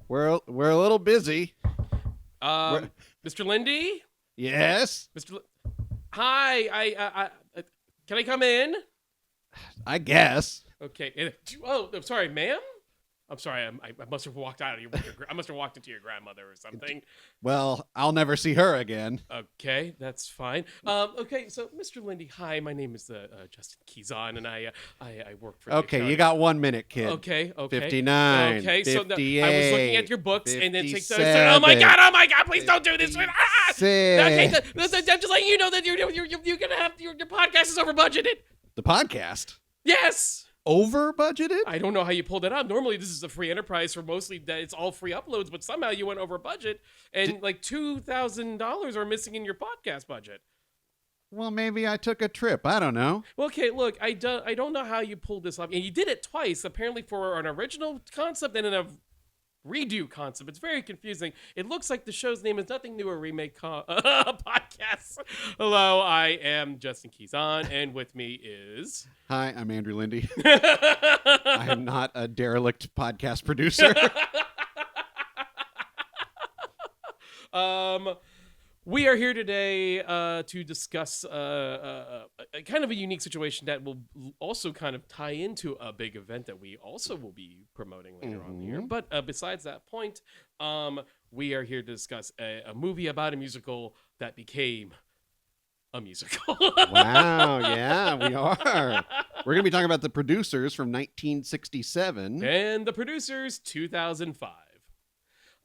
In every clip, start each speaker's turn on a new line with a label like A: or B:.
A: we're a little busy.
B: Mr. Linde?
A: Yes,
B: Hi, I can I come in?
A: I guess.
B: Okay. Oh, I'm sorry, ma'am. I'm sorry. I must have walked out of your. I must have walked into your grandmother or something.
A: Well, I'll never see her again.
B: Okay, that's fine. Okay, so Mr. Linde, hi. My name is Justin Quizon, and I work for.
A: Okay, you got 1 minute, kid.
B: Okay.
A: 59.
B: Okay,
A: 58,
B: so I was looking at your books, and then take those.
A: 57,
B: Oh my God! Please don't do this. Ah! Okay,
A: six.
B: I'm just letting you know that you're gonna have your podcast is over budgeted.
A: The podcast
B: Yes.
A: over budgeted?
B: I don't know how you pulled that out. Normally, this is a free enterprise for mostly that it's all free uploads, but somehow you went over budget, and like $2,000 are missing in your podcast budget.
A: Well, maybe I took a trip. I don't know.
B: Well, okay, look, I don't know how you pulled this off, and you did it twice, apparently for an original concept and in a redo concept. It's very confusing. It looks like the show's name is nothing new, a remake podcast. Hello, I am Justin Quizon, and with me is.
A: Hi, I'm Andrew Linde. I am not a derelict podcast producer.
B: We are here today to discuss a kind of a unique situation that will also kind of tie into a big event that we also will be promoting later on here. But besides that point, we are here to discuss a movie about a musical that became a musical.
A: Wow, yeah, we are. We're going to be talking about The Producers from 1967.
B: And The Producers, 2005.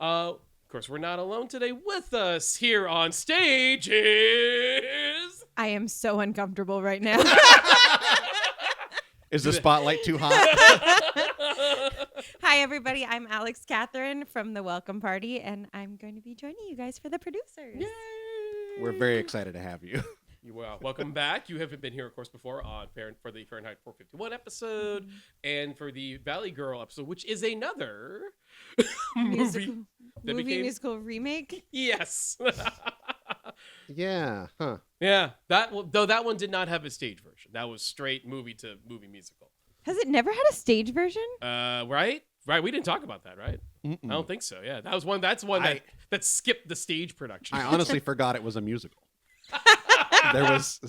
B: Of course, we're not alone today. With us here on stage is...
C: I am so uncomfortable right now.
A: Is the spotlight too hot?
C: Hi, everybody. I'm Alex Catherine from The Welcome Party, and I'm going to be joining you guys for The Producers.
B: Yay!
A: We're very excited to have you.
B: Welcome back. You haven't been here, of course, before for the Fahrenheit 451 episode and for the Valley Girl episode, which is another movie
C: musical remake.
B: Yes.
A: Yeah, huh.
B: Yeah. That one did not have a stage version. That was straight movie to movie musical.
C: Has it never had a stage version?
B: Right. We didn't talk about that, right?
A: Mm-mm.
B: I don't think so. Yeah, that was one. That's one that skipped the stage production.
A: I honestly forgot it was a musical.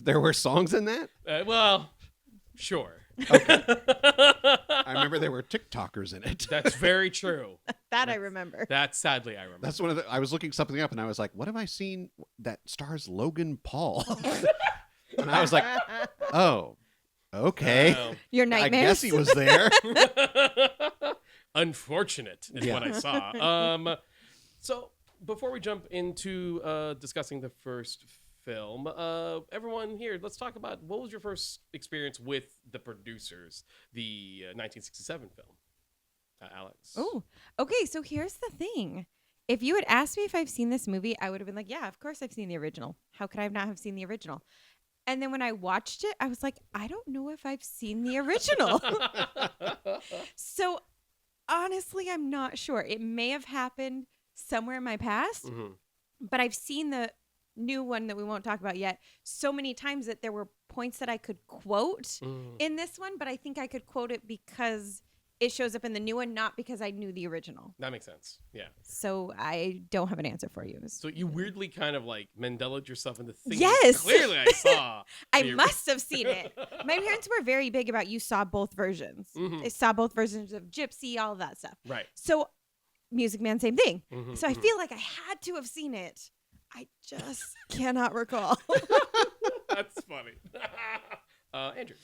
A: There were songs in that?
B: Well, sure.
A: Okay. I remember there were TikTokers in it.
B: That's very true.
C: That I remember.
B: That sadly I remember.
A: That's one of the. I was looking something up and I was like, "What have I seen that stars Logan Paul?" And I was like, "Oh, okay."
C: Your
A: I
C: nightmares.
A: guess he was there.
B: Unfortunate is what I saw. So before we jump into discussing the first film, everyone here, let's talk about what was your first experience with The Producers, the 1967 film. Alex.
C: Oh, okay. So here's the thing. If you had asked me if I've seen this movie, I would have been like, yeah, of course I've seen the original. How could I not have seen the original? And then when I watched it, I was like, I don't know if I've seen the original. So honestly, I'm not sure. It may have happened somewhere in my past, but I've seen the new one that we won't talk about yet so many times that there were points that I could quote in this one, but I think I could quote it because it shows up in the new one, not because I knew the original.
B: That makes sense. Yeah.
C: So I don't have an answer for you.
B: So you weirdly kind of like Mandela'd yourself into thinking.
C: Yes.
B: Clearly I saw.
C: I must have seen it. My parents were very big about you saw both versions. They saw both versions of Gypsy, all of that stuff.
B: Right.
C: So Music Man, same thing. So I feel like I had to have seen it. I just cannot recall.
B: That's funny. Andrew.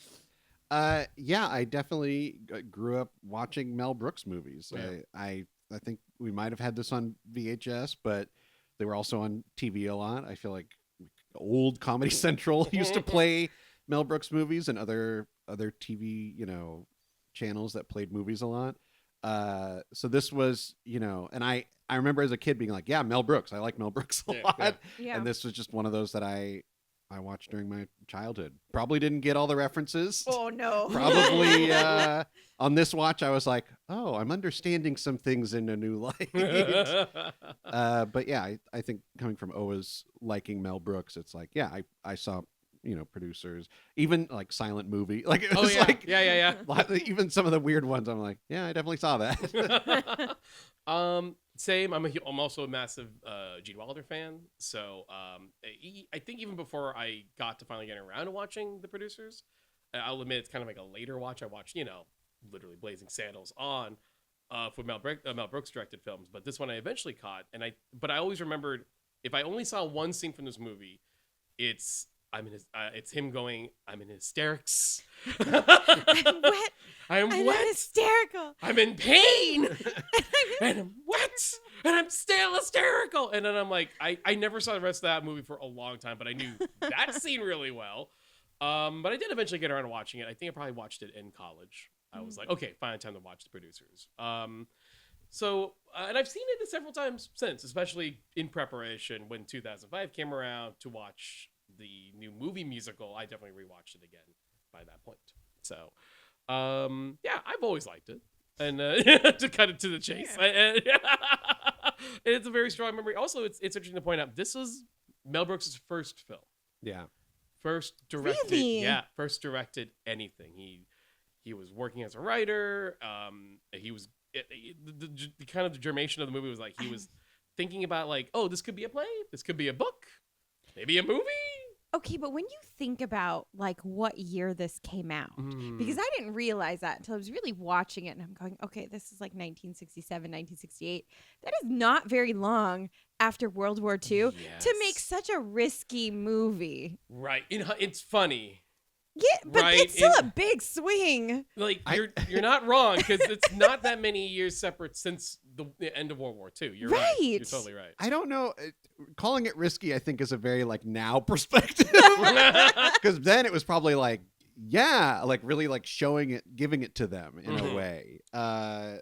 A: Yeah, I definitely grew up watching Mel Brooks movies.
B: Yeah.
A: I think we might have had this on VHS, but they were also on TV a lot. I feel like old Comedy Central used to play Mel Brooks movies and other TV, channels that played movies a lot. So this was, and I remember as a kid being like, yeah, Mel Brooks. I like Mel Brooks a lot.
C: Yeah.
A: And this was just one of those that I watched during my childhood. Probably didn't get all the references.
C: Oh, no.
A: Probably on this watch, I was like, oh, I'm understanding some things in a new light. But yeah, I think coming from Oa's liking Mel Brooks, it's like, yeah, I saw, Producers, even like Silent Movie. Like, it was like,
B: yeah.
A: even some of the weird ones, I'm like, yeah, I definitely saw that.
B: Same. I'm also a massive Gene Wilder fan. So I think even before I got to finally getting around to watching The Producers, I'll admit it's kind of like a later watch. I watched, literally Blazing Saddles on for Mel Brooks directed films, but this one I eventually caught, but I always remembered if I only saw one scene from this movie, it's him going, I'm in hysterics.
C: I'm wet.
B: I'm
C: I'm
B: wet.
C: hysterical.
B: I'm in pain. And I'm wet. And I'm still hysterical. And then I'm like, I never saw the rest of that movie for a long time, but I knew that scene really well. But I did eventually get around to watching it. I think I probably watched it in college. I was like, okay, finally time to watch The Producers. And I've seen it several times since, especially in preparation when 2005 came around to watch the new movie musical. I definitely rewatched it again by that point. So, yeah, I've always liked it. And to cut it to the chase, it's a very strong memory. Also, it's interesting to point out this was Mel Brooks' first film.
A: Yeah.
B: First directed,
C: Really?
B: first directed anything. He was working as a writer. He was the kind of the germation of the movie was like he was thinking about like, oh, this could be a play, this could be a book, maybe a movie.
C: Okay, but when you think about like what year this came out, because I didn't realize that until I was really watching it, and I'm going, okay, this is like 1967, 1968. That is not very long after World War II to make such a risky movie.
B: Right. It's funny.
C: Yeah, but
B: Right,
C: it's still a big swing.
B: Like you're not wrong because it's not that many years separate since the end of World War II. You're right. You're totally right.
A: I don't know. Calling it risky, I think, is a very like now perspective. Because then it was probably like, yeah, like really like showing it, giving it to them in a way. But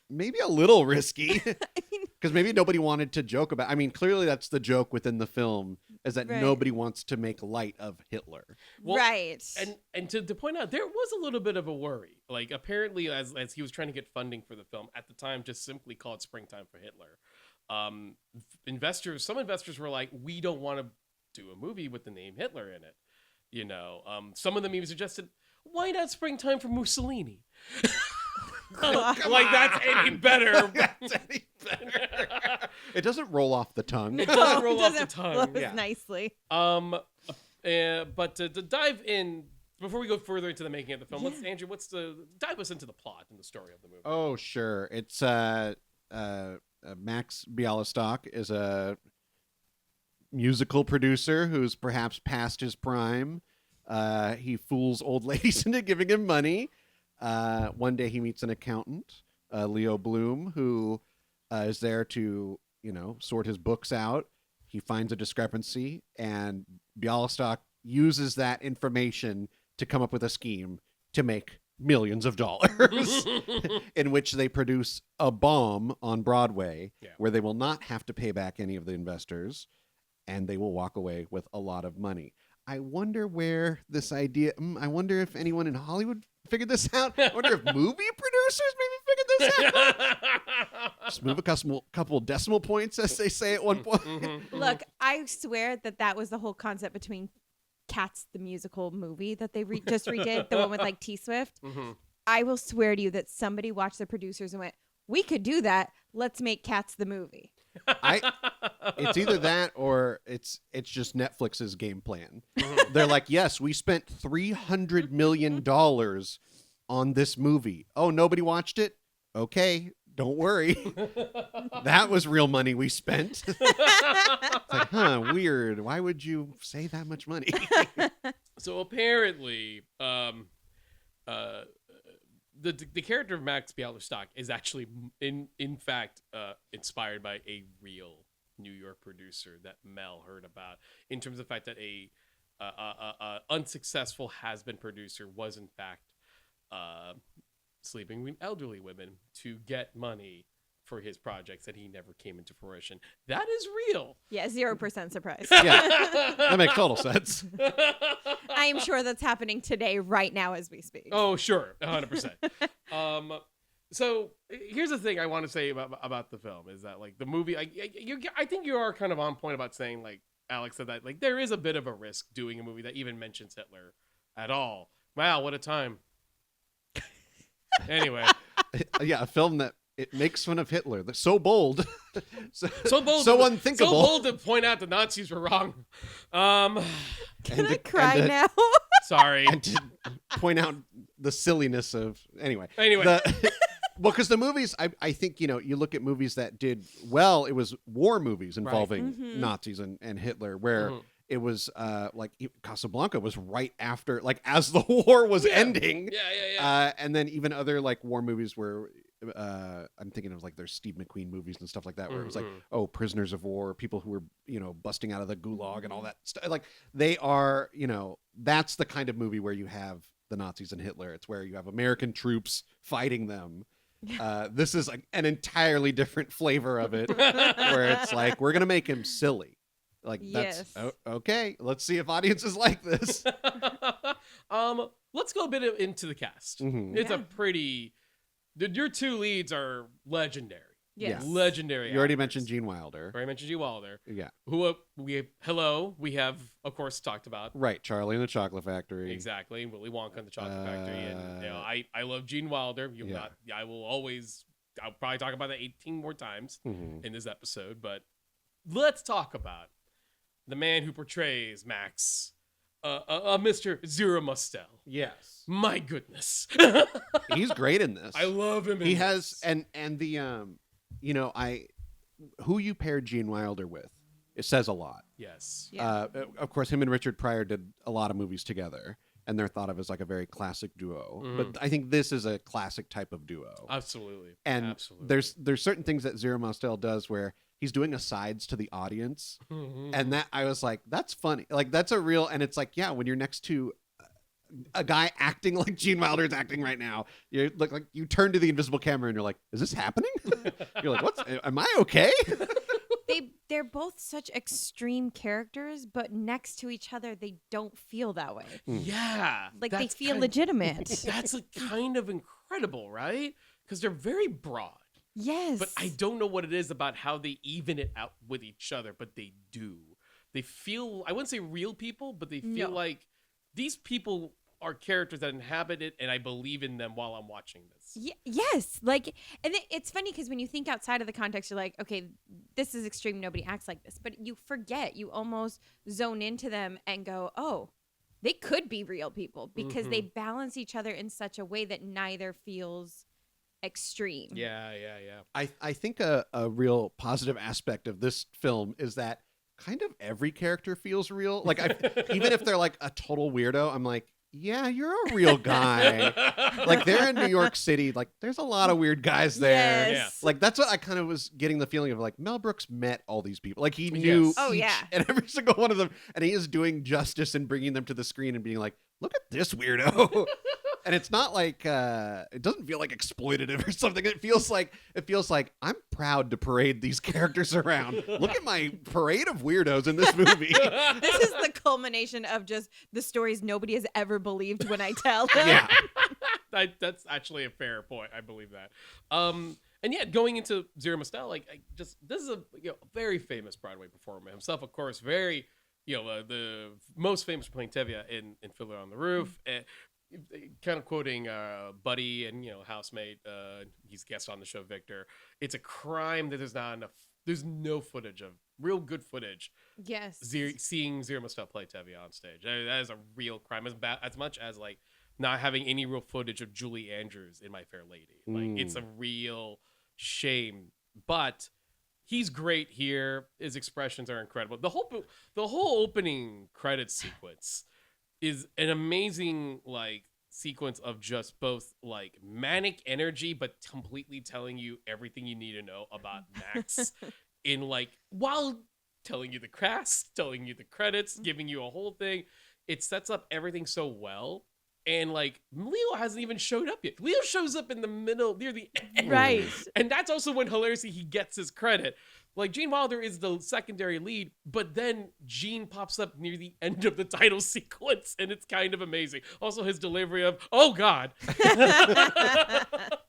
A: maybe a little risky. Because maybe nobody wanted to joke about. I mean, clearly that's the joke within the film is that nobody wants to make light of Hitler.
B: Well,
C: right.
B: And to point out, there was a little bit of a worry. Like apparently, as he was trying to get funding for the film at the time, just simply called Springtime for Hitler. Some investors were like, we don't want to do a movie with the name Hitler in it. Some of them even suggested, why not Springtime for Mussolini? Like that's any better.
C: That's
A: any better. It doesn't roll off the tongue.
B: It doesn't roll off the tongue.
C: Flows nicely.
B: But to dive in before we go further into the making of the film, Andrew, dive us into the plot and the story of the movie.
A: Oh, sure. It's Max Bialystock is a musical producer who's perhaps past his prime. He fools old ladies into giving him money. One day he meets an accountant, Leo Bloom, who is there to, sort his books out. He finds a discrepancy, and Bialystock uses that information to come up with a scheme to make millions of dollars, in which they produce a bomb on Broadway where they will not have to pay back any of the investors, and they will walk away with a lot of money. I wonder where this idea... I wonder if anyone in Hollywood figured this out. I wonder if movie producers maybe figured this out. Just move a couple decimal points, as they say at one point.
C: Look, I swear that was the whole concept between Cats, the musical movie that they just redid, the one with like T Swift. I will swear to you that somebody watched the producers and went, we could do that. Let's make Cats the movie.
A: It's either that or it's just Netflix's game plan. They're like, yes, we spent $300 million on this movie. Oh, nobody watched it? Okay, don't worry. That was real money we spent. It's like, weird. Why would you say that much money?
B: So apparently, the character of Max Bialystock is actually in fact inspired by a real New York producer that Mel heard about, in terms of the fact that a unsuccessful has-been producer was in fact sleeping with elderly women to get money for his projects that he never came into fruition. That is real.
C: Yeah, 0% surprise.
A: Yeah, that makes total sense.
C: I am sure that's happening today, right now, as we speak.
B: Oh, sure, 100%. So here's the thing I want to say about the film is that like the movie, I think you are kind of on point about saying, like Alex said, that like there is a bit of a risk doing a movie that even mentions Hitler at all. Wow, what a time. Anyway.
A: Yeah, a film that It makes fun of Hitler. They're so bold.
B: So bold,
A: so unthinkable.
B: So bold to point out the Nazis were wrong.
C: Can I cry now?
B: Sorry.
A: And to point out the silliness of anyway. Well, because the movies, I think, you look at movies that did well. It was war movies involving Nazis and Hitler, where it was like Casablanca was right after, like as the war was ending.
B: Yeah.
A: And then even other like war movies where I'm thinking of like there's Steve McQueen movies and stuff like that, where it was like, oh, prisoners of war, people who were, busting out of the gulag and all that stuff. Like they are, that's the kind of movie where you have the Nazis and Hitler. It's where you have American troops fighting them. This is like an entirely different flavor of it, where it's like, we're going to make him silly. Like, that's okay. Let's see if audiences like this.
B: Let's go a bit into the cast. It's a pretty... Your two leads are legendary.
C: Yes.
B: Legendary.
A: You already
B: actors.
A: mentioned Gene Wilder.
B: Already mentioned Gene Wilder.
A: Yeah.
B: Who we have, of course, talked about.
A: Right. Charlie and the Chocolate Factory.
B: Exactly. Willy Wonka and the Chocolate Factory. And I love Gene Wilder. I'll probably talk about that 18 more times in this episode. But let's talk about the man who portrays Max, Mr. Zero Mostel.
A: Yes.
B: My goodness.
A: He's great in this.
B: I love him.
A: He has, and the, who you paired Gene Wilder with, it says a lot.
B: Yes.
C: Yeah.
A: Of course, him and Richard Pryor did a lot of movies together, and they're thought of as like a very classic duo. But I think this is a classic type of duo.
B: Absolutely.
A: And
B: Absolutely.
A: there's certain things that Zero Mostel does where he's doing asides to the audience, and that I was like, that's funny. Like that's a real, and it's like, yeah, when you're next to a guy acting like Gene Wilder is acting right now, you look like you turn to the invisible camera and you're like, is this happening? You're like, am I okay?
C: They're both such extreme characters, but next to each other, they don't feel that way.
B: Yeah.
C: Like they feel legitimate.
B: That's kind of incredible, right? Because they're very broad.
C: Yes.
B: But I don't know what it is about how they even it out with each other, but they do. They feel, I wouldn't say real people, but they feel like these people are characters that inhabit it, and I believe in them while I'm watching this.
C: Yes. Like, and it's funny because when you think outside of the context, you're like, okay, this is extreme. Nobody acts like this. But you forget, you almost zone into them and go, oh, they could be real people because they balance each other in such a way that neither feels extreme.
B: Yeah.
A: I think a real positive aspect of this film is that kind of every character feels real. Like even if they're like a total weirdo, I'm like, yeah, you're a real guy. Like they're in New York City. Like there's a lot of weird guys there.
C: Yes.
A: Like that's what I kind of was getting the feeling of. Like Mel Brooks met all these people. Like he knew each and every single one of them, and he is doing justice and bringing them to the screen and being like, look at this weirdo. And it's not like it doesn't feel like exploitative or something. It feels like I'm proud to parade these characters around. Look at my parade of weirdos in this movie.
C: This is the culmination of just the stories nobody has ever believed when I tell them.
A: Yeah.
B: That's actually a fair point. I believe that. And yeah, going into Zero Mostel, like this is a very famous Broadway performer himself, of course. Very, the most famous for playing Tevye in Fiddler on the Roof. Kind of quoting Buddy and housemate, he's guest on the show, Victor. It's a crime that there's no footage of real good footage.
C: Yes.
B: Seeing Zero Mostel play Tevye on stage, that is a real crime. As much as like not having any real footage of Julie Andrews in My Fair Lady. Like it's a real shame, but he's great here. His expressions are incredible. The whole opening credits sequence is an amazing sequence of just both manic energy, but completely telling you everything you need to know about Max in while telling you the cast, telling you the credits, giving you a whole thing. It sets up everything so well. And Leo hasn't even showed up yet. Leo shows up in the middle near the end.
C: Right.
B: And that's also when hilariously he gets his credit. Gene Wilder is the secondary lead, but then Gene pops up near the end of the title sequence, and it's kind of amazing. Also, his delivery of, oh, God.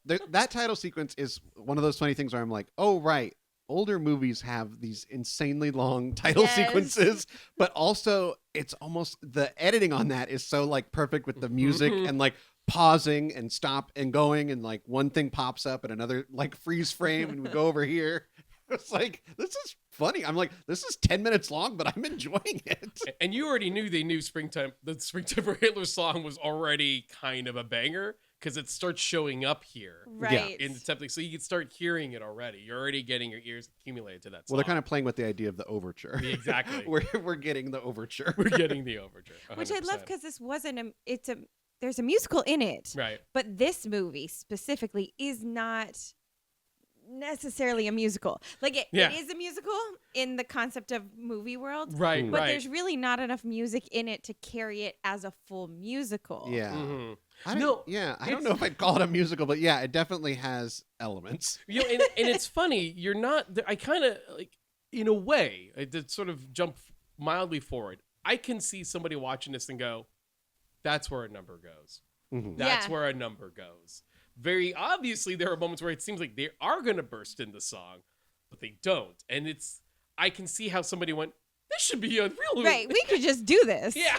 A: That title sequence is one of those funny things where I'm like, oh, right. Older movies have these insanely long title sequences, but also it's almost the editing on that is so perfect with the music and pausing and stop and going, and like one thing pops up and another like freeze frame, and we go over here. It's like, this is funny. I'm like, this is 10 minutes long, but I'm enjoying it.
B: And you already knew they knew Springtime. The Springtime for Hitler song was already kind of a banger because it starts showing up here.
C: Right.
B: In the template, so you can start hearing it already. You're already getting your ears accumulated to that song.
A: Well, they're kind of playing with the idea of the overture.
B: Exactly.
A: we're getting the overture.
B: We're getting the overture. 100%.
C: Which I love because this wasn't there's a musical in it.
B: Right.
C: But this movie specifically is not necessarily a musical. Like it is a musical in the concept of movie world.
B: Right.
C: But there's really not enough music in it to carry it as a full musical.
A: Yeah.
B: Mm-hmm.
A: I don't know if I'd call it a musical, but yeah, it definitely has elements.
B: You know, and it's funny. You're not. I kind of like, in a way, to sort of jump mildly forward. I can see somebody watching this and go, "That's where a number goes.
A: Mhm.
B: That's where a number goes." Very obviously, there are moments where it seems like they are going to burst into song, but they don't. And I can see how somebody went, "This should be a real
C: Right. We could just do this.
B: Yeah.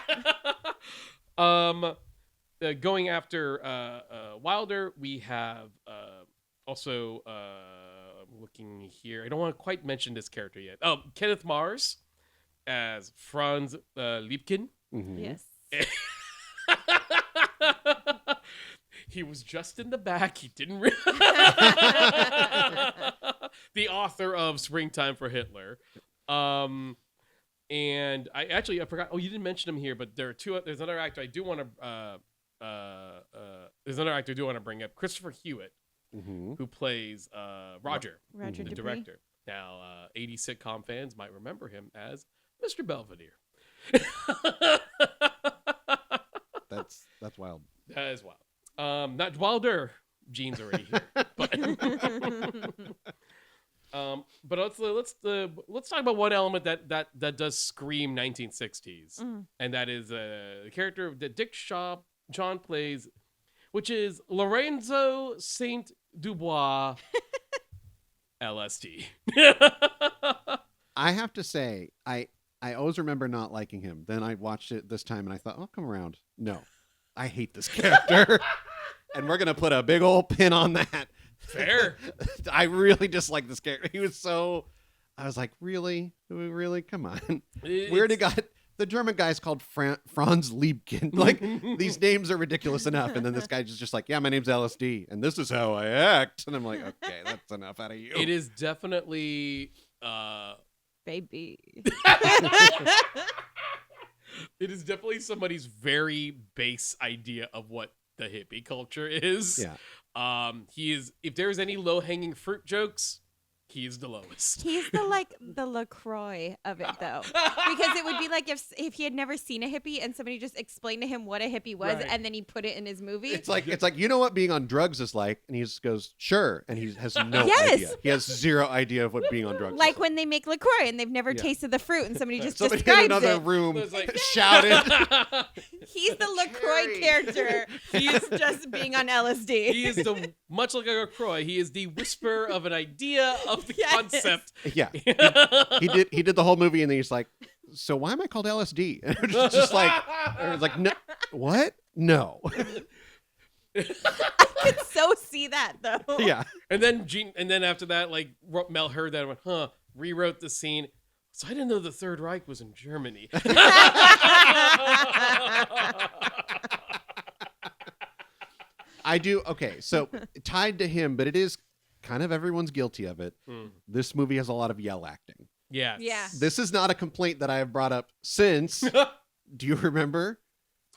B: Going after Wilder, we have also looking here. I don't want to quite mention this character yet. Oh, Kenneth Mars as Franz Liebken.
A: Mhm.
C: Yes.
B: He was just in the back. He didn't. The author of Springtime for Hitler. And I forgot. Oh, you didn't mention him here, but there's another actor I do want to. There's another actor I do want to bring up, Christopher Hewitt, who plays Roger,
C: Roger
B: the
C: Dupree.
B: director. Now, 80s sitcom fans might remember him as Mr. Belvedere.
A: That's wild.
B: That is wild. Not Wilder. Gene's already here, but let's talk about one element that does scream 1960s, and that is the character that Dick John plays, which is Lorenzo Saint Dubois, LSD.
A: I have to say, I always remember not liking him. Then I watched it this time and I thought, I'll come around. No, I hate this character. And we're going to put a big old pin on that.
B: Fair.
A: I really dislike this character. I was like, really? Really? Come on. We already got, the German guy's called Franz Liebken. Like, these names are ridiculous enough. And then this guy's just like, yeah, my name's LSD. And this is how I act. And I'm like, okay, that's enough out of you.
B: It is definitely...
C: Baby.
B: It is definitely somebody's very base idea of what the hippie culture is.
A: Yeah.
B: He is, if there's any low-hanging fruit jokes, he's the lowest.
C: He's the LaCroix of it, though, because it would be like if he had never seen a hippie and somebody just explained to him what a hippie was,
B: Right.
C: and then he put it in his movie.
A: It's like, you know what being on drugs is like? And he just goes, sure. And he has no
C: Yes.
A: idea. He has zero idea of what being on drugs
C: like
A: is.
C: when they make LaCroix and they've never
A: Yeah.
C: tasted the fruit, and somebody just
A: Somebody in
C: describes
A: another
C: it.
A: room
B: It's like-
A: shouted.
C: He's the LaCroix
A: Cherry.
C: character. He's just being on LSD.
B: He is much like a LaCroix, he is the whisperer of an idea of the
C: Yes.
B: concept.
A: Yeah. He did the whole movie and then he's like, so why am I called LSD? And it was just like, it was like, no, what? No.
C: I could so see that though.
A: Yeah.
B: And then after that, like Mel heard that and went, huh, rewrote the scene. So I didn't know the Third Reich was in Germany.
A: I do. Okay. So tied to him, but it is kind of everyone's guilty of it. This movie has a lot of yell acting.
B: Yes.
C: Yeah.
A: This is not a complaint that I have brought up since. Do you remember?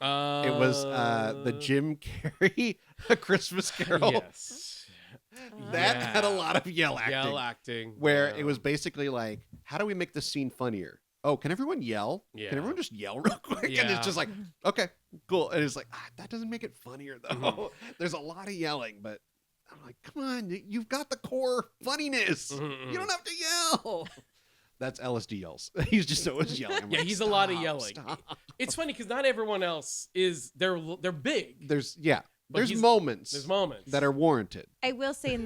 A: It was the Jim Carrey A Christmas Carol.
B: Yes.
A: That
B: Yeah.
A: had a lot of yell acting.
B: Yell acting.
A: Where
B: Yeah.
A: it was basically like, how do we make this scene funnier? Oh, can everyone yell?
B: Yeah.
A: Can everyone just yell real quick? And
B: Yeah.
A: it's just like, okay, cool. And it's like, that doesn't make it funnier though.
B: Mhm.
A: There's a lot of yelling, but I'm like, come on, you've got the core funniness.
B: Mhm.
A: You don't have to yell. That's LSD yells. He's just always yelling. I'm
B: Yeah,
A: like,
B: he's a lot of
A: "Stop,
B: yelling.
A: stop."
B: It's funny because not everyone else is. They're big.
A: There's
B: But
A: there's
B: he's-
A: moments
B: There's moments
A: that are warranted.
C: I will say in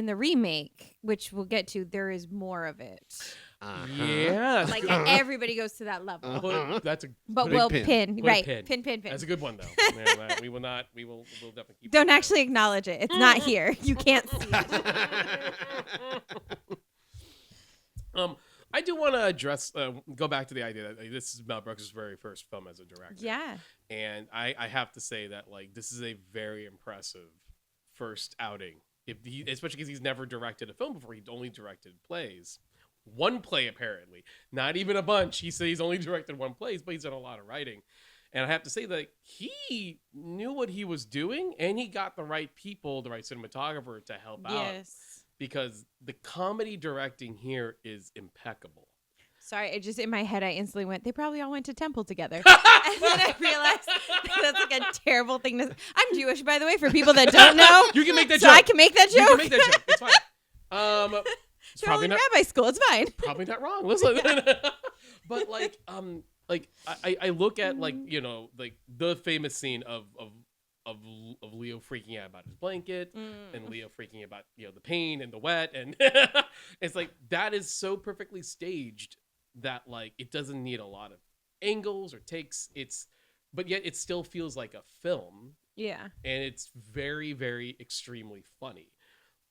C: the remake, which we'll get to, there is more of it.
B: Yeah.
C: Like everybody goes to that level.
B: That's a
C: But
B: put
C: we'll
B: a-
C: pin,
B: put a
C: right?
B: pin.
C: Pin.
B: That's a good one though. Yeah, we will not. We'll definitely keep.
C: Don't
B: that.
C: actually acknowledge it. It's not here. You can't see it.
B: I do want to address, go back to the idea that this is Mel Brooks' very first film as a director.
C: Yeah.
B: And I have to say that like this is a very impressive first outing. Especially because he's never directed a film before. He'd only directed plays. One play apparently, not even a bunch. He said he's only directed one play, but he's done a lot of writing. And I have to say that he knew what he was doing, and he got the right people, the right cinematographer to help out.
C: Yes.
B: Because the comedy directing here is impeccable.
C: Sorry, it just in my head I instantly went, they probably all went to temple together. And then I realized that's like a terrible thing to I'm Jewish, by the way, for people that don't know.
B: You can make that
C: so
B: joke.
C: I can make that joke.
B: You can make that joke. It's fine. It's
C: They're all
B: probably
C: in
B: not
C: rabbi school. It's fine.
B: probably not wrong. Listen. But like I look at like, you know, like the famous scene of Leo freaking out about his blanket and Leo freaking about, you know, the pain and the wet, and it's like that is so perfectly staged that like it doesn't need a lot of angles or takes. But yet it still feels like a film.
C: Yeah.
B: And it's very, very extremely funny.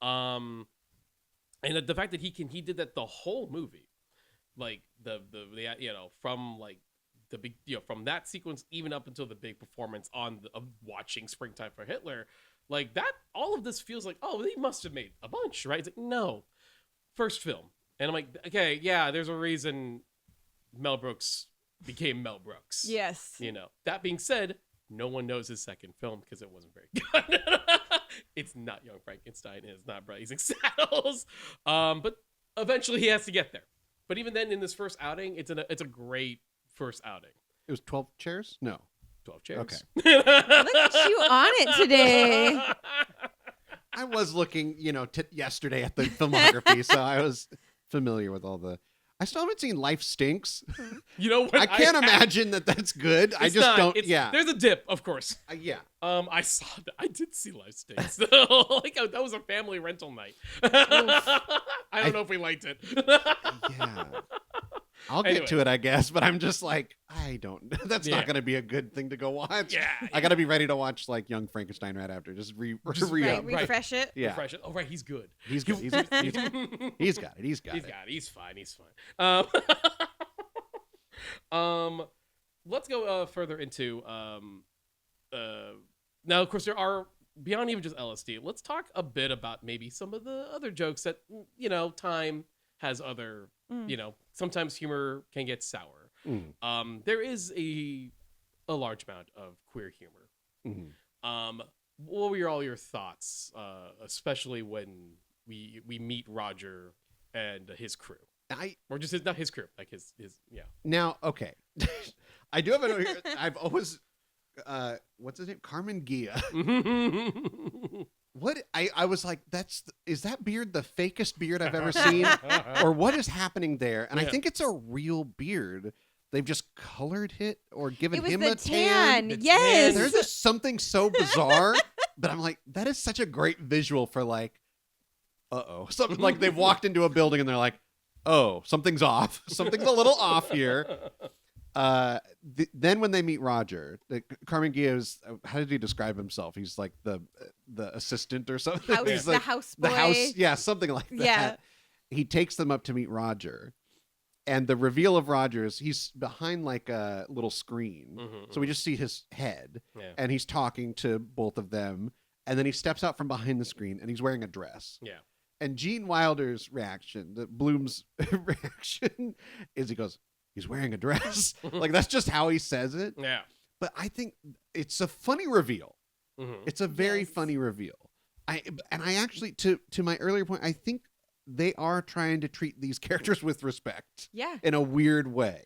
B: And the fact that he did that the whole movie, like the you know, from like the big, you know, from that sequence even up until the big performance of watching Springtime for Hitler, like that, all of this feels like, oh, they must have made a bunch, right? It's like, no, first film. And I'm like, okay, yeah, there's a reason Mel Brooks became Mel Brooks.
C: Yes.
B: You know, that being said, no one knows his second film because it wasn't very good. It's not Young Frankenstein, and it's not Blazing Saddles. But eventually he has to get there. But even then, in this first outing, it's a great first outing.
A: It was 12 chairs? No.
B: 12 chairs.
A: Okay.
C: Look at you on it today.
A: I was looking, you know, yesterday at the filmography, so I was familiar with all the... I still haven't seen Life Stinks.
B: You know what?
A: I can't imagine that that's good. I just don't... Yeah.
B: There's a dip, of course.
A: Yeah.
B: I saw that. I did see Life Stinks. Like that was a family rental night. I don't know if we liked it.
A: Yeah. I'll
B: Anyway.
A: get to it, I guess, but I'm just like, I don't... That's
B: Yeah.
A: not going to be a good thing to go watch.
B: Yeah.
A: I got to be ready to watch, like, Young Frankenstein right after. Just re-up.
C: Right, refresh it.
A: Yeah.
B: Refresh it. Oh, right. He's good.
A: He's good. He's got it. He's got it.
B: He's fine. He's fine. Let's go further into now. Of course, there are beyond even just LSD. Let's talk a bit about maybe some of the other jokes that, you know, time has other. You know, sometimes humor can get sour. There is a large amount of queer humor. What were all your thoughts, especially when we meet Roger and his crew? Or just not his crew, like his yeah.
A: Now, okay. I do have a note here. I've always what's his name? Carmen Gia. What I was like, is that beard the fakest beard I've ever seen? Or what is happening there? And I think it's a real beard. They've just colored it or given
C: It was
A: him
C: the
A: a tan.
B: The
C: Yes.
B: tan.
A: There's just something so bizarre. But I'm like, that is such a great visual for like, something like they've walked into a building and they're like, oh, something's off. Something's a little off here. Then when they meet Roger, Carmen Gia's, how did he describe himself? He's like the assistant or something. He's
C: The
A: like,
C: house
A: the
C: boy.
A: house, yeah, something like that.
C: Yeah.
A: He takes them up to meet Roger, and the reveal of Roger is he's behind like a little screen, so we just see his head, and he's talking to both of them, and then he steps out from behind the screen, and he's wearing a dress.
B: Yeah.
A: And Gene Wilder's reaction, Bloom's reaction, is he goes, he's wearing a dress. Like, that's just how he says it.
B: Yeah.
A: But I think it's a funny reveal. It's a very funny reveal. I actually, to my earlier point, I think they are trying to treat these characters with respect.
C: Yeah.
A: In a weird way.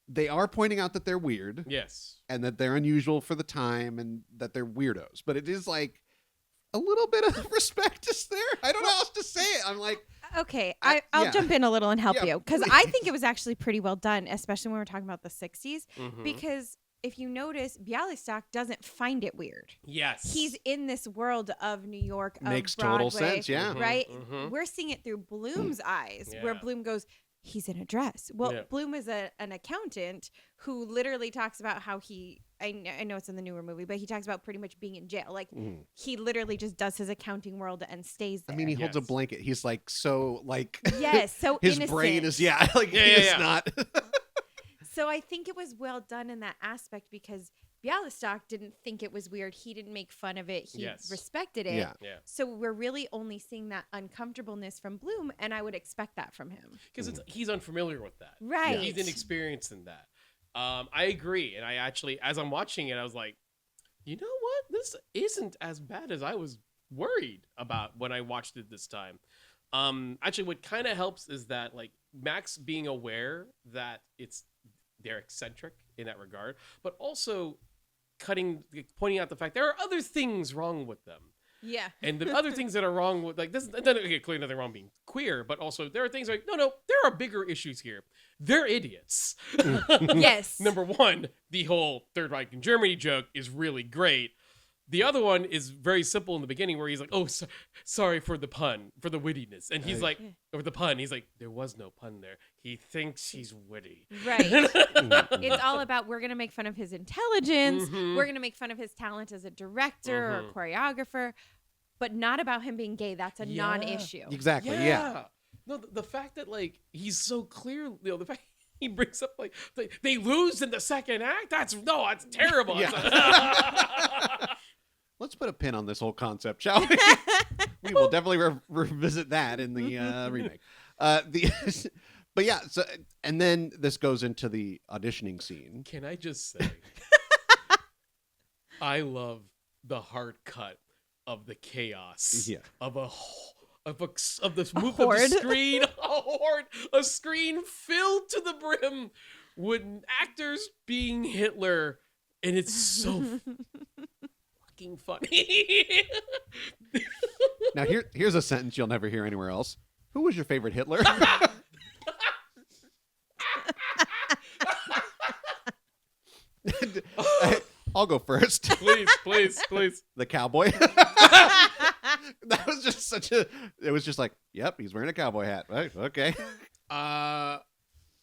A: They are pointing out that they're weird.
B: Yes.
A: And that they're unusual for the time and that they're weirdos. But it is like a little bit of respect is there. I don't know how else to say it. I'm like,
C: Okay, I'll jump in a little and help
A: Yeah,
C: you because
A: please.
C: I think it was actually pretty well done, especially when we're talking about the 60s. Because if you notice, Bialystok doesn't find it weird.
B: Yes.
C: He's in this world of New York, of
A: makes
C: Broadway,
A: total sense. Yeah.
C: right? We're seeing it through Bloom's eyes, where
B: Yeah.
C: Bloom goes, he's in a dress. Well,
B: Yeah.
C: Bloom is an accountant who literally talks about how I know it's in the newer movie, but he talks about pretty much being in jail. Like, he literally just does his accounting world and stays there.
A: I mean, he holds a
B: Yes.
A: blanket. He's like so like
C: yes, so
A: his
C: innocent.
A: brain is like
B: Yeah,
A: he
B: yeah,
A: is
B: yeah.
A: not.
C: So I think it was well done in that aspect because Bialystok didn't think it was weird. He didn't make fun of it. He
B: Yes.
C: respected it.
A: Yeah.
B: Yeah.
C: So we're really only seeing that uncomfortableness from Bloom, and I would expect that from him.
B: Because he's unfamiliar with that.
C: Right.
B: He's inexperienced in that. I agree. And I actually, as I'm watching it, I was like, you know what? This isn't as bad as I was worried about when I watched it this time. Actually, what kind of helps is that like Max being aware that they're eccentric in that regard, but also pointing out the fact there are other things wrong with them.
C: Yeah.
B: And the other things that are wrong with like this, okay, clearly nothing wrong being queer, but also there are things like no, there are bigger issues here. They're idiots.
C: Yes.
B: Number one, the whole Third Reich in Germany joke is really great. The other one is very simple in the beginning where he's like, oh, sorry for the pun, for the wittiness. And he's like, or the pun, he's like, there was no pun there. He thinks he's witty.
C: Right. It's all about we're going to make fun of his intelligence.
B: Mhm.
C: We're going to make fun of his talent as a director or choreographer, but not about him being gay. That's a
B: Yeah.
C: non-issue.
A: Exactly. Yeah.
B: No, the fact that like he's so clear, the fact he brings up like they lose in the second act. That's terrible.
A: Let's put a pin on this whole concept, shall we? We will definitely revisit that in the remake. But yeah. So and then this goes into the auditioning scene.
B: Can I just say, I love the hard cut of the chaos of this move of the
C: horde.
B: screen, a screen filled to the brim with actors being Hitler, and it's so fucking funny.
A: Now here's a sentence you'll never hear anywhere else. Who was your favorite Hitler? I'll go first.
B: Please.
A: The cowboy. That was just it was just like, yep, he's wearing a cowboy hat. Right, okay.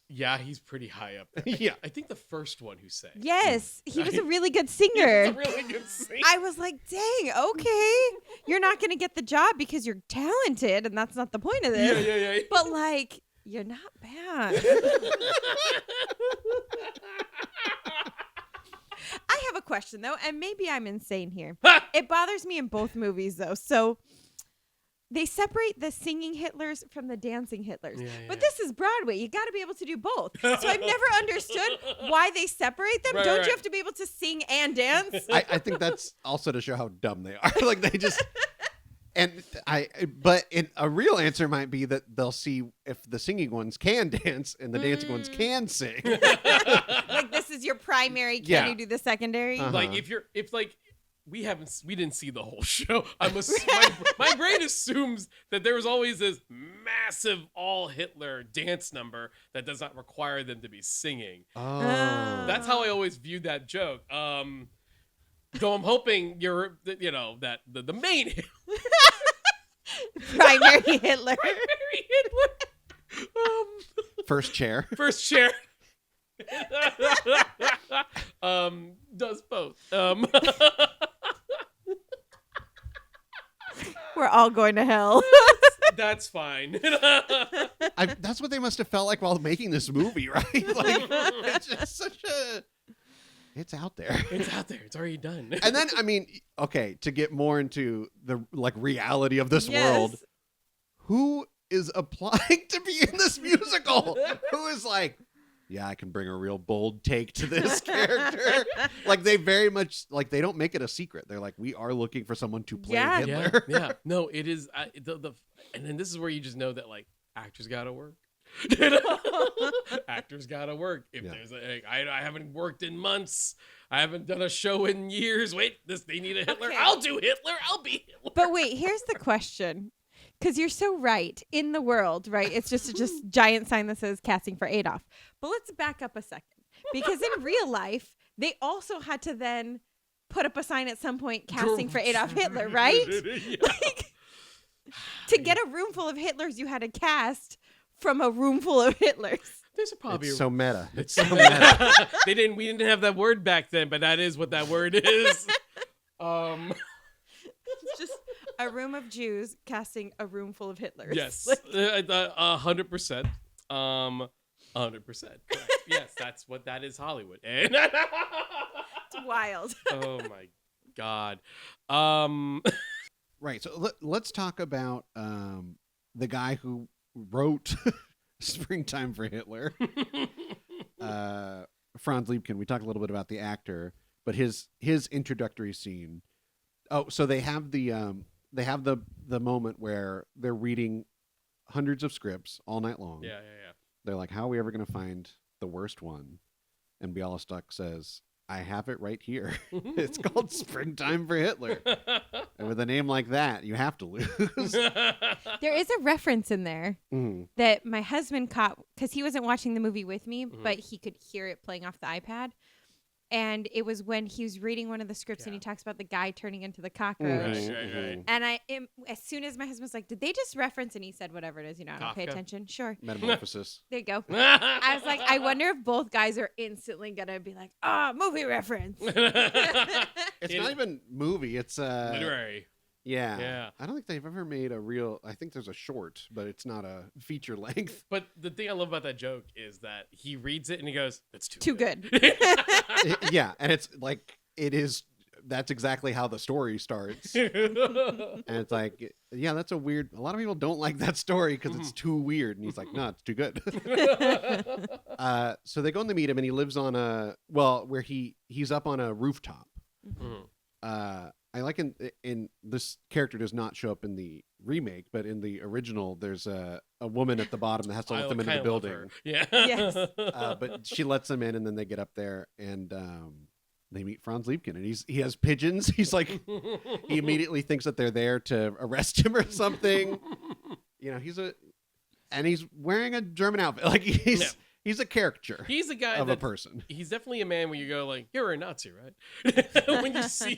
B: Yeah, he's pretty high up there.
A: Yeah.
B: I think the first one who sang.
C: Yes, he was a really good
B: He
C: singer.
B: was a really good singer.
C: I was like, dang, okay. You're not going to get the job because you're talented, and that's not the point of this.
B: Yeah.
C: But, like, you're not bad. I have a question, though, and maybe I'm insane here. It bothers me in both movies, though. So they separate the singing Hitlers from the dancing Hitlers. But this is Broadway. You got to be able to do both. So I've never understood why they separate them.
B: Right,
C: Don't
B: right.
C: you have to be able to sing and dance?
A: I think that's also to show how dumb they are. Like they just but a real answer might be that they'll see if the singing ones can dance and the dancing ones can sing.
C: Like this is your primary. Can
A: Yeah.
C: you do the secondary?
A: Uh-huh.
B: Like if we didn't see the whole show. My brain assumes that there was always this massive all Hitler dance number that does not require them to be singing.
A: Oh.
B: That's how I always viewed that joke. Though I'm hoping that the main Hitler,
C: Primary Hitler.
B: primary Hitler,
A: First chair.
B: first chair, does both.
C: We're all going to hell.
B: That's fine.
A: That's what they must have felt like while making this movie, right? Like it's just it's out there.
B: It's out there. It's already done.
A: And then, I mean, okay, to get more into the like reality of this world, who is applying to be in this musical? Who is like, yeah, I can bring a real bold take to this character. Like they very much like they don't make it a secret. They're like, we are looking for someone to play
C: Yeah.
A: Hitler.
B: Yeah. No, it is. And then this is where you just know that like actors gotta work. Actors gotta work. If there's I haven't worked in months. I haven't done a show in years. Wait, they need a Hitler.
C: Okay.
B: I'll do Hitler. I'll be Hitler.
C: But wait, here's the question. Because you're so right. In the world, right? It's just a giant sign that says casting for Adolf. But let's back up a second. Because in real life, they also had to then put up a sign at some point casting for Adolf Hitler, right?
B: Yeah.
C: Like, to get a room full of Hitlers, you had to cast from a room full of Hitlers.
B: There's probably
A: It's so meta. It's so meta.
B: we didn't have that word back then, but that is what that word is.
C: It's just a room of Jews casting a room full of Hitlers.
B: Yes,
C: Like,
B: 100%. 100%. Yes, that's what that is. Hollywood. And
C: it's wild.
B: oh my god.
A: Right. So let's talk about the guy who wrote Springtime for Hitler, Franz Liebkin. We talked a little bit about the actor, but his introductory scene. Oh, so they have the moment where they're reading hundreds of scripts all night long.
B: Yeah.
A: They're like, how are we ever going to find the worst one? And Bialystok says, I have it right here. It's called Springtime for Hitler. And with a name like that, you have to lose.
C: There is a reference in there that my husband caught because he wasn't watching the movie with me, but he could hear it playing off the iPad. And it was when he was reading one of the scripts and he talks about the guy turning into the cockroach.
B: Right.
C: And as soon as my husband was like, did they just reference? And he said, whatever it is, I don't pay
B: Kafka?
C: attention. Sure.
A: Metamorphosis.
C: There you go. I was like, I wonder if both guys are instantly going to be like, movie reference.
A: It's not even movie. It's
B: literary.
A: Yeah. I don't think they've ever made a real. I think there's a short, but it's not a feature length.
B: But the thing I love about that joke is that he reads it and he goes, "It's
C: Too good.
A: Yeah, and it's like it is. That's exactly how the story starts. And it's like, yeah, that's a weird. A lot of people don't like that story because it's too weird. And he's like, no, it's too good. So they go and they meet him, and he lives on where he's up on a rooftop. I like in this character does not show up in the remake, but in the original, there's a woman at the bottom that has to let them into the building.
B: Yeah.
C: Yes.
A: But she lets them in, and then they get up there, and they meet Franz Liebkin, and he has pigeons. He's like, he immediately thinks that they're there to arrest him or something. You know, he's wearing a German outfit. Like he's a caricature.
B: He's a guy
A: of a person.
B: He's definitely a man where you go like, you're a Nazi, right?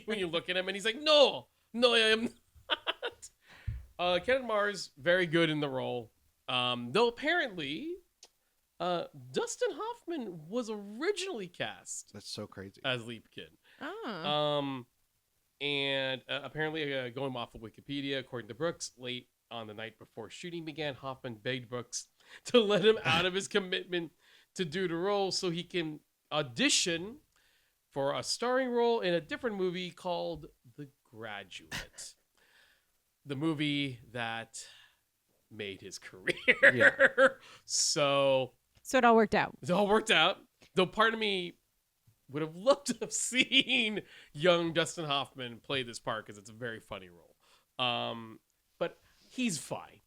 B: when you look at him and he's like, no, I am not. Kenneth Mars, very good in the role. Though apparently, Dustin Hoffman was originally cast.
A: That's so crazy.
B: As Liebkin.
C: Oh.
B: And apparently, going off of Wikipedia, according to Brooks, late on the night before shooting began, Hoffman begged Brooks to let him out of his commitment to do the role so he can audition for a starring role in a different movie called The Graduate. The movie that made his career.
A: Yeah.
B: So
C: it all worked out.
B: it all worked out. Though part of me would have loved to have seen young Dustin Hoffman play this part because it's a very funny role. But he's fine.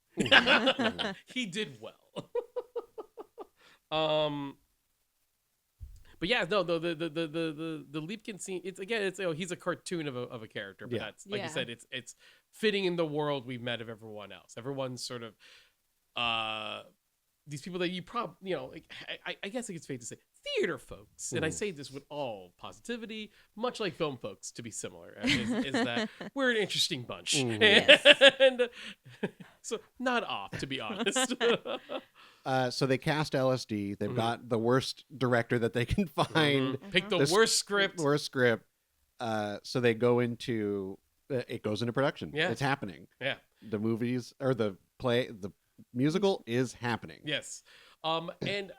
B: He did well. But yeah, no, the Liebkin scene. It's he's a cartoon of a character, but that's like you said, it's fitting in the world we've met of everyone else. Everyone's sort of these people that you probably like, I guess it's safe to say theater folks, and I say this with all positivity, much like film folks, to be similar, is that we're an interesting bunch, and so not off, to be honest.
A: So they cast LSD. They've got the worst director that they can find.
B: Pick the worst script.
A: So they go into it goes into production.
B: Yeah.
A: It's happening.
B: Yeah.
A: The movies or the musical is happening.
B: Yes. And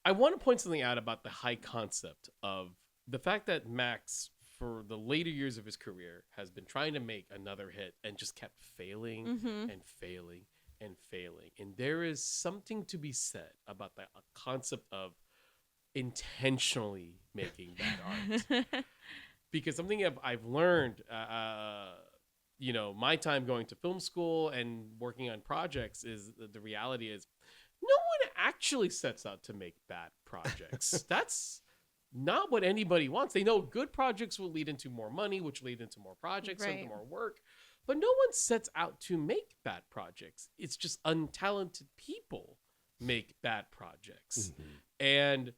B: I want to point something out about the high concept of the fact that Max, for the later years of his career, has been trying to make another hit and just kept failing and failing and failing. And there is something to be said about that concept of intentionally making bad art. Because something I've learned, my time going to film school and working on projects is the reality is no one actually sets out to make bad projects. That's not what anybody wants. They know good projects will lead into more money, which lead into more projects, into more work. But no one sets out to make bad projects. It's just untalented people make bad projects. And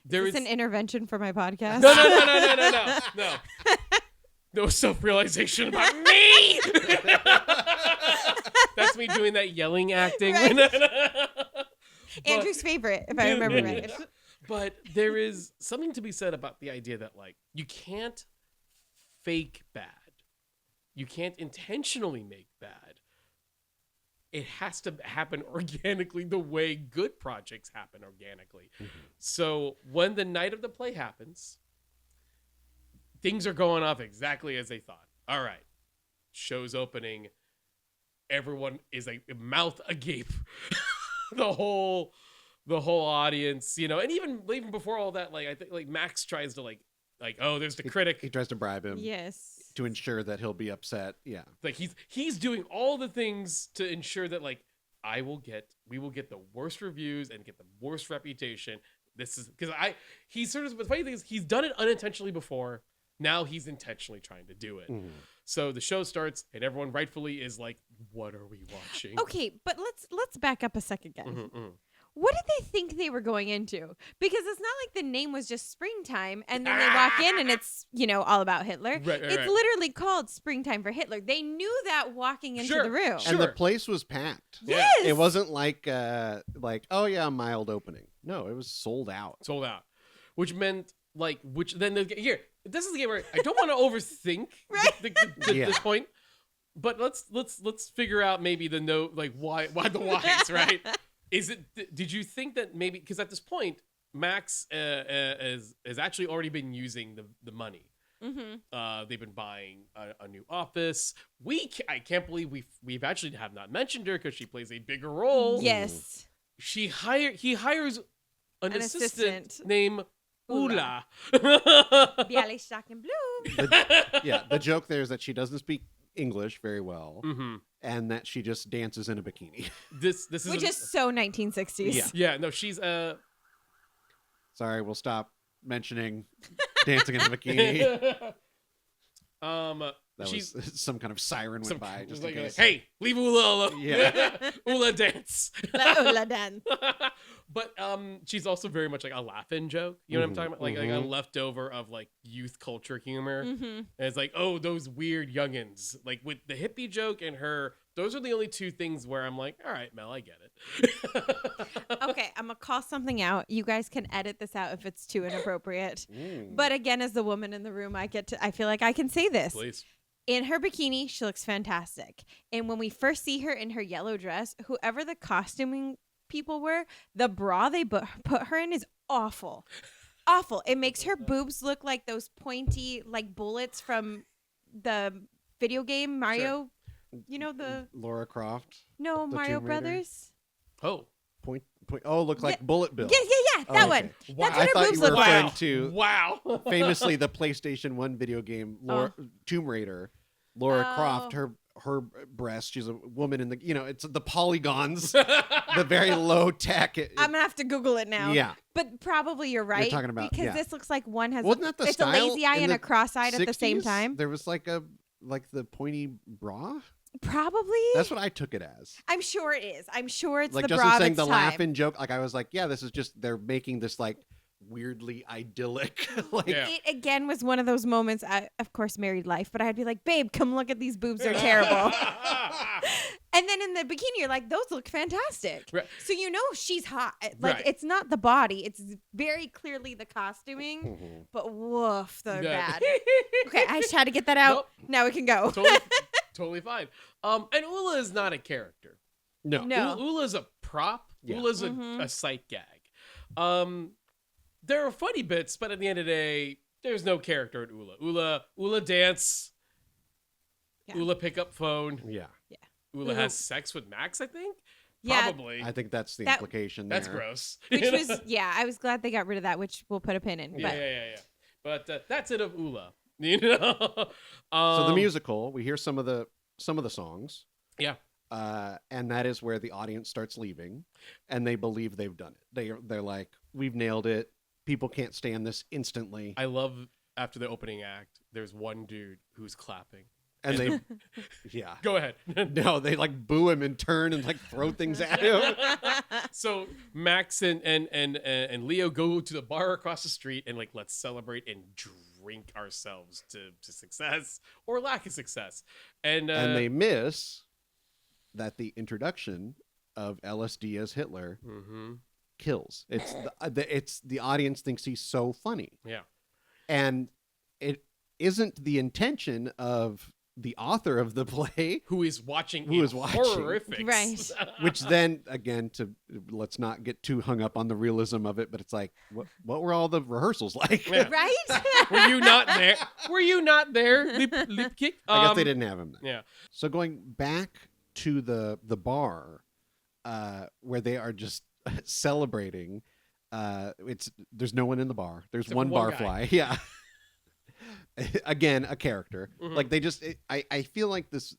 B: there is
C: an intervention for my podcast.
B: No. No self-realization about me. That's me doing that yelling acting. Right.
C: Andrew's favorite, if I remember right.
B: But there is something to be said about the idea that like you can't fake bad. You can't intentionally make bad. It has to happen organically the way good projects happen organically. So when the night of the play happens, things are going off exactly as they thought. All right. Show's opening. Everyone is like mouth agape. the whole audience, you know, and even before all that, like I think like Max tries to like oh, there's the critic.
A: He tries to bribe him.
C: Yes.
A: To ensure that he'll be upset. Yeah.
B: Like he's doing all the things to ensure that like we will get the worst reviews and get the worst reputation. This is because he's sort of, the funny thing is he's done it unintentionally before. Now he's intentionally trying to do it. So the show starts and everyone rightfully is like, what are we watching?
C: Okay, but let's back up a second again. What did they think they were going into? Because it's not like the name was just Springtime and then they walk in and it's, you know, all about Hitler.
B: Right.
C: Literally called Springtime for Hitler. They knew that walking into the room.
A: And the place was packed.
B: Yeah.
C: Yes.
A: It wasn't like oh yeah, a mild opening. No, it was sold out.
B: Which meant here, this is the game where I don't want to overthink this point, but let's figure out maybe the note, like why the whys, right? Did you think that maybe because at this point Max has actually already been using the money. They've been buying a new office. I can't believe we've actually have not mentioned her because she plays a bigger role.
C: Yes.
B: He hires an assistant named Ula.
C: Bialystok and Blue.
A: The joke there is that she doesn't speak English very well, and that she just dances in a bikini.
B: This is
C: which is so 1960s.
B: Yeah. No, she's
A: Sorry, we'll stop mentioning dancing in a bikini. That was some kind of siren went by. Just in case.
B: Hey, leave Ula alone.
A: Yeah.
B: Ula dance.
C: Ula dance.
B: But she's also very much like a laugh-in joke. You know what I'm talking about? Like a leftover of like youth culture humor. And it's like, oh, those weird youngins. Like with the hippie joke and her, those are the only two things where I'm like, all right, Mel, I get it.
C: Okay, I'm gonna call something out. You guys can edit this out if it's too inappropriate. But again, as the woman in the room, I feel like I can say this.
B: Please.
C: In her bikini, she looks fantastic. And when we first see her in her yellow dress, whoever the costuming people were, the bra they put her in is awful. Awful. It makes her boobs look like those pointy like bullets from the video game Mario. You know the
A: Lara Croft.
C: No,
A: the
C: Mario
A: Tomb Raider?
C: Brothers.
A: Oh. Point. Oh, look like Bullet Bill.
C: Yeah. That one.
B: Wow.
C: That's what her
A: I thought
C: boobs
A: you were
C: look
A: referring
C: like.
A: to
B: Wow.
A: famously the PlayStation 1 video game, Tomb Raider. Lara Croft, her breast. She's a woman in the, it's the polygons, the very low tech.
C: I'm gonna have to Google it now.
A: Yeah,
C: but probably you're right.
A: talking about,
C: because this looks like one has
A: wasn't that the
C: it's
A: style
C: a lazy eye
A: in
C: and
A: the
C: a cross-eyed at the same
A: 60s?
C: time.
A: There was like the pointy bra.
C: Probably.
A: That's what I took it as.
C: I'm sure it is. I'm sure it's
A: like
C: the
A: Justin
C: bra
A: saying
C: of
A: the
C: its time.
A: laughing joke. Like I was like, yeah, this is just they're making this like weirdly idyllic.
C: It again was one of those moments. Of course, married life, but I'd be like, babe, come look at these boobs. They're terrible. And then in the bikini, you're like, those look fantastic.
B: Right.
C: So she's hot. Like
B: Right.
C: it's not the body; it's very clearly the costuming. But woof, they're bad. Okay, I just had to get that out.
B: Nope.
C: Now we can go.
B: Totally fine. And Ula is not a character.
A: No.
B: Ula's a prop.
A: Yeah.
B: Ula's a sight gag. There are funny bits, but at the end of the day, there's no character in Ula. Ula dance.
C: Yeah.
B: Ula pick up phone.
A: Yeah.
B: Ula has sex with Max, I think.
C: Yeah.
B: Probably.
A: I think that's the
C: That-
A: implication.
B: That's
A: there.
B: gross.
C: Which was I was glad they got rid of that, which we'll put a pin in. But
B: Yeah. But that's it of Ula. You know.
A: So the musical, we hear some of the songs.
B: Yeah.
A: And that is where the audience starts leaving, and they believe they've done it. They're like, we've nailed it. People can't stand this instantly.
B: I love after the opening act, there's one dude who's clapping.
A: And they, yeah.
B: Go ahead.
A: No, they like boo him and turn and like throw things at him.
B: So Max and Leo go to the bar across the street and like, let's celebrate and drink ourselves to success or lack of success. And
A: they miss that the introduction of LSD as Hitler
B: Mm-hmm.
A: kills. It's the audience thinks he's so funny,
B: Yeah.
A: and it isn't the intention of the author of the play,
B: Who is watching?
A: Who is watching.
B: Horrifics.
C: Right.
A: which then again, to let's not get too hung up on the realism of it, but it's like, what were all the rehearsals like?
B: Yeah.
C: Right?
B: Were you not there? Were you not there? Lip kick.
A: I guess they didn't have him then.
B: Yeah.
A: So going back to the bar, where they are just celebrating, there's no one in the bar. There's
B: Except
A: one
B: for one guy.
A: barfly. Yeah. Again, a character.
B: Mhm.
A: Like they just, I feel like this.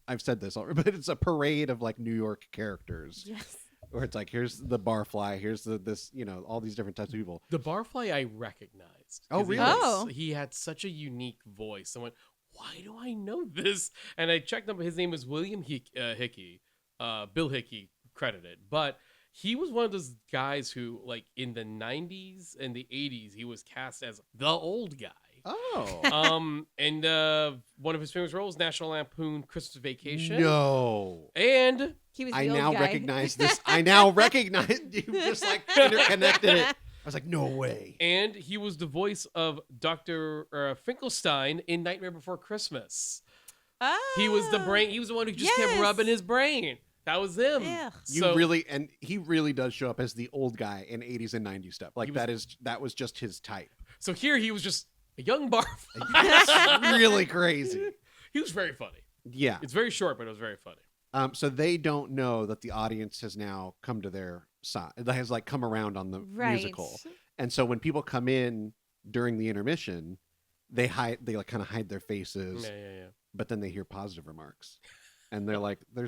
A: I've said this already, but it's a parade of like New York characters,
C: Yes.
A: where it's like, here's the barfly, here's this, all these different types of people.
B: The barfly I recognized.
A: Oh,
B: 'Cause
A: really?
C: Oh.
B: He had such a unique voice. I went, why do I know this? And I checked up. His name was William Hickey. Bill Hickey credited, but he was one of those guys who, like, in the 90s and the 80s, he was cast as the old guy.
A: Oh.
B: And one of his famous roles, National Lampoon Christmas Vacation.
A: No.
B: And
C: He was the
A: I
C: old
A: now
C: guy.
A: recognize this. I now recognize you just like interconnected it. I was like, no way.
B: And he was the voice of Dr. Finkelstein in Nightmare Before Christmas. He was the brain. He was the one who just kept
C: Yes.
B: rubbing his brain. That was him.
C: Ugh.
A: And he really does show up as the old guy in 80s and 90s stuff. Like that was just his type.
B: So here he was just a young barf.
A: It's really crazy.
B: He was very funny.
A: Yeah.
B: It's very short, but it was very funny.
A: So they don't know that the audience has now come to their side. It has like come around on the
C: Right.
A: musical. And so when people come in during the intermission, they like kind of hide their faces,
B: Yeah.
A: but then they hear positive remarks. And they're like, we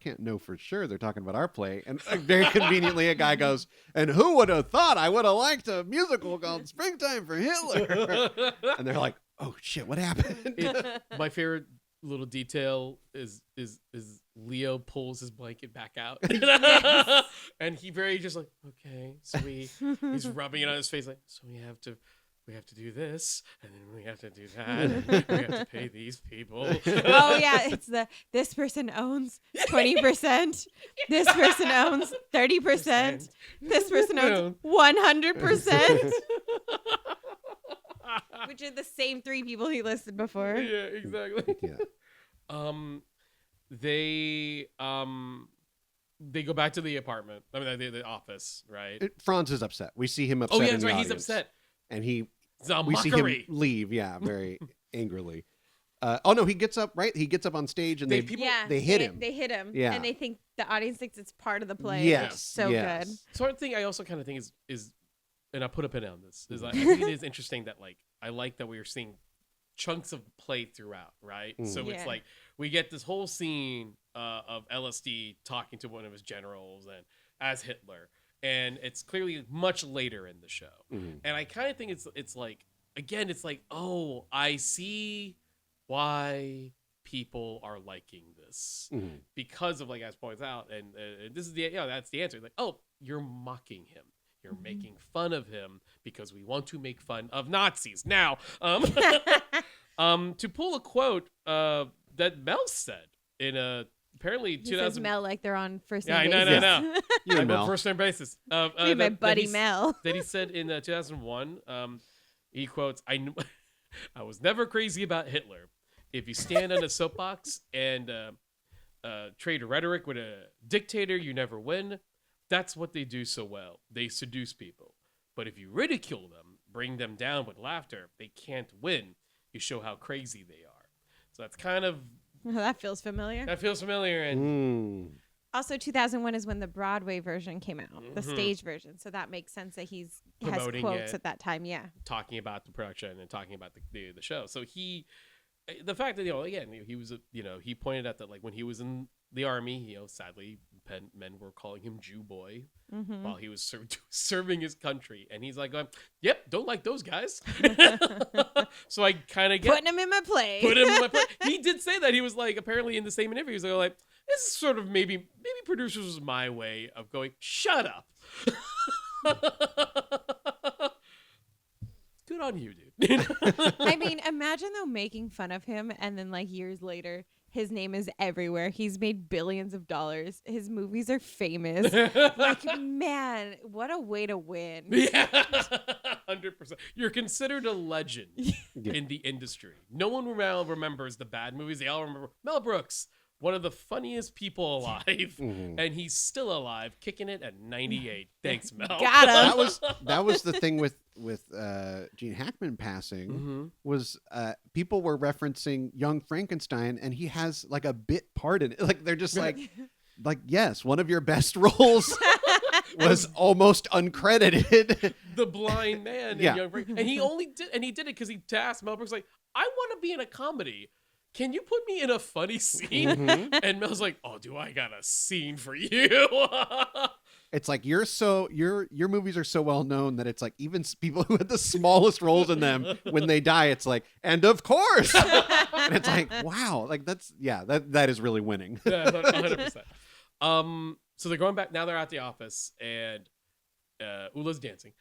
A: can't know for sure they're talking about our play. And very conveniently, a guy goes, and who would have thought I would have liked a musical called Springtime for Hitler? And they're like, oh shit, what happened?
B: My favorite little detail is Leo pulls his blanket back out. And he very just like, okay, so he's rubbing it on his face like, so we have to do this, and then we have to do that, and we have to pay these people.
C: Oh yeah, it's this person owns 20%. This person owns 30%. This person owns 100%. Which are the same three people he listed before.
B: Yeah, exactly.
A: Yeah.
B: They go back to the apartment. I mean, the office, right?
A: Franz is upset. We see him upset.
B: Oh yeah,
A: in
B: that's
A: the
B: right. He's
A: audience.
B: upset.
A: And
B: It's a
A: we see
B: mockery.
A: him leave. Yeah, very angrily. Oh no, he gets up. Right, he gets up on stage and they hit him.
C: They hit him.
A: Yeah.
C: And they think the audience thinks it's part of the play.
A: Yes,
C: So
A: yes.
C: good.
B: So one thing I also kind of think is, and I put a pin on this, is I think it is interesting that like I like that we are seeing chunks of play throughout, right?
A: Mm.
B: So it's
C: Yeah.
B: like we get this whole scene of LSD talking to one of his generals and as Hitler, and it's clearly much later in the show,
A: Mhm.
B: and I kind of think it's like again, it's like, oh, I see why people are liking this
A: Mhm.
B: because of, like, as points out, and this is that's the answer. Like, oh, you're mocking him. You're making fun of him because we want to make fun of Nazis. Now, to pull a quote that Mel said in a apparently
C: He says
B: 2000.
C: Mel like they're on first
B: Yeah,
C: name
B: I know,
C: basis.
B: no.
A: You
B: I
A: and
B: go
A: Mel.
B: first name basis.
C: My
B: that
C: buddy
B: he's-
C: Mel.
B: that he said in 2001. He quotes, I was never crazy about Hitler. If you stand on a soapbox and trade rhetoric with a dictator, you never win. That's what they do so well. They seduce people. But if you ridicule them, bring them down with laughter, they can't win. You show how crazy they are. So that's kind of,
C: That feels familiar.
B: that feels familiar. And
A: Mm.
C: Also, 2001 is when the Broadway version came out, the
B: Mhm.
C: stage version. So that makes sense that he has
B: Promoting
C: quotes
B: it.
C: at that time. Yeah.
B: talking about the production and talking about the show. So the fact that, again, he was, he pointed out that, like, when he was in the army, sadly, men were calling him Jew boy
C: Mm-hmm.
B: while he was serving his country. And he's like, yep, don't like those guys. So I kind of get
C: Putting him in my play.
B: put him in my place. He did say that. He was like, apparently in the same interview, he was like, this is sort of maybe producers was my way of going, shut up. Good on you, dude.
C: I mean, imagine though making fun of him and then like years later His name is everywhere. He's made billions of dollars. His movies are famous. Like, man, what a way to win.
B: Yeah, 100%. You're considered a legend in the industry. No one remembers the bad movies. They all remember Mel Brooks, one of the funniest people alive, and he's still alive, kicking it at 98. Thanks, Mel.
C: Got him.
A: That was the thing with Gene Hackman passing was people were referencing Young Frankenstein, and he has like a bit part in it. Like they're just like yes, one of your best roles was almost uncredited.
B: The blind man in Young Frankenstein, and he did it because he asked Mel Brooks like, I want to be in a comedy. Can you put me in a funny scene? And Mel's like, oh, do I got a scene for you?
A: It's like your movies are so well known that it's like even people who had the smallest roles in them, when they die, it's like, and of course. And it's like, wow, like that is really winning.
B: Yeah, 100%. So they're going back now. They're at the office, and Ula's dancing.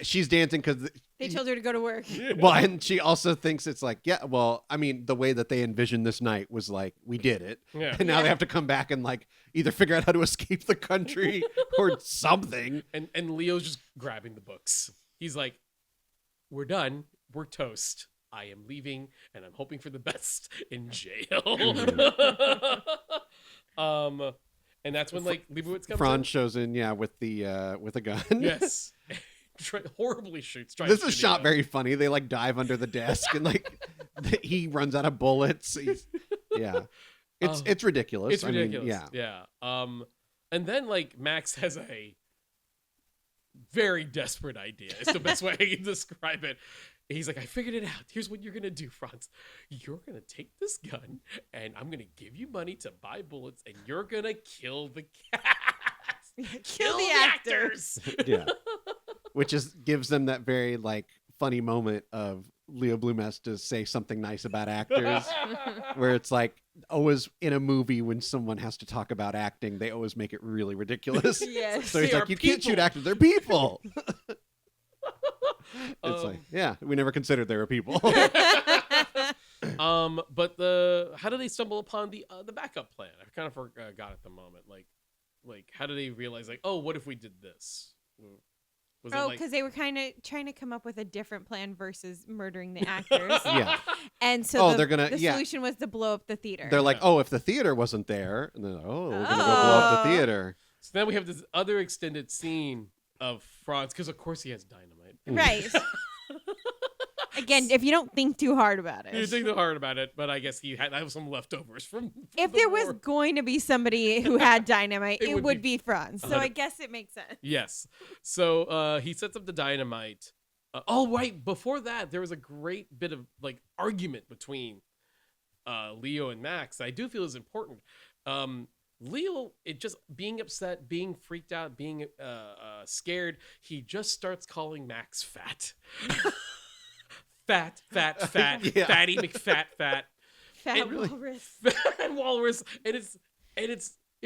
A: She's dancing because
C: They told her to go to work.
A: well, and she also thinks it's like, yeah, well, I mean, the way that they envisioned this night was like, we did it.
B: Yeah.
A: And now they have to come back and like either figure out how to escape the country or something.
B: And Leo's just grabbing the books. He's like, we're done. We're toast. I am leaving, and I'm hoping for the best in jail. And that's when like Leibowitz comes
A: Franz
B: in.
A: shows in, with a gun.
B: Yes. Horribly shoots.
A: This is shot very funny. They like dive under the desk and like he runs out of bullets. It's ridiculous.
B: It's ridiculous. Yeah. And then like Max has a very desperate idea. It's the best way I can describe it. He's like, I figured it out. Here's what you're going to do, Franz. You're going to take this gun, and I'm going to give you money to buy bullets, and you're going to kill the cats.
C: Kill the actors.
A: Yeah. Which gives them that very, like, funny moment of Leo Bloom has to say something nice about actors, where it's like, always in a movie when someone has to talk about acting, they always make it really ridiculous.
C: Yes.
A: So he's
B: They
A: like,
B: are
A: you can't shoot
B: people."
A: actors, they're people. It's like, yeah, we never considered they were people.
B: But how do they stumble upon the backup plan? I kind of forgot at the moment. Like how do they realize like, oh, what if we did this? Was it like,
C: because they were kind of trying to come up with a different plan versus murdering the actors.
A: Yeah.
C: And so
A: they're gonna
C: the solution was to blow up the theater.
A: They're like, oh, if the theater wasn't there, and they're like, oh, we're gonna go blow up the theater.
B: so then we have this other extended scene of Franz, because of course he has dynamite.
C: Right. Again, if you don't think too hard about it.
B: You think too hard about it, but I guess he had some leftovers from
C: If
B: the
C: there
B: war.
C: was going to be somebody who had dynamite,
B: It
C: it
B: would
C: would
B: be
C: be Franz. So I guess it makes sense.
B: Yes. So he sets up the dynamite. Right. Before that, there was a great bit of like argument between Leo and Max that I do feel is important. Leo, it just being upset, being freaked out, being scared, he just starts calling Max fat. Fat,
A: Yeah.
B: fatty McFat, fat.
C: Fat
B: really-
C: walrus.
B: Fat walrus. And it's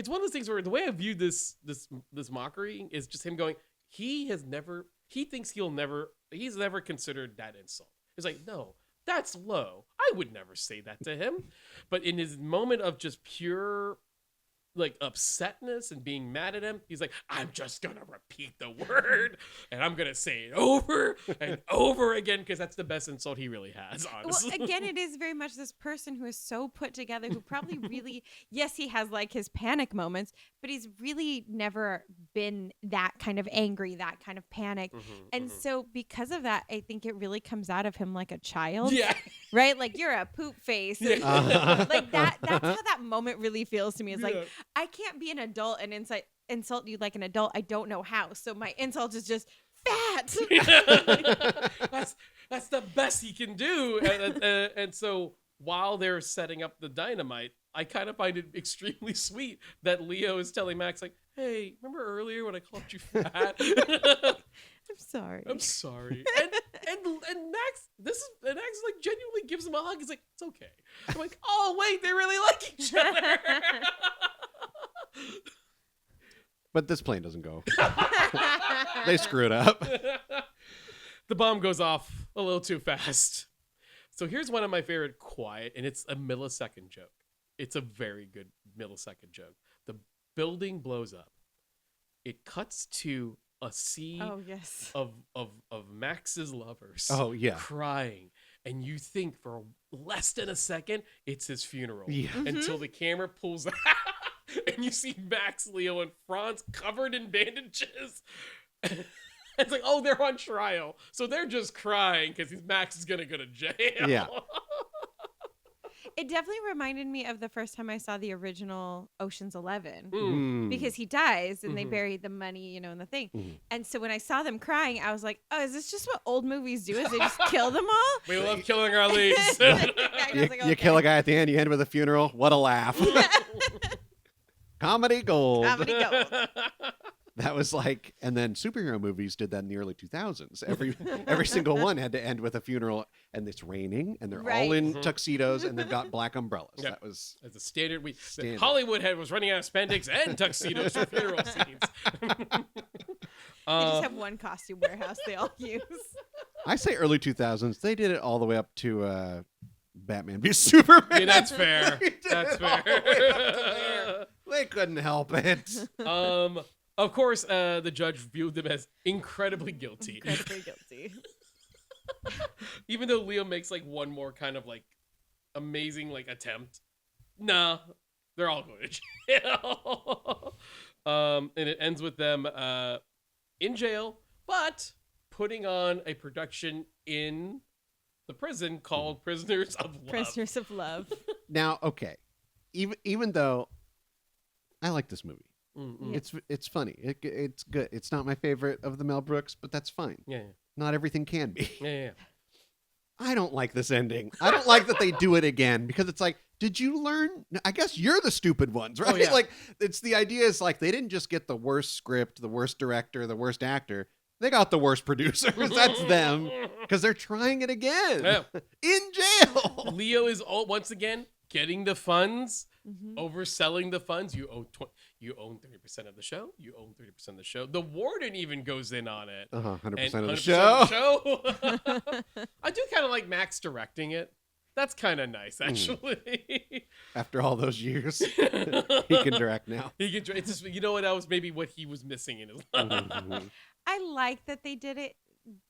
B: one of those things where the way I view this mockery is just him going, he's never considered that insult. He's like, no, that's low. I would never say that to him. But in his moment of just pure like upsetness and being mad at him, he's like, I'm just gonna repeat the word and I'm gonna say it over and over again because that's the best insult he really has, honestly.
C: Well, again, it is very much this person who is so put together, who probably really, yes, he has like his panic moments, but he's really never been that kind of angry, that kind of panic. And so because of that, I think it really comes out of him like a child.
B: Yeah.
C: Right? Like, you're a poop face.
B: Yeah.
C: Like that's how that moment really feels to me. It's
B: Yeah.
C: like, I can't be an adult and insult you like an adult. I don't know how. So my insult is just fat.
B: That's the best he can do. And so while they're setting up the dynamite, I kind of find it extremely sweet that Leo is telling Max like, hey, remember earlier when I called you fat?
C: I'm sorry.
B: I'm sorry. And Max like genuinely gives him a hug. He's like, it's okay. I'm like, oh wait, they really like each other.
A: But this plane doesn't go. They screwed up.
B: The bomb goes off a little too fast. So here's one of my favorite quiet, and it's a millisecond joke. It's a very good millisecond joke. The building blows up. It cuts to a sea
C: Oh, yes.
B: of Max's lovers
A: Oh, yeah.
B: crying. And you think for less than a second, it's his funeral.
A: Yeah.
B: Until the camera pulls out and you see Max, Leo, and Franz covered in bandages. It's like, oh, they're on trial. So they're just crying because Max is going to go to jail.
A: Yeah.
C: It definitely reminded me of the first time I saw the original Ocean's 11.
A: Mm.
C: Because he dies and they
B: Mhm.
C: bury the money, in the thing.
A: Mhm.
C: And so when I saw them crying, I was like, oh, is this just what old movies do? Is they just kill them all?
B: We love killing our leads.
C: I was like,
A: You kill
C: okay.
A: a guy at the end, you end with a funeral. What a laugh. Comedy gold.
C: Comedy gold.
A: That was like, and then superhero movies did that in the early 2000s. Every single one had to end with a funeral, and it's raining, and they're all
C: Right.
A: in
B: Mhm.
A: tuxedos, and they've got black umbrellas.
B: Yeah.
A: That was
B: As a standard,
A: Standard.
B: Hollywood was running out of spandex and tuxedos for funeral scenes.
C: They just have one costume warehouse they all use.
A: I say early 2000s. They did it all the way up to Batman v Superman.
B: Yeah, that's fair.
A: They did
B: That's
A: it all the way up to there.
B: fair.
A: They couldn't help it.
B: Of course, the judge viewed them as incredibly guilty.
C: Incredibly guilty.
B: Even though Leo makes like one more kind of like amazing like attempt. Nah, they're all going to jail. And it ends with them in jail, but putting on a production in the prison called Prisoners of Love.
C: Prisoners of Love.
A: Now, okay, even though I like this movie,
B: Mm-mm.
A: it's funny. It's good. It's not my favorite of the Mel Brooks, but that's fine.
B: Yeah,
A: Not everything can be.
B: yeah.
A: I don't like this ending. I don't like that they do it again because it's like, did you learn? I guess you're the stupid ones, right?
B: yeah.
A: Like, it's the idea is like they didn't just get the worst script, the worst director, the worst actor. They got the worst producers. That's them because they're trying it again
B: Yeah.
A: in jail.
B: Leo is once again getting the funds,
C: Mhm.
B: overselling the funds. You own 30% of the show. You own 30% of the show. The warden even goes in on it.
A: 100%
B: And
A: of the
B: 100%
A: show.
B: show. I do kind of like Max directing it. That's kind of nice, actually.
A: After all those years, he can direct now.
B: He can. It's just, you know what? That was maybe what he was missing in his life.
A: Mhm.
C: I like that they did it,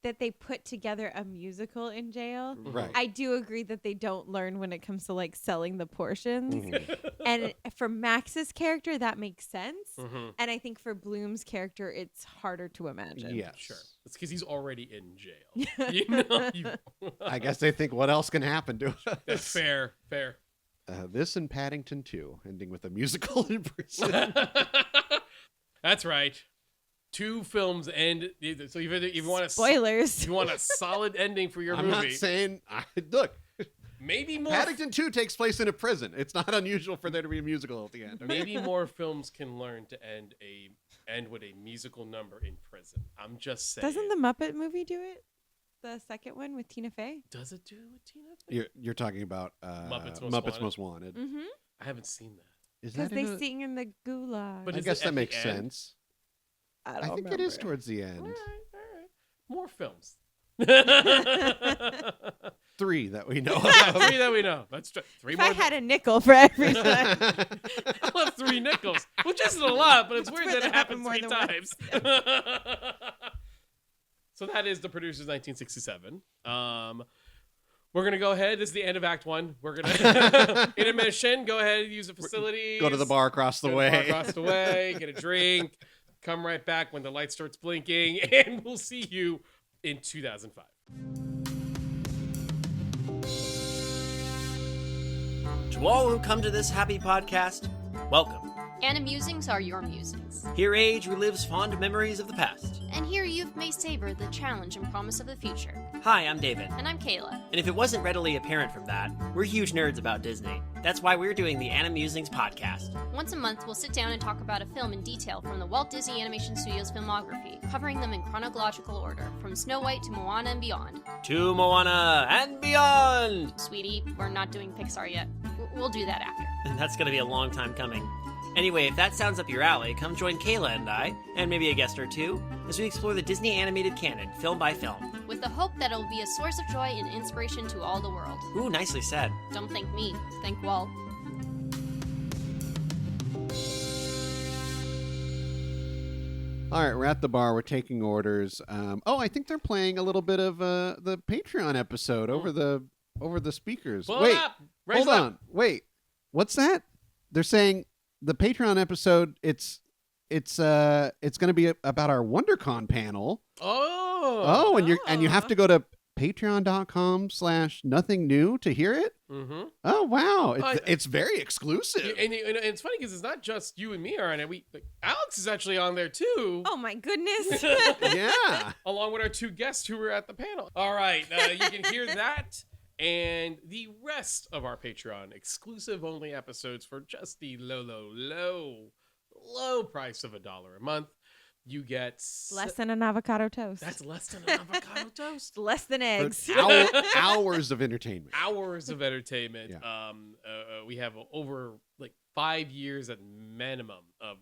C: that they put together a musical in jail.
A: Right.
C: I do agree that they don't learn when it comes to like selling the portions.
A: Mhm.
C: And for Max's character, that makes sense.
B: Mhm.
C: And I think for Bloom's character, it's harder to imagine.
A: Yes.
B: Sure. It's because he's already in jail. You know.
A: I guess they think what else can happen to us.
B: That's fair. Fair.
A: This and Paddington 2, ending with a musical in prison.
B: That's right. 2 films end. So if you want a
C: Spoilers.
B: if you want a solid ending for your
A: I'm
B: movie,
A: not saying. Look,
B: maybe more.
A: Paddington 2 takes place in a prison. It's not unusual for there to be a musical at the end. Okay?
B: Maybe more films can learn to end with a musical number in prison. I'm just saying.
C: Doesn't the Muppet movie do it? The second one with Tina Fey?
B: Does it do it with Tina Fey?
A: You're talking about
B: Muppets Most Wanted?
C: Mm-hmm.
B: I haven't seen that.
A: Is
C: Because
A: that
C: they
A: in a-
C: sing in the gulag.
B: But
A: I
B: is
A: guess
B: it
A: that
B: at
A: makes
B: the end?
A: sense.
C: I
A: I
C: don't
A: think it is
C: remember.
A: towards the end.
B: All right. More films.
A: 3 that we know
B: Yeah,
A: of.
B: 3 that we know. That's 3
C: If
B: more.
C: I had a nickel for every one.
B: I love 3 nickels, which isn't a lot, but it's weird
C: weird
B: that it
C: that happened
B: happened
C: more
B: 3
C: than
B: times. So that is The Producers 1967. We're going to go ahead. This is the end of Act 1. We're going to, intermission, go ahead and use the facilities.
A: Go to the bar across the
B: Go to the bar
A: way.
B: across the way, get a drink, come right back when the light starts blinking, and we'll see you in 2005.
D: To all who come to this happy podcast, welcome.
E: Animusings are your musings.
D: Here age relives fond memories of the past.
E: And here youth may savor the challenge and promise of the future.
D: Hi, I'm David.
E: And I'm Kayla.
D: And if it wasn't readily apparent from that, we're huge nerds about Disney. That's why we're doing the Animusings podcast.
E: Once a month, we'll sit down and talk about a film in detail from the Walt Disney Animation Studios filmography, covering them in chronological order, from Snow White to Moana and beyond.
D: To Moana and beyond!
E: Sweetie, we're not doing Pixar yet. We'll do that after.
D: And that's gonna be a long time coming. Anyway, if that sounds up your alley, come join Kayla and I, and maybe a guest or two, as we explore the Disney animated canon, film by film.
E: With the hope that it'll be a source of joy and inspiration to all the world.
D: Ooh, nicely said.
E: Don't thank me, thank Walt.
A: All right, we're at the bar. We're taking orders. I think they're playing a little bit of the Patreon episode over the speakers.
B: Pull
A: Wait,
B: it up. Raise
A: hold
B: it up.
A: on. Wait, what's that? They're saying the Patreon episode. It's going to be about our WonderCon panel.
B: Oh,
A: And you have to go to patreon.com/nothingnew to hear it.
B: Mm-hmm.
A: Oh wow, it's very exclusive.
B: And it's funny because it's not just you and me are on it. Alex is actually on there too.
C: Oh my goodness.
A: Yeah.
B: Along with our two guests who were at the panel. All right, you can hear that and the rest of our Patreon exclusive only episodes for just the low price of $1 a month. You get
C: Less than an avocado toast.
B: That's less than an avocado toast.
C: Less than eggs.
A: Hours of entertainment.
B: Hours of entertainment.
A: Yeah.
B: We have over 5 years at minimum of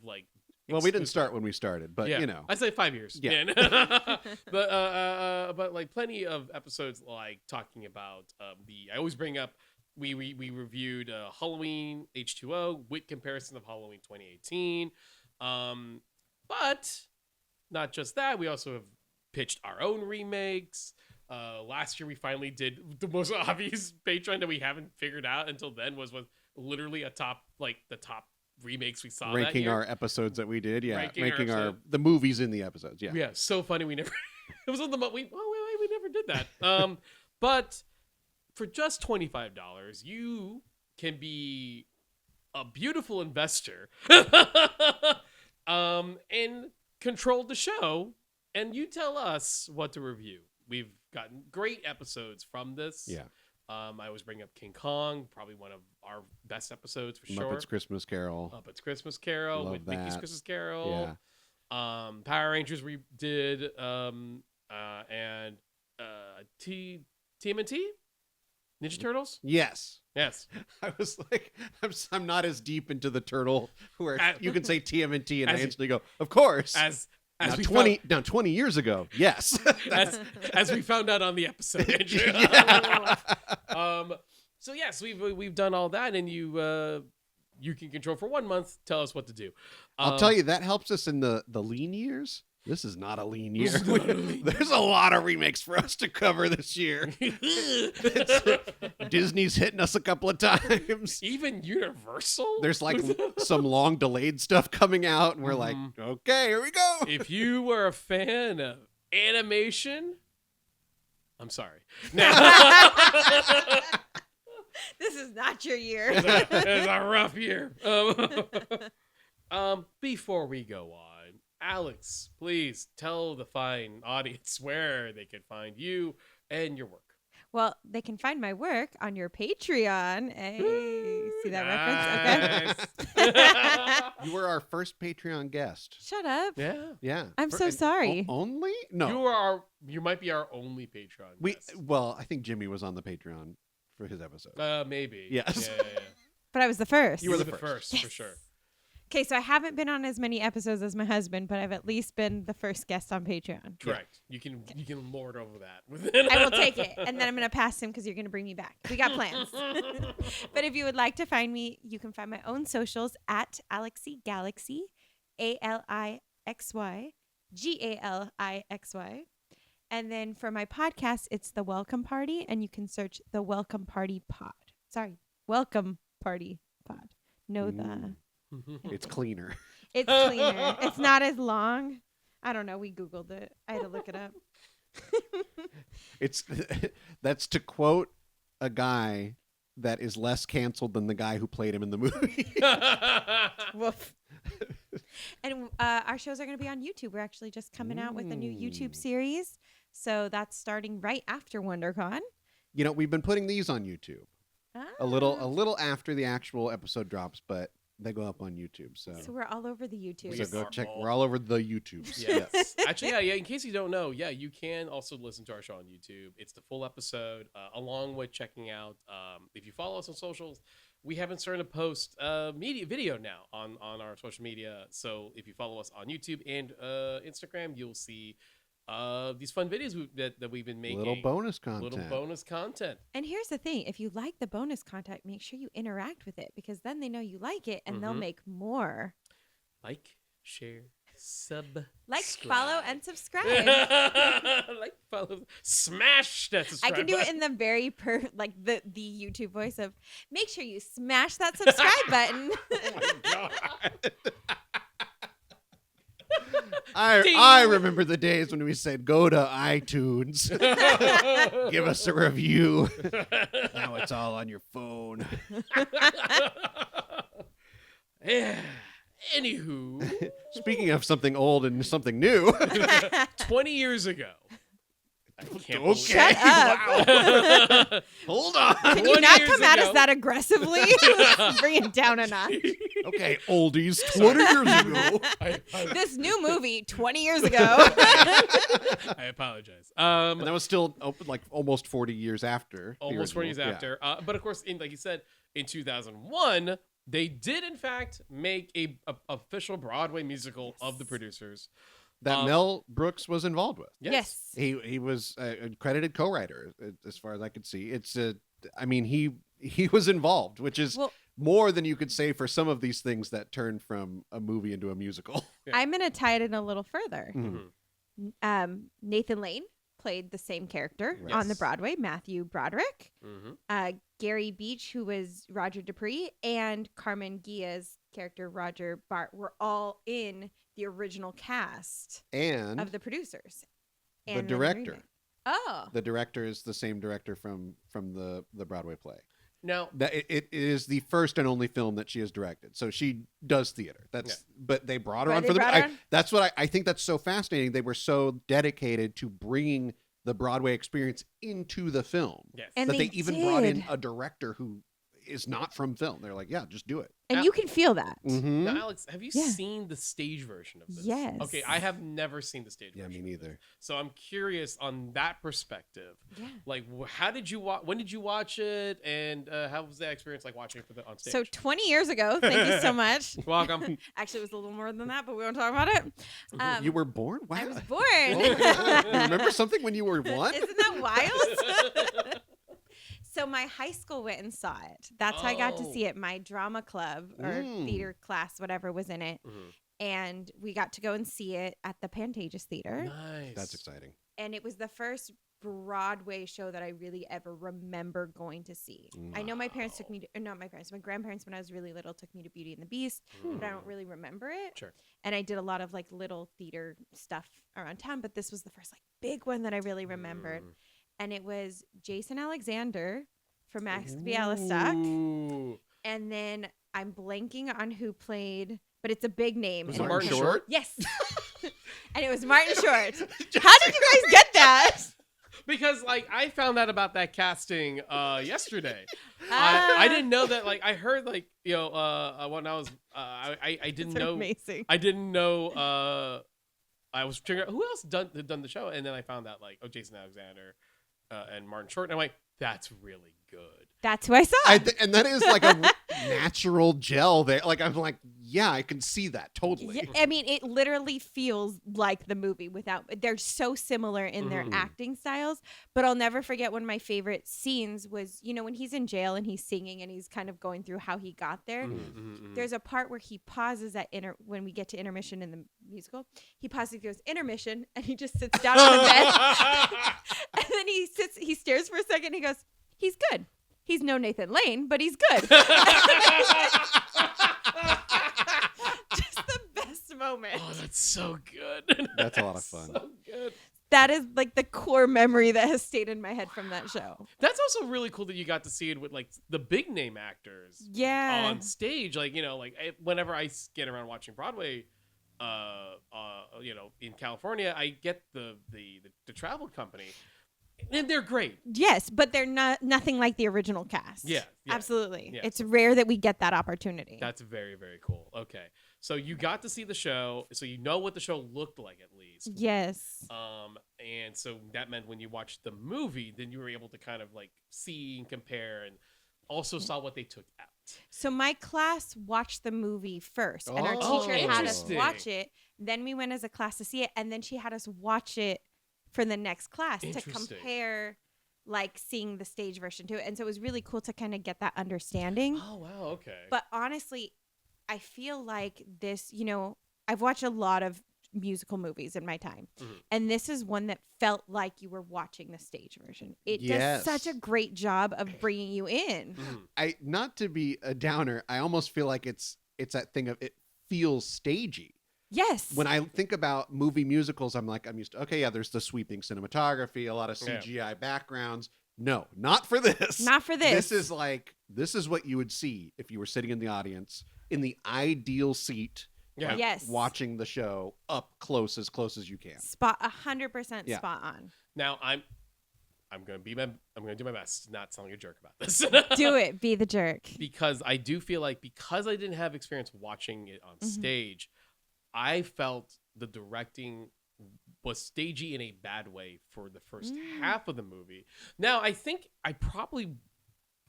A: Well, we didn't start when we started, but
B: yeah, I'd say 5 years.
A: Yeah.
B: but plenty of episodes talking about I always bring up we reviewed Halloween H2O with comparison of Halloween 2018. But not just that, we also have pitched our own remakes. Last year we finally did the most obvious Patreon that we haven't figured out until then was literally the top remakes we saw that
A: Ranking
B: year.
A: our episodes that we did, yeah.
B: Ranking our
A: the movies in the episodes, yeah.
B: Yeah, so funny. We never. It was on the we never did that. But for just $25, you can be a beautiful investor, and control the show, and you tell us what to review. We've gotten great episodes from this.
A: Yeah.
B: I always bring up King Kong, probably one of our best episodes for sure.
A: Muppets Christmas Carol.
B: Muppets Christmas Carol
A: Love
B: with Mickey's
A: that.
B: Christmas Carol. Yeah. Power Rangers we did, and TMNT? Ninja Turtles?
A: Yes.
B: Yes.
A: I was like, I'm not as deep into the turtle where you can say TMNT and I instantly go, of course.
B: As
A: now,
B: we
A: 20 years ago, yes.
B: as we found out on the episode, Andrew.
A: Yeah.
B: So yes, we've done all that, and you can control for 1 month. Tell us what to do.
A: I'll tell you, that helps us in the lean years. This is not a lean year.
B: This is not a lean
A: There's a lot of remakes for us to cover this year. Disney's hitting us a couple of times.
B: Even Universal.
A: There's some long delayed stuff coming out, and we're like, okay, here we go.
B: If you were a fan of animation, I'm sorry. Now,
C: This is not your year.
B: it's a rough year. Before we go on, Alex, please tell the fine audience where they can find you and your work.
C: Well, they can find my work on your Patreon. Hey, see that reference? Okay.
A: You were our first Patreon guest.
C: Shut up.
B: Yeah.
A: Yeah.
C: I'm so sorry.
A: Only? No.
B: You might be our only Patreon. guest.
A: Well, I think Jimmy was on the Patreon for his episode.
B: Maybe.
A: Yes.
B: Yeah.
C: But I was the first.
B: You were the first for sure.
C: Okay, so I haven't been on as many episodes as my husband, but I've at least been the first guest on Patreon.
B: Correct. You can lord over that.
C: I will take it, and then I'm going to pass him because you're going to bring me back. We got plans. But if you would like to find me, you can find my own socials at Alexy Galaxy, ALIXY GALIXY. And then for my podcast, it's The Welcome Party, and you can search The Welcome Party Pod. Sorry, Welcome Party Pod. No,
A: It's cleaner.
C: it's cleaner. It's not as long. I don't know. We Googled it. I had to look it up.
A: That's to quote a guy that is less canceled than the guy who played him in the movie.
C: Woof. And our shows are going to be on YouTube. We're actually just coming out with a new YouTube series. So that's starting right after WonderCon.
A: You know, we've been putting these on YouTube a little after the actual episode drops, but they go up on YouTube. So
C: we're all over the YouTube.
A: So go check. We're all over the YouTubes.
B: Yes. Actually, yeah. In case you don't know, you can also listen to our show on YouTube. It's the full episode, along with checking out. If you follow us on socials, we have been starting to post video now on our social media. So if you follow us on YouTube and Instagram, you'll see these fun videos that we've been making.
A: Little bonus content.
C: And here's the thing. If you like the bonus content, make sure you interact with it because then they know you like it and they'll make more.
B: Like, share, subscribe.
C: Like, follow, and subscribe.
B: Like, follow, smash that subscribe
C: I can do it in the very the YouTube voice of make sure you smash that subscribe button.
A: Oh my God. I remember the days when we said go to iTunes, give us a review. Now it's all on your phone.
B: Yeah. Anywho,
A: Speaking of something old and something new,
B: 20 years ago. I can't
A: Okay.
C: Shut up.
A: Wow. Hold on.
C: Can you
B: 20
C: not
B: years
C: come at us
B: ago.
C: that aggressively? Bring it down a notch.
A: Okay, oldies, 20 years ago.
C: This new movie 20 years ago.
B: I apologize.
A: And that was still like almost 40 years after. the
B: Almost 40 years
A: original.
B: after. But of course, like you said, in 2001, they did in fact make a official Broadway musical of the producers.
A: That Mel Brooks was involved with.
C: Yes.
A: He was a credited co-writer, as far as I could see. He was involved, which is more than you could say for some of these things that turn from a movie into a musical.
C: I'm going to tie it in a little further.
A: Mhm.
C: Nathan Lane played the same character
A: Right.
C: on the Broadway, Matthew Broderick.
B: Mm-hmm.
C: Gary Beach, who was Roger Dupree, and Carmen Gia's character, Roger Bart, were all in the original cast
A: And
C: of the producers.
A: the
C: And then
A: director.
C: remake. Oh.
A: The director is the same director from the Broadway play.
B: Now,
A: That it is the first and only film that she has directed. So she does theater. But they brought her
C: Right,
A: on
C: they
A: for the.
C: brought her on?
A: That's what I think that's so fascinating. They were so dedicated to bringing the Broadway experience into the film
B: yes.
C: And
A: that they
C: they
A: even brought in
C: did.
A: a director who is not from film. They're like, yeah, just do it.
C: And you can feel that.
A: Mm-hmm.
B: Now, Alex, have you
C: Yeah.
B: seen the stage version of this?
C: Yes.
B: Okay, I have never seen the stage
A: Yeah,
B: version.
A: me neither.
B: So I'm curious on that perspective.
C: Yeah.
B: Like, how did you watch? When did you watch it? And how was that experience like watching it on stage?
C: So 20 years ago, thank you so much.
B: Welcome.
C: Actually, it was a little more than that, but we won't talk about it.
A: You were born? Wow.
C: I was
A: Oh,
C: born.
A: you remember something when you were one?
C: Isn't that wild? So my high school went and saw it. That's how I got to
B: Oh.
C: see it. My drama club or theater class, whatever, was in it.
B: Mhm.
C: And we got to go and see it at the Pantages Theater.
B: Nice.
A: That's exciting.
C: And it was the first Broadway show that I really ever remember going to see. I know my parents took me to, not my parents, my grandparents when I was really little took me to Beauty and the Beast, but I don't really remember it.
B: Sure.
C: And I did a lot of like little theater stuff around town, but this was the first like big one that I really remembered. And it was Jason Alexander from Max Bialystock.
B: Ooh.
C: And then I'm blanking on who played, but it's a big name.
B: Was
C: and
B: it
C: it
B: Martin
C: was-
B: Short?
C: Yes. And it was Martin Short. How did you guys get that?
B: Because like I found out about that casting yesterday.
C: Ah.
B: I didn't know that. Like I heard like when I was I didn't
C: That's
B: know
C: amazing.
B: I didn't know I was figuring out who else done the show, and then I found out like Jason Alexander and Martin Short, and I'm like, that's really good.
C: That's who I saw.
A: And that is like a natural gel there. Like, I'm like, yeah, I can see that totally.
C: Yeah, I mean, it literally feels like the movie without. They're so similar in their acting styles. But I'll never forget one of my favorite scenes was, when he's in jail and he's singing and he's kind of going through how he got there. There's a part where he pauses at when we get to intermission in the musical. He pauses, goes intermission, and he just sits down on the bed. And then he stares for a second. And he goes, "He's good. He's no Nathan Lane, but he's good." Just the best moment.
B: Oh, that's so good.
A: That's a lot of fun.
B: So good.
C: That is like the core memory that has stayed in my head from that show.
B: That's also really cool that you got to see it with like the big name actors
C: Yeah.
B: on stage. Like whenever I get around watching Broadway, in California, I get the travel company, and they're great.
C: Yes, but they're nothing like the original cast.
B: Yeah.
C: Absolutely.
B: Yeah.
C: It's rare that we get that opportunity.
B: That's very, very cool. Okay, so you got to see the show, so you know what the show looked like at least.
C: Yes.
B: And so that meant when you watched the movie, then you were able to kind of like see and compare, and also saw what they took out.
C: So my class watched the movie first, and our
A: Oh,
C: teacher had us
B: interesting.
C: watch it. Then we went as a class to see it, and then she had us watch it for the next class to
B: Interesting.
C: compare, like seeing the stage version to it. And so it was really cool to kind of get that understanding.
B: Oh wow, okay.
C: But honestly, I feel like this, I've watched a lot of musical movies in my time.
B: Mhm.
C: And this is one that felt like you were watching the stage version. It
A: Yes.
C: does such a great job of bringing you in.
B: Mhm.
A: Not to be a downer, I almost feel like it's that thing of it feels stagey.
C: Yes.
A: When I think about movie musicals, I'm used to, okay, yeah, there's the sweeping cinematography, a lot of
B: Yeah.
A: CGI backgrounds. No, not for this.
C: Not for this.
A: This is what you would see if you were sitting in the audience in the ideal seat,
B: Yeah.
A: like,
C: Yes.
A: watching the show up close as you can.
C: Spot 100%
A: Yeah.
C: spot on.
B: Now I'm gonna do my best to not sound like a jerk about this.
C: Do it. Be the jerk.
B: Because I do feel like because I didn't have experience watching it on
C: Mhm.
B: stage, I felt the directing was stagey in a bad way for the first half of the movie. Now, I think I probably,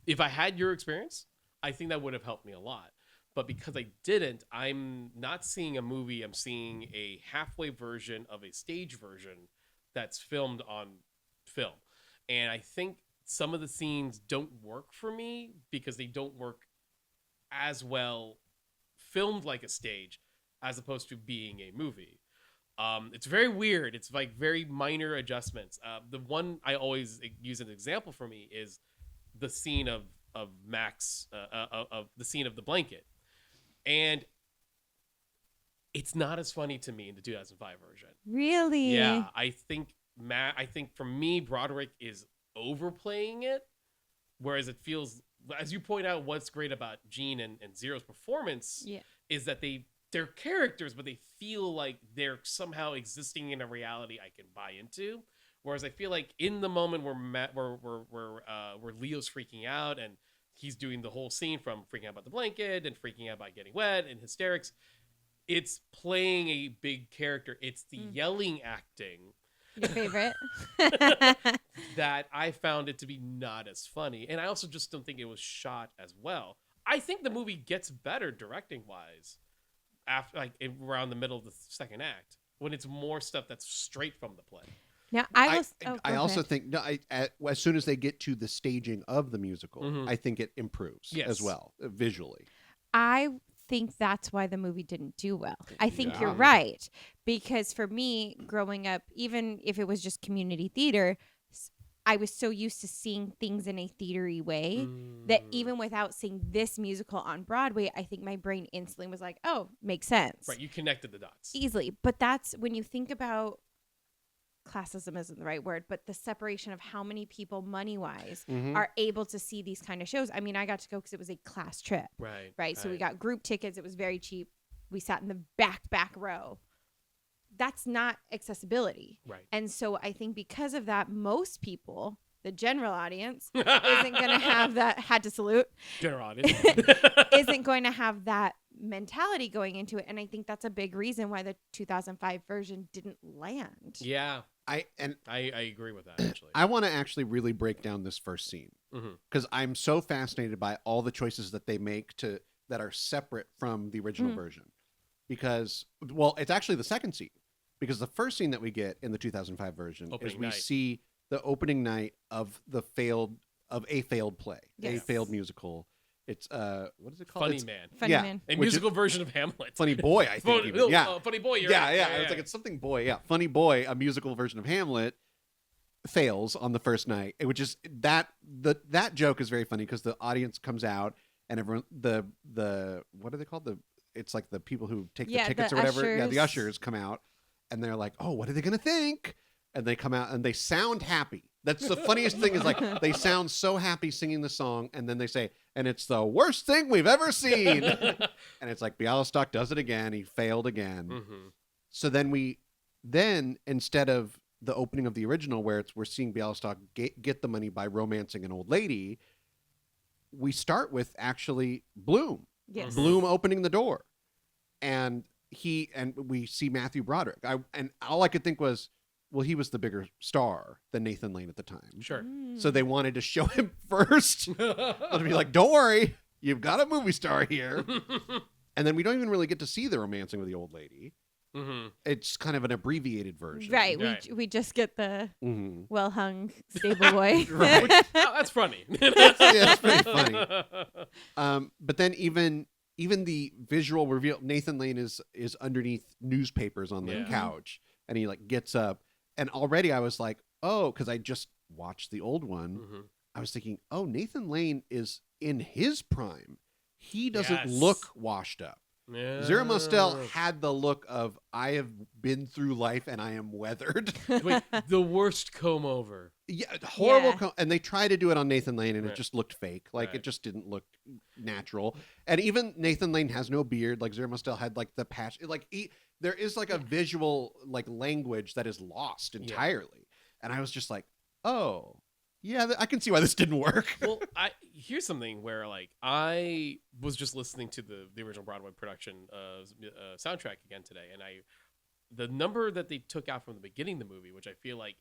B: if I had your experience, I think that would have helped me a lot. But because I didn't, I'm not seeing a movie. I'm seeing a halfway version of a stage version that's filmed on film. And I think some of the scenes don't work for me because they don't work as well filmed like a stage as opposed to being a movie. It's very weird. It's like very minor adjustments. The one I always use as an example for me is the scene of Max, of the scene of the blanket. And it's not as funny to me in the 2005 version.
C: Really?
B: Yeah, I think for me, Broderick is overplaying it, whereas it feels, as you point out, what's great about Gene and Zero's performance
C: Yeah.
B: is that they're characters, but they feel like they're somehow existing in a reality I can buy into. Whereas I feel like in the moment where Leo's freaking out and he's doing the whole scene from freaking out about the blanket and freaking out about getting wet and hysterics, it's playing a big character. It's the yelling acting
C: Your favorite?
B: that I found it to be not as funny. And I also just don't think it was shot as well. I think the movie gets better directing wise after, like, around the middle of the second act, when it's more stuff that's straight from the play.
C: Now,
A: I
C: go
A: also
C: ahead.
A: think as soon as they get to the staging of the musical,
B: Mhm.
A: I think it improves
B: Yes.
A: as well visually.
C: I think that's why the movie didn't do well. I think you're
A: Yeah.
C: right. Because for me, growing up, even if it was just community theater, I was so used to seeing things in a theatery way that even without seeing this musical on Broadway, I think my brain instantly was like, oh, makes sense.
B: Right, you connected the dots.
C: Easily. But that's when you think about classism isn't the right word, but the separation of how many people money wise
A: Mhm.
C: are able to see these kind of shows. I mean, I got to go because it was a class trip. Right. So we got group tickets. It was very cheap. We sat in the back row. That's not accessibility.
B: Right.
C: And so I think because of that, most people, the general audience, isn't going to have that, had to salute,
B: General audience.
C: isn't going to have that mentality going into it. And I think that's a big reason why the 2005 version didn't land.
B: Yeah,
A: I
B: agree with that, actually.
A: I want to actually really break down this first scene
B: Mhm.
A: because I'm so fascinated by all the choices that they make that are separate from the original version. Because, well, it's actually the second scene. Because the first scene that we get in the 2005 version
B: Opening
A: is we
B: night.
A: see the opening night of a failed play, a
C: Yes.
A: failed musical. It's what is it called?
B: Funny
A: It's
B: Man.
C: Funny
A: yeah.
C: man.
B: A
A: Which is-
B: musical version of Hamlet.
A: Funny Boy, I think.
B: Funny,
A: Even. Yeah.
B: Funny Boy. You're
A: Yeah,
B: right.
A: yeah. It's like it's something boy. Yeah, Funny Boy, a musical version of Hamlet, fails on the first night, which is that joke is very funny because the audience comes out and everyone the what are they called? It's like the people who take the
C: Yeah,
A: tickets
C: the
A: or whatever. Yeah, the
C: ushers.
A: ushers come out and they're like, "Oh, what are they gonna think?" And they come out and they sound happy. That's the funniest thing is like they sound so happy singing the song, and then they say, "And it's the worst thing we've ever seen." And it's like Bialystok does it again. He failed again.
B: Mhm.
A: So then instead of the opening of the original where we're seeing Bialystok get the money by romancing an old lady, we start with actually Bloom.
C: Yes.
A: Bloom opening the door. And we see Matthew Broderick. And all I could think was, well, he was the bigger star than Nathan Lane at the time.
B: Sure.
C: Mm.
A: So they wanted to show him first. But to be like, don't worry, You've got a movie star here. And then we don't even really get to see the romancing with the old lady.
B: Mm-hmm.
A: It's kind of an abbreviated version.
C: Right.
B: Right.
C: We just get the
A: Mm-hmm.
C: well hung stable boy.
A: Right.
B: Oh, that's funny.
A: Yeah, it's pretty funny. But then even the visual reveal, Nathan Lane is underneath newspapers on the
B: Yeah.
A: couch, and he like gets up, and already I was like, oh, because I just watched the old one.
B: Mhm.
A: I was thinking, oh, Nathan Lane is in his prime. He doesn't
B: Yes.
A: look washed up.
B: Yeah.
A: Zero Mostel had the look of I have been through life and I am weathered.
B: Wait, the worst comb over.
A: Yeah, horrible.
C: Yeah.
A: And they tried to do it on Nathan Lane, and
B: Right.
A: it just looked fake. Like
B: Right.
A: it just didn't look natural. And even Nathan Lane has no beard. Like Zero Mostel had like the patch. Like there is like a visual like language that is lost entirely. And I was just like, oh, yeah, I can see why this didn't work.
B: Well, here's something where like I was just listening to the original Broadway production soundtrack again today, and the number that they took out from the beginning of the movie, which I feel like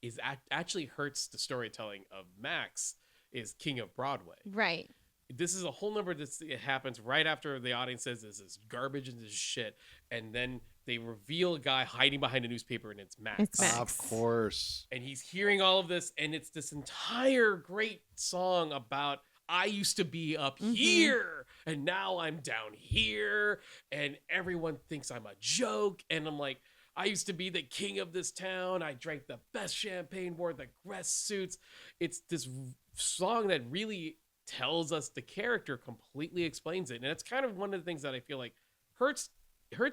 B: is actually hurts the storytelling of Max, is King of Broadway.
C: Right.
B: This is a whole number it happens right after the audience says this is garbage and this is shit, and then they reveal a guy hiding behind a newspaper, and it's Max.
C: It's Max.
A: Of course.
B: And he's hearing all of this, and it's this entire great song about I used to be up here, and now I'm down here, and everyone thinks I'm a joke, and I'm like, I used to be the king of this town. I drank the best champagne, wore the best suits. It's this song that really tells us the character, completely explains it, and it's kind of one of the things that I feel like hurts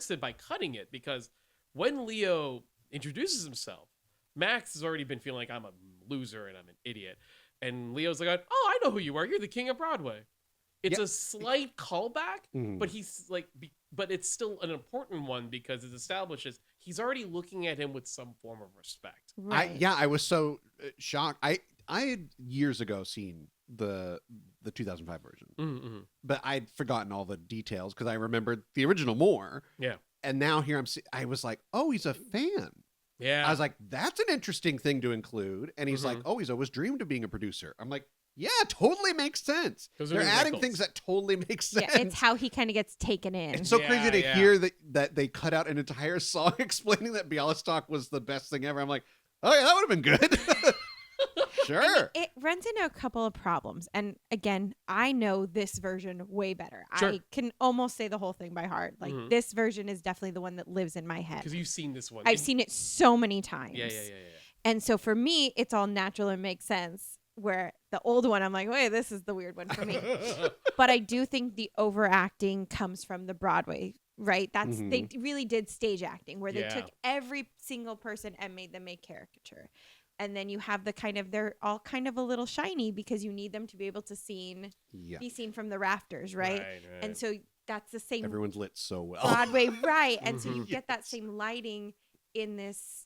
B: it by cutting it, because when Leo introduces himself, Max has already been feeling like I'm a loser and I'm an idiot, and Leo's like, oh, I know who you are, you're the king of Broadway. It's a slight callback, but he's like, but it's still an important one because it establishes he's already looking at him with some form of respect.
C: Right.
A: I was so shocked. I had years ago seen the 2005 version,
B: Mm-hmm.
A: but I'd forgotten all the details because I remembered the original more.
B: Yeah.
A: And now here I was like, oh, he's a fan.
B: Yeah.
A: I was like, that's an interesting thing to include. And he's like,
B: Mhm.
A: oh, he's always dreamed of being a producer. I'm like, yeah, totally makes sense.
B: Those are
A: They're
B: his
A: adding
B: wrinkles.
A: things that totally make sense.
C: Yeah, it's how he kind of gets taken in.
A: It's so
B: Yeah,
A: crazy to
B: yeah.
A: hear that they cut out an entire song explaining that Bialystok was the best thing ever. I'm like, oh yeah, that would have been good. Sure.
C: It runs into a couple of problems. And again, I know this version way better.
B: Sure.
C: I can almost say the whole thing by heart. Like
B: Mhm.
C: this version is definitely the one that lives in my head.
B: Because you've seen this one.
C: I've seen it so many times.
B: Yeah.
C: And so for me, it's all natural and makes sense. Where the old one, I'm like, wait, this is the weird one for me. But I do think the overacting comes from the Broadway, right? That's they really did stage acting where they
B: Yeah.
C: took every single person and made them a caricature. And then you have the kind of, they're all kind of a little shiny because you need them to be able to
A: Yeah.
C: be seen from the rafters, right? And so that's the same
A: Everyone's lit so well.
C: Broadway, right? And so
B: Mhm.
C: you get that same lighting in this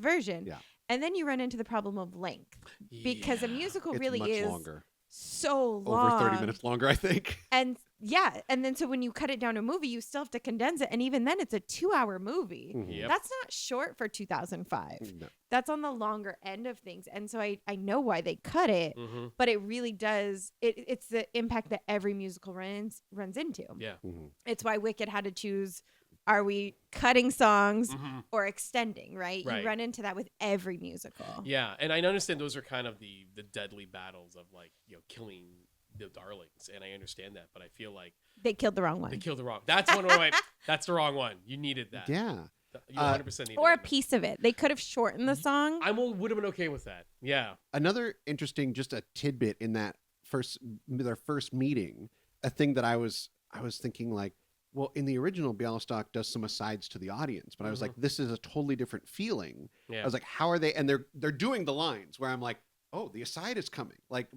C: version.
A: Yeah.
C: And then you run into the problem of length because a musical
A: It's
C: really
A: much
C: is
A: longer.
C: so long.
A: Over 30 minutes longer, I think.
C: And yeah, and then so when you cut it down to a movie, you still have to condense it, and even then, it's a 2-hour movie.
B: Yep.
C: That's not short for 2005.
A: No.
C: That's on the longer end of things, and so I know why they cut it,
B: Mm-hmm.
C: but it really does. It's the impact that every musical runs into.
B: Yeah.
C: It's why Wicked had to choose: are we cutting songs
B: Mhm.
C: or extending? Right?
B: Right.
C: You run into that with every musical.
B: Yeah, and I understand those are kind of the deadly battles of like killing the darlings, and I understand that, but I feel like
C: They killed the wrong one,
B: they killed the wrong. That's one way. That's the wrong one. You needed that.
A: Yeah.
B: You 100% needed
C: or a
B: that.
C: piece of it. They could have shortened the song.
B: I would have been okay with that. Yeah.
A: Another interesting, just a tidbit in that their first meeting, a thing that I was thinking like, well, in the original, Bialystok does some asides to the audience, but I was like, this is a totally different feeling.
B: Yeah.
A: I was like, how are they? And they're doing the lines where I'm like, oh, the aside is coming. Like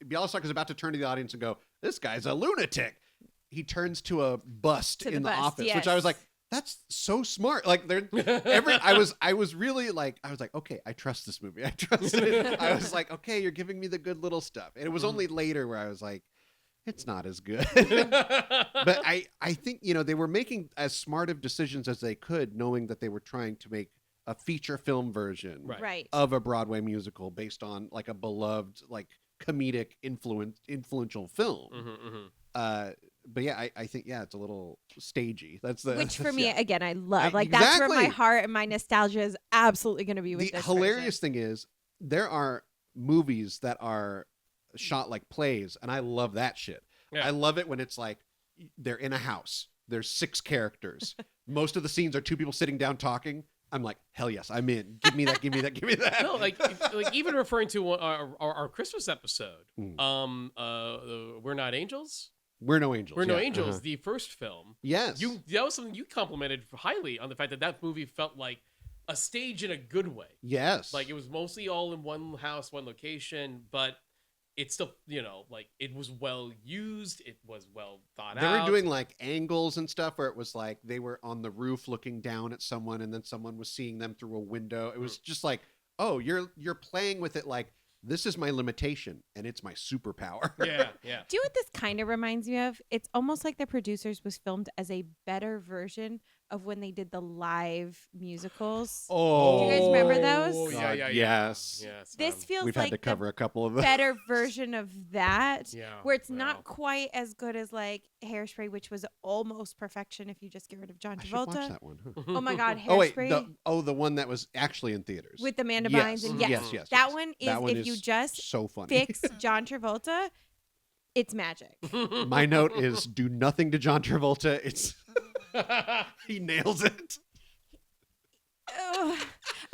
A: Bialystok is about to turn to the audience and go, this guy's a lunatic. He turns to a bust
C: To the
A: in the
C: bust,
A: office,
C: yes.
A: which I was like, that's so smart. Like I was really like, okay, I trust this movie. I trust it. I was like, okay, you're giving me the good little stuff. And it was only later where I was like, it's not as good. But I think, they were making as smart of decisions as they could, knowing that they were trying to make a feature film version
B: Right.
C: Right.
A: of a Broadway musical based on like a beloved like comedic influential film.
B: Mm-hmm.
A: But yeah, I think it's a little stagey. That's the
C: Which for me,
A: yeah.
C: again, I love. Like that's where my
A: Exactly.
C: heart and my nostalgia is absolutely going to be with
A: The
C: this
A: hilarious
C: version.
A: thing is there are movies that are shot like plays, and I love that shit.
B: Yeah.
A: I love it when it's like they're in a house. There's 6 characters. Most of the scenes are 2 people sitting down talking. I'm like, hell yes, I'm in. Give me that. Give me that. Give me that.
B: No, like even referring to our Christmas episode, We're Not Angels.
A: We're No Angels.
B: We're No
A: yeah.
B: Angels,
A: Uh-huh.
B: the first film.
A: Yes.
B: That was something you complimented highly on the fact that movie felt like a stage in a good way.
A: Yes.
B: Like it was mostly all in one house, one location, but it's still, like it was well used. It was well thought
A: They
B: out.
A: were doing like angles and stuff where it was like they were on the roof looking down at someone and then someone was seeing them through a window. It was just like, oh, you're playing with it like this is my limitation and it's my superpower.
B: Yeah, yeah.
C: Do you know what this kind of reminds me of? It's almost like The Producers was filmed as a better version of when they did the live musicals.
A: Oh.
C: Do you guys remember those?
B: Oh, yeah,
A: God,
B: yeah,
A: yes.
B: Yes.
C: This feels
A: We've
C: like
A: had to cover
C: the
A: a couple of them.
C: better version of that,
B: Yeah,
C: where it's
B: wow.
C: not quite as good as like Hairspray, which was almost perfection if you just get rid of John
A: I should watch
C: Travolta.
A: that one. Huh?
C: Oh my God,
A: Oh wait,
C: Hairspray
A: the one that was actually in theaters
C: with Amanda
A: Yes.
C: Bynes and
B: Mhm.
C: yes,
A: yes.
C: that one is
A: That one
C: if you
A: is
C: just
A: so funny.
C: fix John Travolta, it's magic.
A: My note is do nothing to John Travolta. It's he nails it.
C: Ugh.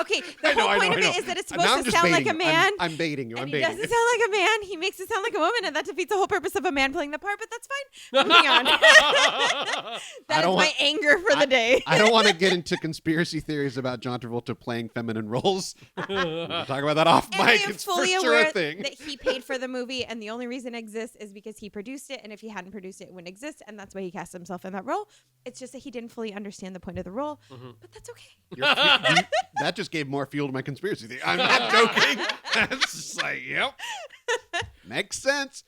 C: Okay, the
A: I know,
C: whole
A: I know,
C: point
A: I
C: of
A: know.
C: it is that it's
A: Now
C: supposed
A: I'm
C: to
A: just
C: sound like
A: baiting
C: a
A: you.
C: man.
A: I'm baiting you.
C: And
A: I'm
C: he
A: baiting
C: doesn't
A: you.
C: sound like a man. He makes it sound like a woman, and that defeats the whole purpose of a man playing the part. But that's fine. Moving on.
A: I
C: That is
A: don't
C: my
A: want-
C: anger for the day.
A: I don't want to get into conspiracy theories about John Travolta playing feminine roles. We'll talk about that off
C: And I
A: mic.
C: am
A: It's for
C: fully
A: sure
C: aware
A: a thing.
C: that he paid for the movie, and the only reason it exists is because he produced it. And if he hadn't produced it, it wouldn't exist. And that's why he cast himself in that role. It's just that he didn't fully understand the point of the role. But that's okay.
A: That just gave more fuel to my conspiracy theory. I'm not joking. It's just like, yep. Makes sense.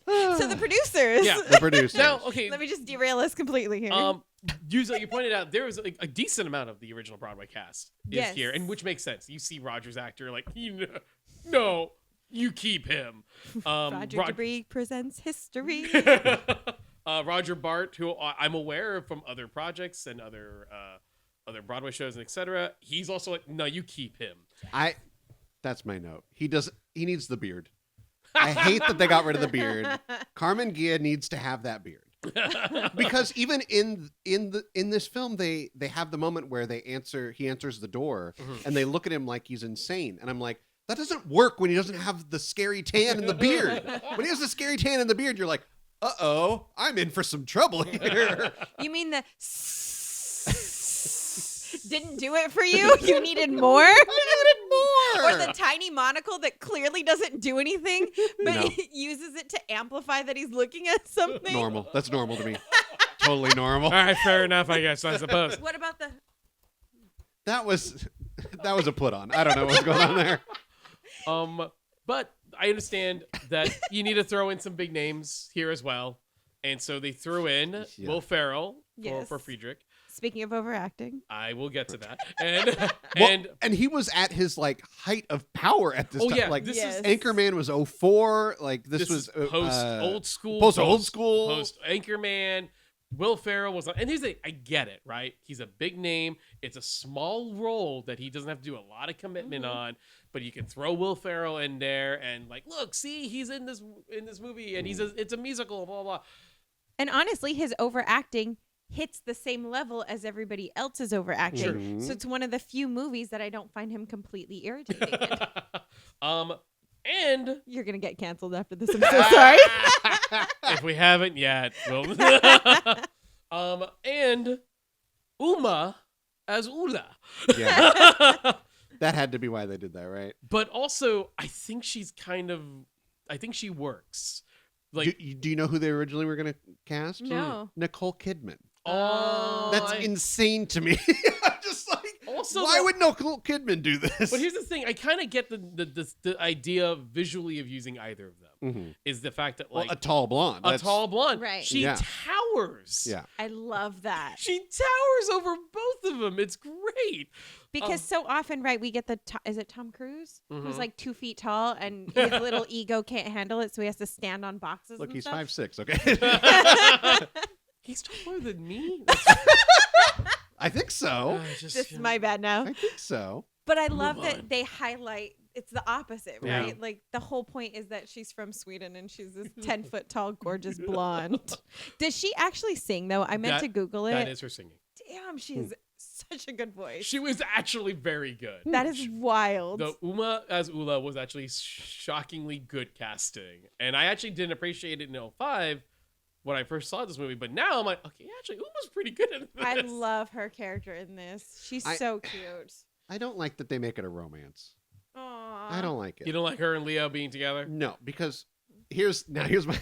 C: So the producers.
B: Yeah.
A: The producers.
B: Now, okay.
C: Let me just derail us completely here.
B: You pointed out there was a decent amount of the original Broadway cast is
C: Yes.
B: here, and which makes sense. You see Roger's actor, like, no, you keep him.
C: Roger Debris presents history.
B: Roger Bart, who I'm aware of from other projects and other Broadway shows and etc. He's also like, no, you keep him.
A: That's my note. He needs the beard. I hate that they got rid of the beard. Carmen Gia needs to have that beard. Because even in this film they have the moment where he answers the door and they look at him like he's insane, and I'm like, that doesn't work when he doesn't have the scary tan and the beard. When he has the scary tan and the beard, you're like, uh-oh, I'm in for some trouble here.
C: You mean the didn't do it for you? You needed more? Or the tiny monocle that clearly doesn't do anything, but
A: No.
C: he uses it to amplify that he's looking at something?
A: Normal. That's normal to me. Totally normal.
B: All right, fair enough, I guess. I suppose.
C: What about the...
A: That was a put on. I don't know what's going on there.
B: But I understand that you need to throw in some big names here as well, and so they threw in
A: Yeah.
B: Will Ferrell
C: Yes.
B: for Friedrich.
C: Speaking of overacting.
B: I will get to that. And
A: And he was at his like height of power at this
B: oh
A: time.
B: yeah,
A: Like
B: this
C: Yes.
B: is
A: Anchorman was 04. Like this was
B: is post old school,
A: post old school.
B: post Anchorman. Will Ferrell was on, and here's the thing, I get it, right? He's a big name. It's a small role that he doesn't have to do a lot of commitment on, but you can throw Will Ferrell in there and like, look, see, he's in this movie, and it's a musical, blah blah.
C: And honestly, his overacting hits the same level as everybody else's overacting.
B: Sure.
A: Mhm.
C: So it's one of the few movies that I don't find him completely irritating in.
B: And
C: You're going to get canceled after this. I'm so sorry.
B: if we haven't yet, we'll. And Uma as Ula.
A: Yeah. That had to be why they did that, right?
B: But also, I think she works. Like,
A: Do you know who they originally were going to cast?
C: No.
A: Nicole Kidman.
B: oh,
A: That's insane to me. I'm just like,
B: Also,
A: Why would Nicole Kidman do this?
B: But here's the thing: I kind of get the idea visually of using either of them.
A: Mhm.
B: Is the fact that
A: Well,
B: like
A: a tall blonde.
B: a tall blonde,
C: Right.
B: She
A: Yeah.
B: towers.
A: Yeah.
C: I love that.
B: She towers over both of them. It's great.
C: Because so often, right, we get is it Tom Cruise?
B: Mhm.
C: Who's like 2 feet tall and his little ego can't handle it, so he has to stand on boxes
A: Look,
C: and
A: he's
C: stuff.
A: 5'6", okay?
B: He's taller than me.
A: I think so.
C: This is my bad now.
A: I think so.
C: But I love
B: on.
C: that they highlight it's the opposite,
B: Yeah.
C: right? Like the whole point is that she's from Sweden and she's this 10-foot tall, gorgeous blonde. Does she actually sing though? I meant
B: That-
C: to Google it.
B: That is her singing.
C: Damn, she has such a good voice.
B: She was actually very good.
C: That is wild.
B: The Uma as Ula was actually shockingly good casting. And I actually didn't appreciate it in 05 when I first saw this movie. But now I'm like, okay, actually, Uma's pretty good at this.
C: I love her character in this. She's so cute.
A: I don't like that they make it a romance.
C: Aww.
A: I don't like it.
B: You don't like her and Leo being together?
A: No, because here's my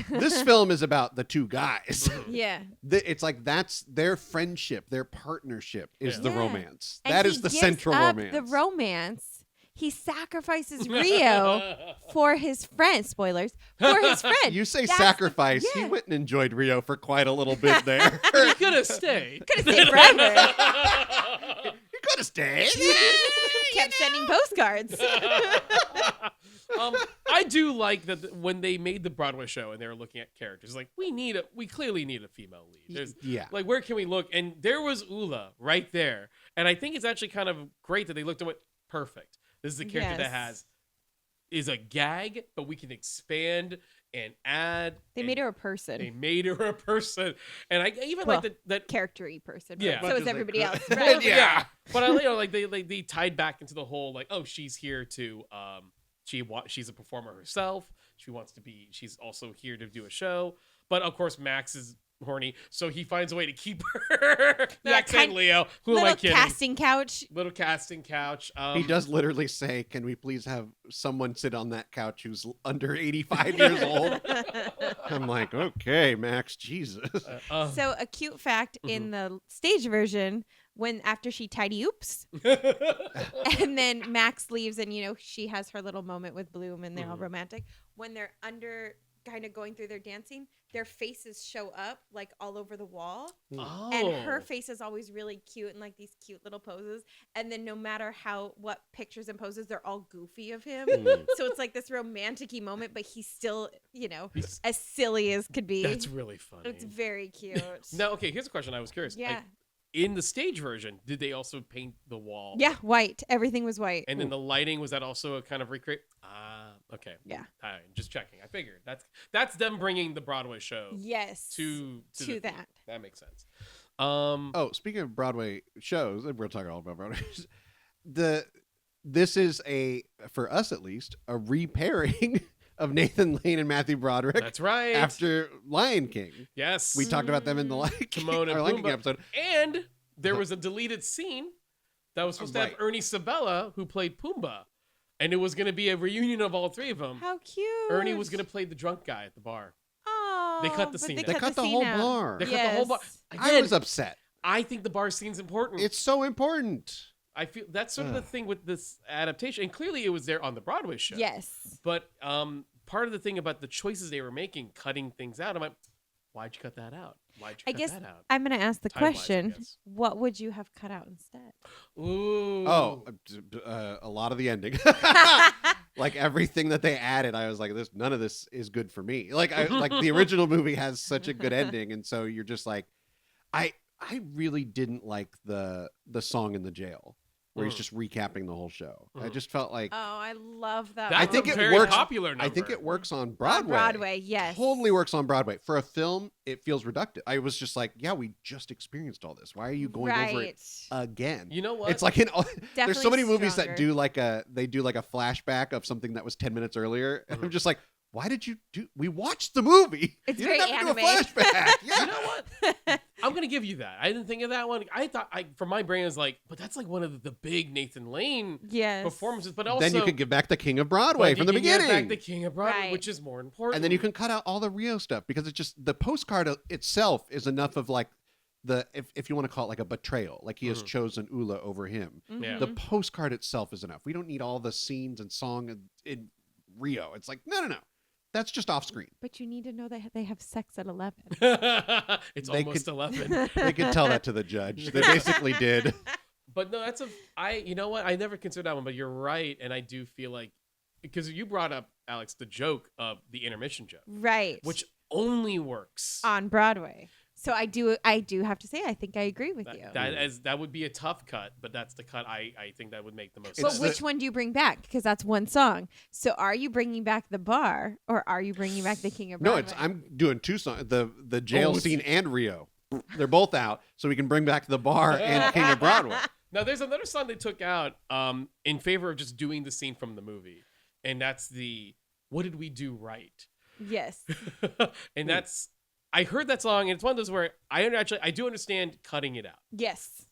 A: this film is about the two guys.
C: Yeah.
A: It's like that's their friendship, their partnership is
B: Yeah.
A: the
C: Yeah.
A: romance.
C: And
A: That
C: he
A: is the
C: gives
A: central
C: up
A: romance.
C: The romance. He sacrifices Rio for his friend. Spoilers. For his friend.
A: You say
C: That's-
A: sacrifice. He
C: yeah.
A: went and enjoyed Rio for quite a little bit there.
B: He could have stayed.
C: Could have stayed forever.
A: He could have stayed.
C: Kept sending postcards.
B: I do like that when they made the Broadway show and they were looking at characters, like we clearly need a female lead. There's
A: Yeah.
B: like where can we look? And there was Ula right there. And I think it's actually kind of great that they looked at what perfect. This is a character that is a gag, but we can expand and add.
C: They made her a person.
B: They made her a person, and I even
C: Well,
B: like that.
C: Character-y person.
B: Yeah.
C: So
A: Much
C: is
A: as they
C: everybody
A: could.
C: else.
B: Well,
C: Right?
B: yeah, but I like they tied back into the whole like, oh, she's here to she's a performer herself. She's also here to do a show. But of course, Max is horny, so he finds a way to keep her. Max and Leo. Who am I
C: Little
B: kidding?
C: casting couch.
B: Little casting couch.
A: He does literally say, "Can we please have someone sit on that couch who's under 85 years old?" I'm like, okay, Max, Jesus.
C: So a cute fact in the stage version, when after she tidy oops, and then Max leaves, and she has her little moment with Bloom, and they're all romantic. When they're under, kind of going through their dancing, their faces show up like all over the wall,
B: Oh.
C: and her face is always really cute and like these cute little poses. And then no matter what pictures and poses, they're all goofy of him. So it's like this romantic-y moment, but he's still,
B: He's-
C: as silly as could be.
B: That's really funny.
C: It's very cute.
B: Now, okay, here's a question. I was curious.
C: Yeah.
B: Like, in the stage version, did they also paint the wall?
C: Yeah, white. Everything was white.
B: And then the lighting, was that also a kind of recreate? Okay.
C: Yeah.
B: All right, just checking. I figured that's them bringing the Broadway show
C: Yes.
B: to
C: to that.
B: That makes sense.
A: Oh, speaking of Broadway shows, and we're talking all about Broadway. This is for us at least, a repairing of Nathan Lane and Matthew Broderick.
B: That's right.
A: After Lion King.
B: Yes.
A: We talked about them in the
B: Timon and
A: our Lion King
B: Pumbaa.
A: episode.
B: And there was a deleted scene that was supposed to have
A: Right.
B: Ernie Sabella, who played Pumbaa. And it was going to be a reunion of all three of them.
C: How cute.
B: Ernie was going to play the drunk guy at the bar.
C: Oh,
B: They cut the
C: but
B: scene
C: They
B: out.
A: They
C: cut,
A: cut the
C: scene
A: whole
C: out.
A: bar.
B: They cut the whole bar.
C: Yes.
A: I
B: Again,
A: was upset.
B: I think the bar scene's important.
A: It's so important.
B: I feel that's sort of the thing with this adaptation. And clearly it was there on the Broadway show.
C: Yes.
B: But part of the thing about the choices they were making, cutting things out, I'm like, why'd you cut that out? Why'd you
C: I
B: cut
C: guess
B: that out?
C: I'm going to ask the
B: Time-wise, I
C: question.
B: guess.
C: What would you have cut out instead?
B: Ooh.
A: Oh, a lot of the ending. Like everything that they added, I was like, none of this is good for me. Like the original movie has such a good ending, and so you're just like, I really didn't like the song in the jail where he's just recapping the whole show. I just felt like
C: Oh, I love that.
B: That's
A: I think
B: a
A: it
B: very
A: works.
B: popular number.
A: I think it works on
C: On
A: Broadway.
C: Broadway, yes.
A: Totally works on Broadway. For a film, it feels reductive. I was just like, yeah, we just experienced all this. Why are you going over it again?
B: You know what?
A: It's like there's so many movies that
C: stronger.
A: do like a flashback of something that was 10 minutes earlier, and I'm just like, why did you do? We watched the movie.
C: It's
A: you
C: very
A: didn't have to do a
C: anime.
A: flashback. Yeah.
B: You know what? I'm gonna give you that. I didn't think of that one. I thought, from my brain, I was like, but that's like one of the big Nathan Lane
C: Yes.
B: performances. But also,
A: Then you could give back the King of
B: but
A: Broadway
B: you
A: from the
B: can give
A: beginning.
B: back the King of Broadway,
C: Right.
B: which is more important.
A: And then you can cut out all the Rio stuff because it's just the postcard itself is enough of like if you want to call it like a betrayal, like he has chosen Ula over him.
B: Yeah.
A: The postcard itself is enough. We don't need all the scenes and song in Rio. It's like, no. That's just off screen.
C: But you need to know that they have sex at 11.
B: It's
A: They
B: almost
A: could-
B: 11.
A: They could tell that to the judge. They basically did.
B: But no, you know what? I never considered that one, but you're right. And I do feel like, because you brought up, Alex, the joke of the intermission joke,
C: Right.
B: which only works.
C: on Broadway. So I do have to say I think I agree with you.
B: That would be a tough cut, but that's the cut I think that would make the most
C: But
B: sense.
C: which one do you bring back? Because that's one song. So are you bringing back the bar, or are you bringing back the King of
A: No,
C: Broadway?
A: I'm doing two songs. The jail
B: Oh,
A: scene and Rio. They're both out, so we can bring back the bar and King of Broadway.
B: Now, there's another song they took out in favor of just doing the scene from the movie, and that's the "What Did We Do Right?"
C: Yes.
B: And that's, I heard that song, and it's one of those where I do understand cutting it out,
C: Yes.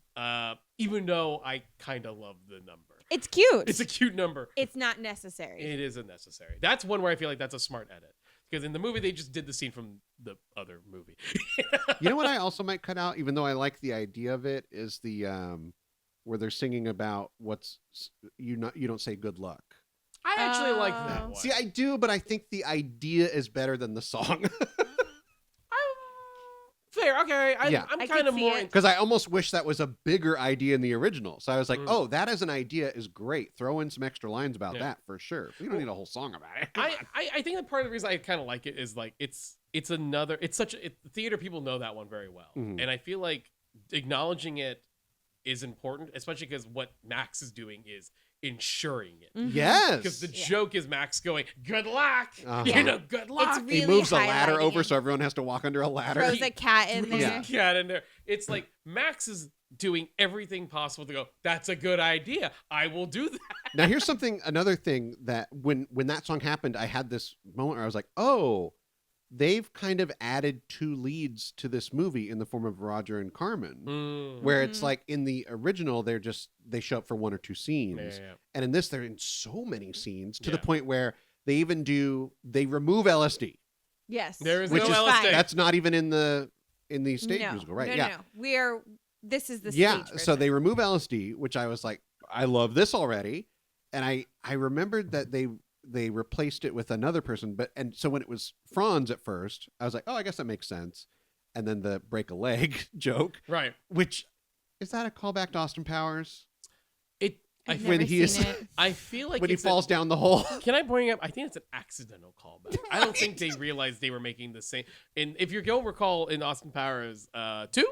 B: even though I kind of love the number.
C: It's cute.
B: It's a cute number.
C: It's not necessary.
B: It isn't necessary. That's one where I feel like that's a smart edit, because in the movie they just did the scene from the other movie.
A: You know what I also might cut out, even though I like the idea of it, is the where they're singing about you don't say good luck.
B: I actually like that
C: Oh.
B: one.
A: See, I do, but I think the idea is better than the song.
B: Fair, okay.
A: Yeah.
B: I'm
C: I
B: kind
C: could
B: of
C: see
B: more.
C: it.
A: Because I almost wish that was a bigger idea in the original. So I was like,
B: Mm.
A: oh, that as an idea is great. Throw in some extra lines about
B: Yeah.
A: that for sure. We don't need a whole song about it.
B: I think that part of the reason I kind of like it is like it's theater people know that one very well,
A: Mhm.
B: and I feel like acknowledging it is important, especially because what Max is doing is ensuring it.
C: Mhm.
A: Yes.
B: Because the
C: Yeah.
B: joke is Max going, "Good luck,"
A: Uh-huh.
B: good luck.
C: It's
A: He
C: really
A: moves a ladder
C: highlighting
A: over
C: it.
A: so everyone has to walk under a ladder.
C: Throws a cat in
B: Throws
C: there.
B: a cat in there. It's like Max is doing everything possible to go, "That's a good idea. I will do that."
A: Now here's another thing that when that song happened, I had this moment where I was like, oh, they've kind of added two leads to this movie in the form of Roger and Carmen.
B: Mm.
A: Where it's
C: Mhm.
A: like in the original, they show up for one or two scenes.
B: Yeah.
A: And in this, they're in so many scenes to the
B: Yeah.
A: point where they remove LSD.
C: Yes.
B: There is
A: Which
B: no
A: is
B: LSD.
A: That's not even in the stage
C: no.
A: musical, right?
C: No,
A: yeah.
C: no. This is the
A: Yeah.
C: stage
A: So they
C: version.
A: remove LSD, which I was like, I love this already. And I remembered that they replaced it with another person, so when it was Franz at first, I was like, oh, I guess that makes sense. And then the break a leg joke,
B: Right.
A: which is that a callback to Austin Powers?
C: I've
A: when
C: never
A: he is-
C: seen it.
B: I feel like
A: when he
B: it's
A: falls down the hole.
B: Can I bring up? I think it's an accidental callback. I don't think they realized they were making the same. And if you don't recall, in Austin Powers 2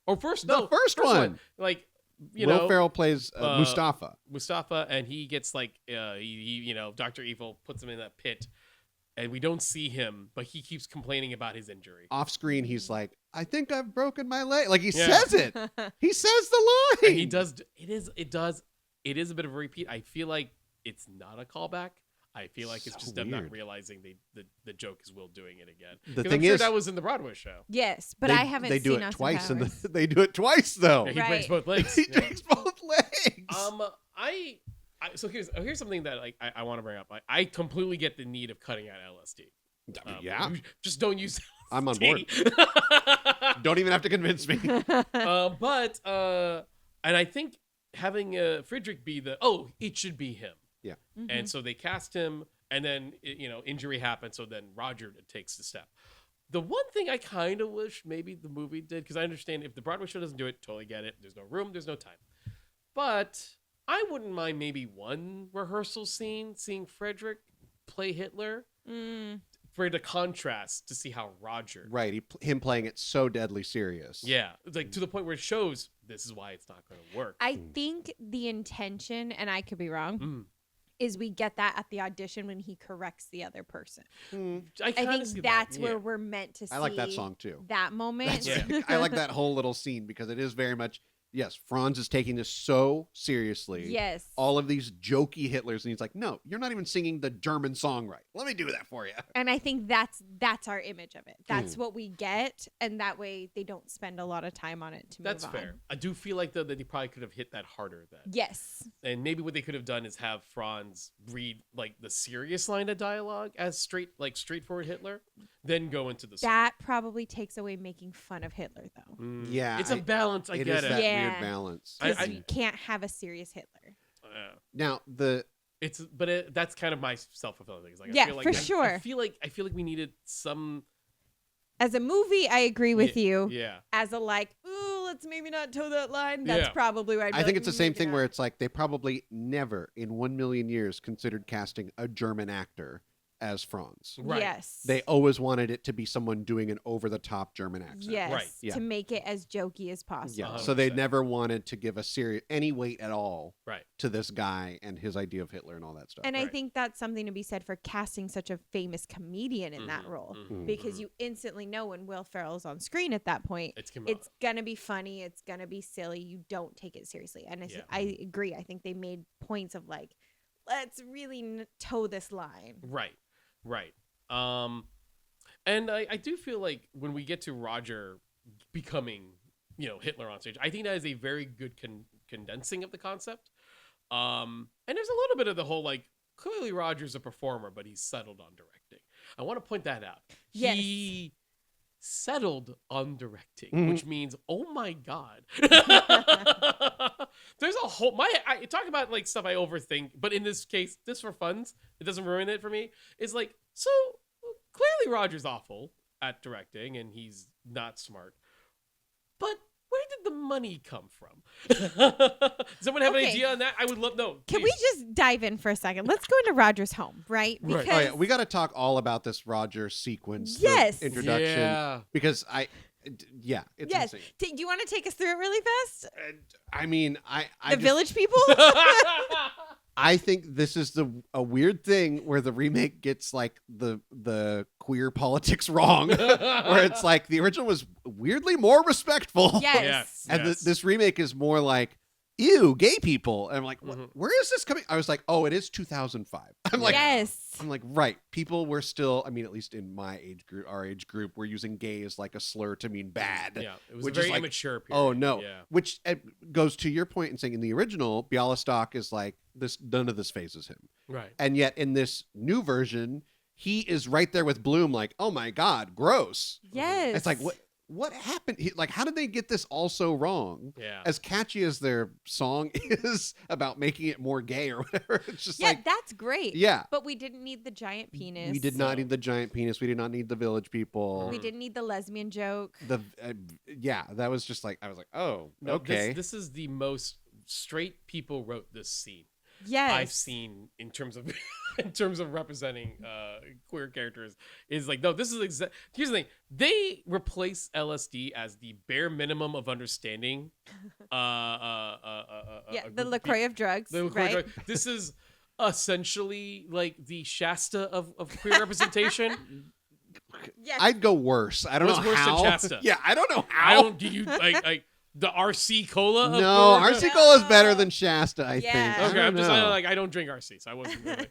B: or first,
A: The
B: no,
A: first one.
B: like you
A: Will
B: know,
A: Ferrell plays Mustafa.
B: Mustafa, and he gets like he Dr. Evil puts him in that pit, and we don't see him, but he keeps complaining about his injury.
A: Off screen, he's like, I think I've broken my leg. Like he
B: Yeah.
A: says it. He says the line.
B: And he does. It is a bit of a repeat. I feel like it's not a callback. I feel like it's
A: So
B: just them not
A: weird.
B: realizing the joke is Will doing it again.
A: The
B: 'Cause
A: thing
B: I'm sure
A: is,
B: that was in the Broadway show.
C: Yes, but
A: they,
C: I haven't
A: They do
C: seen
A: it
C: Austin
A: twice,
C: Powers.
A: they do it twice though.
B: Yeah, he
C: Right.
B: breaks both legs.
A: He
B: Yeah.
A: takes both legs.
B: So here's something that like I want to bring up. I completely get the need of cutting out LSD.
A: Yeah,
B: Just don't use.
A: I'm on board.
B: LSD.
A: Don't even have to convince me.
B: But and I think having Friedrich be it should be him.
C: Mhm.
B: And so they cast him, and then injury happened. So then Roger takes the step. The one thing I kind of wish maybe the movie did, because I understand if the Broadway show doesn't do it, totally get it. There's no room, there's no time. But I wouldn't mind maybe one rehearsal scene seeing Frederick play Hitler
C: Mm.
B: for the contrast to see how Roger.
A: Right, him playing it so deadly serious.
B: Yeah, it's like to the point where it shows this is why it's not going to work.
C: I think the intention, and I could be wrong,
B: Mm.
C: is we get that at the audition when he corrects the other person.
B: I
C: I
B: kinda
C: think
B: see
C: that's
B: that,
C: where
B: yeah.
C: we're meant to see.
A: I like that song too.
C: That moment.
B: Yeah.
A: I like that whole little scene because it is very much, yes, Franz is taking this so seriously.
C: Yes.
A: All of these jokey Hitlers, and he's like, no, you're not even singing the German song right. Let me do that for you.
C: And I think that's our image of it. That's what we get, and that way they don't spend a lot of time on it to
B: That's
C: move on.
B: fair. I do feel like though that they probably could have hit that harder then.
C: Yes.
B: And maybe what they could have done is have Franz read like the serious line of dialogue as straightforward Hitler, then go into the
C: That probably takes away making fun of Hitler, though.
A: Yeah,
B: it's a balance. I
A: it
B: get
A: is
B: it.
A: that
C: Yeah.
A: weird balance.
C: Because you can't have a serious Hitler.
A: Now
B: That's kind of my self-fulfilling thing. It's like,
C: Yeah,
B: I feel like
C: for sure.
B: I feel like we needed some.
C: As a movie, I agree with you.
B: Yeah.
C: As a ooh, let's maybe not toe that line. That's
B: Yeah.
C: probably why
A: I think it's the same thing where it's like they probably never in 1,000,000 years considered casting a German actor as Franz.
B: Right.
C: Yes.
A: They always wanted it to be someone doing an over-the-top German accent.
C: Yes.
B: Right.
A: Yeah.
C: To make it as jokey as possible.
A: Yeah.
B: 100%.
A: So they never wanted to give any weight at all
B: Right.
A: to this guy and his idea of Hitler and all that stuff.
C: And I
B: Right.
C: think that's something to be said for casting such a famous comedian in that role. Because you instantly know when Will Ferrell's on screen at that point,
B: It's
C: going to be funny. It's going to be silly. You don't take it seriously. And
B: Yeah.
C: I agree. I think they made points of let's really toe this line.
B: Right. And I do feel like when we get to Roger becoming, Hitler on stage, I think that is a very good condensing of the concept. And there's a little bit of the whole clearly Roger's a performer, but he's settled on directing. I want to point that out.
C: Yes.
B: He settled on directing,
A: Mhm.
B: which means, oh my God. There's a whole I talk about stuff I overthink, but in this case, just for funds, it doesn't ruin it for me. It's so clearly Roger's awful at directing and he's not smart. But where did the money come from? Does someone have an
C: Okay.
B: idea on that? I would love
C: Can we just dive in for a second? Let's go into Roger's home, right?
B: Right.
C: Because
A: Oh yeah, we got to talk all about this Roger sequence. the
C: Yes.
A: introduction.
B: Yeah.
A: Because it's
C: yes.
A: insane.
C: Do you want to take us through it really fast?
A: I mean,
C: The Village People?
A: I think this is a weird thing where the remake gets the queer politics wrong, where it's the original was weirdly more respectful.
C: Yes.
A: And this remake is more ew, gay people. And I'm like, where is this coming? I was like, oh, it is 2005. I'm like,
C: yes.
A: I'm like, right. People were still, I mean, at least in my age group, our age group, we're using gay as a slur to mean bad.
B: Yeah, it was
A: which
B: a
A: is
B: very immature period.
A: Oh no.
B: Yeah.
A: Which goes to your point in saying in the original, Bialystok is this, none of this phases him.
B: Right.
A: And yet in this new version, he is right there with Bloom, oh my God, gross.
C: Yes.
A: It's what happened? How did they get this all so wrong?
B: Yeah.
A: As catchy as their song is about making it more gay or whatever, it's just
C: that's great.
A: yeah.
C: But we didn't need the giant penis.
A: We did not need the giant penis. We did not need the village people.
C: We didn't need the lesbian joke.
A: That was just I was oh,
B: No,
A: okay.
B: This is the most straight people wrote this scene
C: Yes.
B: I've seen in terms of representing queer characters. Is no, this is here's the thing. They replace LSD as the bare minimum of understanding.
C: The LaCroix of drugs.
B: The LaCroix
C: right?
B: drug. This is essentially the Shasta of queer representation.
C: Yes.
A: I'd go worse. I don't
B: What's
A: know
B: worse than
A: how.
B: Shasta?
A: Yeah, I don't know how.
B: I don't. Do you like the RC cola?
A: No,
B: queer-
A: RC Cola is better than Shasta. I
C: Yeah.
A: think.
B: Okay,
A: I
B: I'm
A: don't
B: just
A: know.
B: I don't drink RC, so I wasn't really,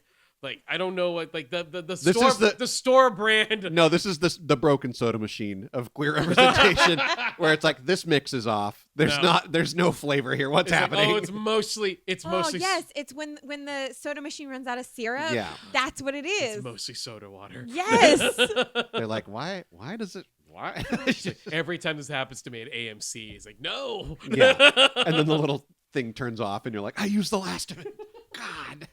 B: I don't know what the
A: This
B: store
A: is the-
B: the store brand.
A: No, this is the broken soda machine of queer representation, where it's this mix is off. There's no flavor here. What's
B: It's
A: happening?
B: it's mostly
C: Oh yes, it's when the soda machine runs out of syrup.
A: Yeah.
C: That's what it is.
B: it's mostly soda water.
C: Yes.
A: They're why does it? Why?
B: Every time this happens to me at AMC, it's no.
A: Yeah. And then the little thing turns off, and you're I used the last of it. God.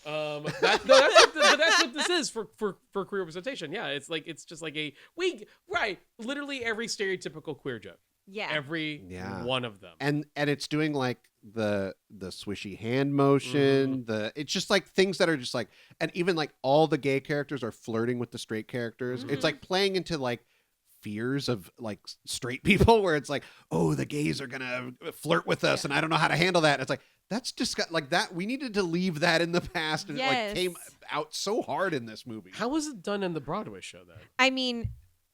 B: That's what this is for queer representation. Yeah, it's just literally every stereotypical queer joke.
C: Yeah.
B: Every one of them.
A: And it's doing the swishy hand motion. It's just things that are just and even all the gay characters are flirting with the straight characters. It's playing into fears of straight people, where it's oh, the gays are gonna flirt with us, and I don't know how to handle that. It's that's just that we needed to leave that in the past, and
C: Yes.
A: it came out so hard in this movie.
B: How was it done in the Broadway show then?
C: I mean,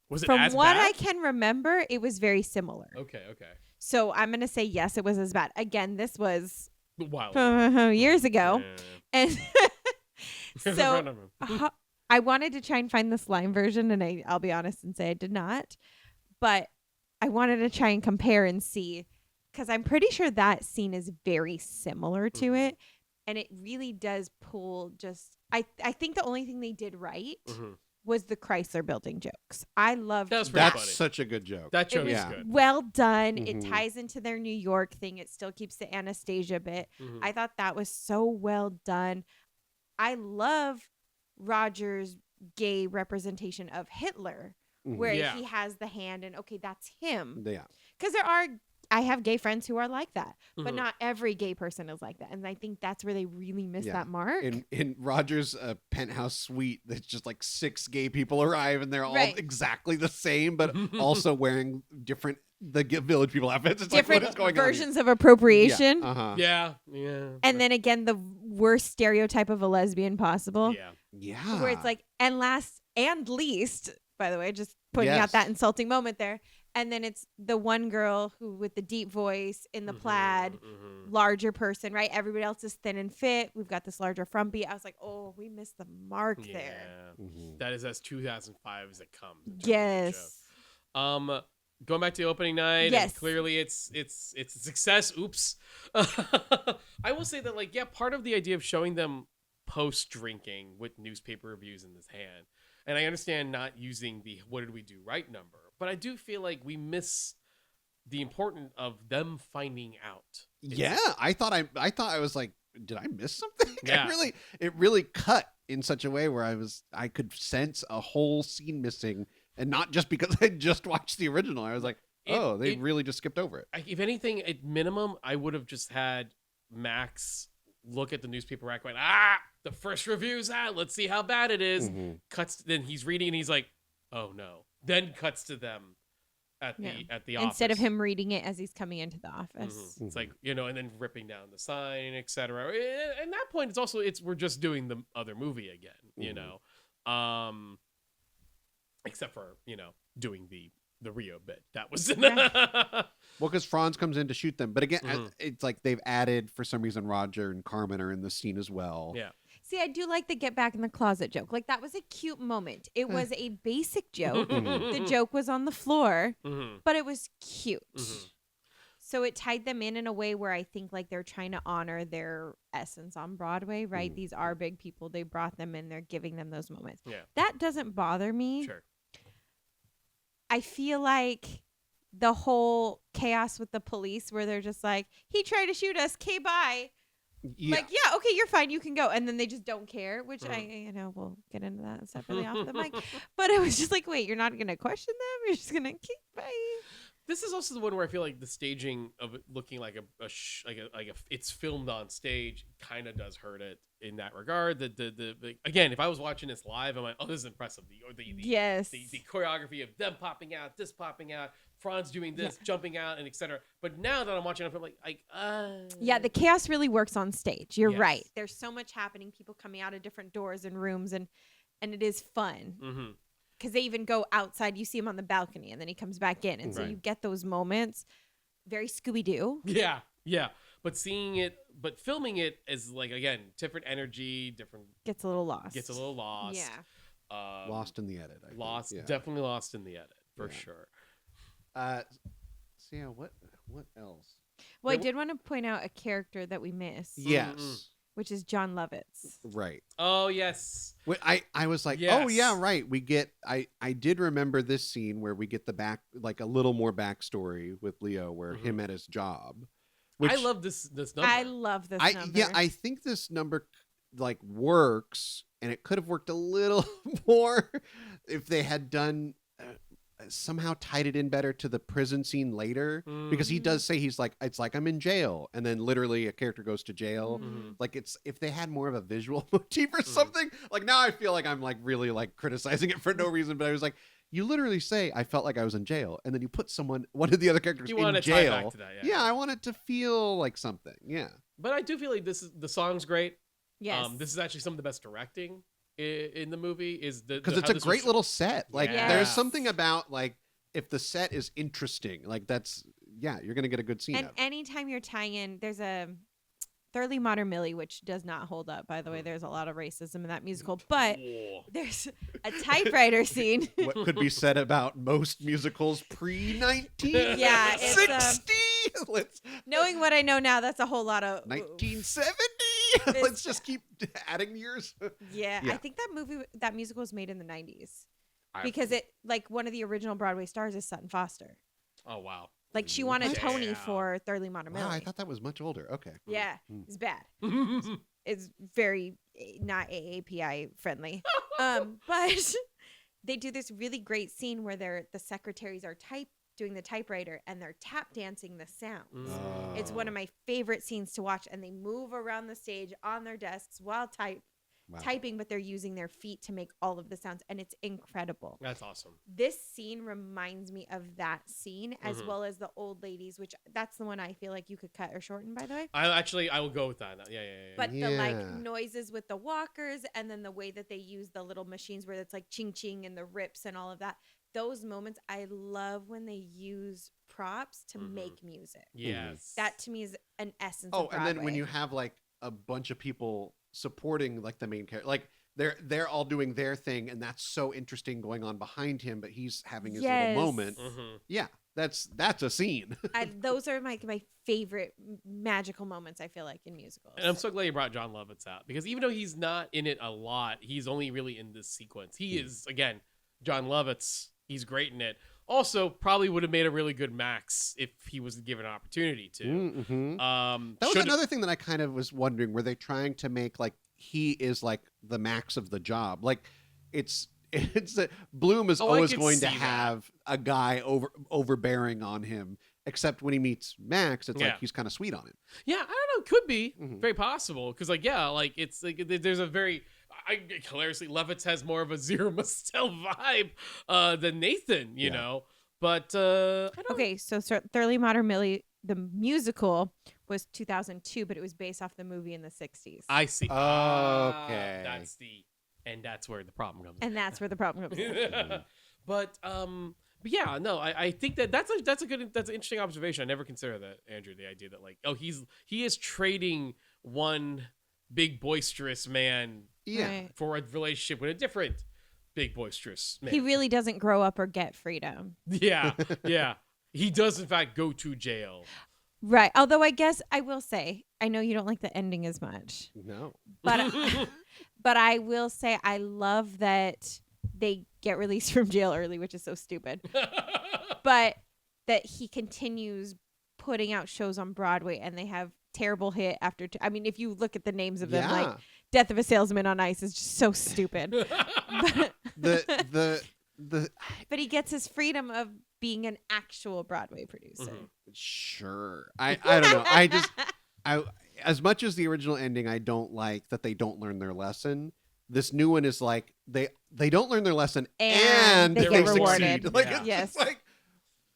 B: Was it
C: from
B: as
C: what
B: bad?
C: I can remember, it was very similar.
B: Okay.
C: So I'm gonna say yes, it was as bad. Again, this was
B: Wow.
C: years ago, and
B: Yeah.
C: so I wanted to try and find the slime version, and I'll be honest and say I did not. But I wanted to try and compare and see, because I'm pretty sure that scene is very similar to it, and it really does pull. I think the only thing they did right was the Chrysler Building jokes. I loved
B: That was pretty
A: That's
B: funny.
A: such a good joke.
B: That joke
C: was
B: is
A: Yeah.
B: good.
C: well done. It
A: Mhm.
C: ties into their New York thing. It still keeps the Anastasia bit.
B: Mhm.
C: I thought that was so well done. I love Roger's gay representation of Hitler,
A: Mhm.
C: where
B: Yeah.
C: he has the hand and okay, that's him.
A: Yeah.
C: Because I have gay friends who are like that, but
B: Mhm.
C: not every gay person is like that. And I think that's where they really miss
A: Yeah.
C: that mark.
A: In Roger's penthouse suite, that's just like 6 gay people arrive, and they're all
C: Right.
A: exactly the same, but also wearing different Village People outfits. It's
C: Different
A: like, what is going on here?
C: versions of appropriation.
A: Yeah. Uh-huh.
B: Yeah. Yeah.
C: And then again, the worst stereotype of a lesbian possible.
B: yeah.
A: Yeah.
C: Where it's like, and last and least, by the way, just pointing out
A: Yes.
C: that insulting moment there. And then it's the one girl who with the deep voice in the plaid,
B: Mhm.
C: larger person, right? Everybody else is thin and fit. We've got this larger frumpy. I was like, oh, we missed the mark there.
B: Yeah.
A: Mhm.
B: That is as 2005 as it comes. in terms of the
C: Yes.
B: joke. Going back to the opening night. and
C: Yes.
B: clearly, it's a success. Oops. I will say that, like, yeah, part of the idea of showing them post drinking with newspaper reviews in this hand, and I understand not using the "what did we do right" number, but I do feel like we miss the importance of them finding out.
A: Yeah, I thought I was like, did I miss something?
B: Yeah.
A: It really cut in such a way where I could sense a whole scene missing, and not just because I just watched the original. I was like, oh, they really just skipped over it.
B: If anything, at minimum, I would have just had Max look at the newspaper rack, going, the first review's out. Let's see how bad it is.
A: Mhm.
B: Cuts. Then he's reading, and he's like, oh no. Then cuts to them at the office
C: Instead of him reading it as he's coming into the office.
B: Mhm. It's like, and then ripping down the sign, etc. At that point, we're just doing the other movie again, except for doing the Rio bit. That was
A: Well, because Franz comes in to shoot them, but again,
B: Mhm.
A: it's like they've added for some reason Roger and Carmen are in the scene as well.
B: yeah.
C: See, I do like the get back in the closet joke. Like, that was a cute moment. It was a basic joke. The joke was on the floor,
B: Mhm.
C: but it was cute.
B: Mhm.
C: So it tied them in a way where I think like they're trying to honor their essence on Broadway, right?
A: Mhm.
C: These are big people. They brought them in. They're giving them those moments.
B: Yeah.
C: That doesn't bother me.
B: Sure.
C: I feel like the whole chaos with the police where they're just like, he tried to shoot us. Okay, bye.
A: Yeah.
C: Like, yeah, okay, you're fine. You can go. And then they just don't care, which we'll get into that separately off the mic. But it was just like, wait, you're not going to question them? You're just going to keep bye.
B: This is also the one where I feel like the staging of it looking like it's filmed on stage kind of does hurt it in that regard. The again, if I was watching this live, I'm like, oh, this is impressive.
C: Yes.
B: The choreography of them popping out, this popping out, Franz doing this, jumping out, and etc. But now that I'm watching it, I'm like,
C: Yeah, the chaos really works on stage. You're
B: Yes.
C: right. There's so much happening. People coming out of different doors and rooms, and it is fun.
B: Mhm.
C: Because they even go outside. You see him on the balcony, and then he comes back in, and so
B: Right.
C: you get those moments. Very Scooby-Doo.
B: Yeah. But filming it as like again different energy,
C: Gets a little lost.
B: gets a little lost.
C: Yeah.
A: Lost in the edit. I think.
B: Lost,
A: Yeah.
B: definitely lost in the edit for
A: Yeah.
B: sure.
A: So yeah, what else?
C: Well, I
A: There
C: did want to point out a character that we missed,
A: Yes.
C: which is John Lovitz.
A: Right.
B: Oh yes.
A: I was like, oh
B: Yes.
A: yeah, right. We get I did remember this scene where we get the back, like a little more backstory with Leo, where
B: Mhm.
A: him at his job.
B: I love this number.
C: I love this number.
A: Yeah, I think this number like works, and it could have worked a little more if they had done somehow tied it in better to the prison scene later, because he does say he's like, it's like I'm in jail, and then literally a character goes to jail.
B: Mhm.
A: Like, it's if they had more of a visual motif or something. Like, now I feel like I'm like really like criticizing it for no reason, but I was like, you literally say I felt like I was in jail, and then you put one of the other characters
B: You
A: in
B: want to tie
A: jail.
B: back to that,
A: Yeah, I want it to feel like something. Yeah.
B: But I do feel like the song's great.
C: Yes.
B: This is actually some of the best directing in the movie. Is the
A: Because it's
B: how
A: a
B: this
A: great
B: was-
A: little set. Like,
B: Yeah.
A: there's something about like if the set is interesting, like that's you're gonna get a good scene.
C: And
A: out of it.
C: anytime you're tying in, there's a Thoroughly Modern Millie, which does not hold up, by the way. There's a lot of racism in that musical, but
B: Whoa.
C: there's a typewriter scene.
A: What could be said about most musicals pre-1960?
C: Yeah, it's,
A: Let's
C: knowing what I know now, that's a whole lot of
A: 1970. Let's just keep adding years.
C: Yeah,
A: Yeah.
C: I think that musical was made in the 90s because it like one of the original Broadway stars is Sutton Foster.
B: Oh wow.
C: Like she won a
B: What?
C: Tony
B: Damn.
C: for Thoroughly Modern
A: Wow,
C: Millie.
A: I thought that was much older. Okay.
C: Yeah,
A: Mm.
C: it's bad. It's very not AAPI friendly. But they do this really great scene where the secretaries are doing the typewriter and they're tap dancing the sounds. It's one of my favorite scenes to watch, and they move around the stage on their desks while typing, but they're using their feet to make all of the sounds, and it's incredible.
B: That's awesome.
C: This scene reminds me of that scene as well as the old ladies, which that's the one I feel like you could cut or shorten, by the way.
B: I will go with that. Yeah.
C: But the
A: Yeah.
C: like noises with the walkers and then the way that they use the little machines where it's like ching ching and the rips and all of that. Those moments, I love when they use props to make music.
B: Yes.
C: That to me is an essence
A: Oh,
C: of Broadway.
A: and then when you have like a bunch of people supporting like the main character, like they're all doing their thing, and that's so interesting going on behind him, but he's having his little moment. Yeah, that's a scene.
C: Those are my favorite magical moments, I feel like, in musicals.
B: And I'm so glad you brought John Lovitz out, because even though he's not in it a lot, he's only really in this sequence. He is, again, John Lovitz. He's great in it. Also, probably would have made a really good Max if he was given an opportunity to.
A: Mm-hmm.
B: That
A: That was another thing that I kind of was wondering. Were they trying to make like he is like the Max of the job? Like it's that Bloom is
B: Oh, I
A: always
B: could
A: going to
B: see that.
A: have a guy overbearing on him. Except when he meets Max, it's
B: Yeah.
A: like he's kind of sweet on him.
B: Yeah, I don't know. Could be
A: Mhm.
B: very possible, because like it's like there's a very hilariously Lovitz has more of a Zero Mostel vibe than Nathan, you
A: Yeah.
B: know. But I don't.
C: Okay, so Thoroughly Modern Millie, the musical, was 2002, but it was based off the movie in the 60s.
B: I see.
A: Okay.
B: That's where the problem comes.
C: And that's where the problem comes in.
B: But yeah, no, I think that's an interesting observation. I never considered that, Andrew. The idea that like, he is trading one big boisterous man
A: Yeah.
C: Right.
B: for a relationship with a different big boisterous man.
C: He really doesn't grow up or get freedom.
B: Yeah. He does in fact go to jail.
C: Right. Although I guess I will say, I know you don't like the ending as much,
A: No.
C: but but I will say I love that they get released from jail early, which is so stupid. But that he continues putting out shows on Broadway, and they have terrible hit after. I mean, if you look at the names of them, like Death of a Salesman on Ice is just so stupid.
A: the
C: But he gets his freedom of being an actual Broadway producer.
A: sure. I don't know. I as much as the original ending, I don't like that they don't learn their lesson. This new one is like they don't learn their lesson and
C: they
A: they
C: get rewarded.
A: succeed. Like,
B: Yeah.
A: it's
C: Yes.
A: just like,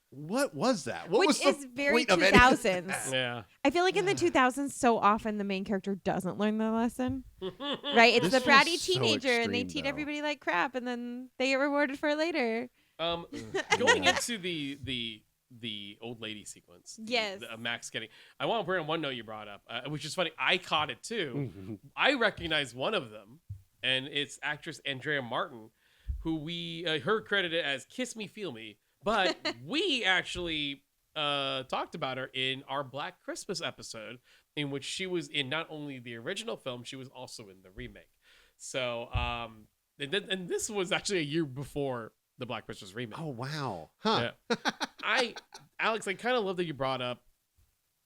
A: what was that? What
C: Which
A: was
C: is
A: the
C: very
A: point of any of
C: 2000s.
A: that?
B: Yeah.
C: I feel like in the 2000s, so often the main character doesn't learn the lesson. Right? It's
A: This
C: the bratty
A: feels so
C: teenager, and they
A: extreme,
C: treat
A: though.
C: everybody like crap, and then they get rewarded for it later.
B: Going into the old lady sequence.
C: Yes.
B: Max getting. I want to bring on one note you brought up, which is funny. I caught it too.
A: Mhm.
B: I recognize one of them, and it's actress Andrea Martin, who we her credited as "Kiss Me, Feel Me," but we actually talked about her in our Black Christmas episode, in which she was in not only the original film, she was also in the remake. So, and this was actually a year before the Black Christmas remake.
A: Oh wow. Huh.
B: Yeah. Alex, I kind of love that you brought up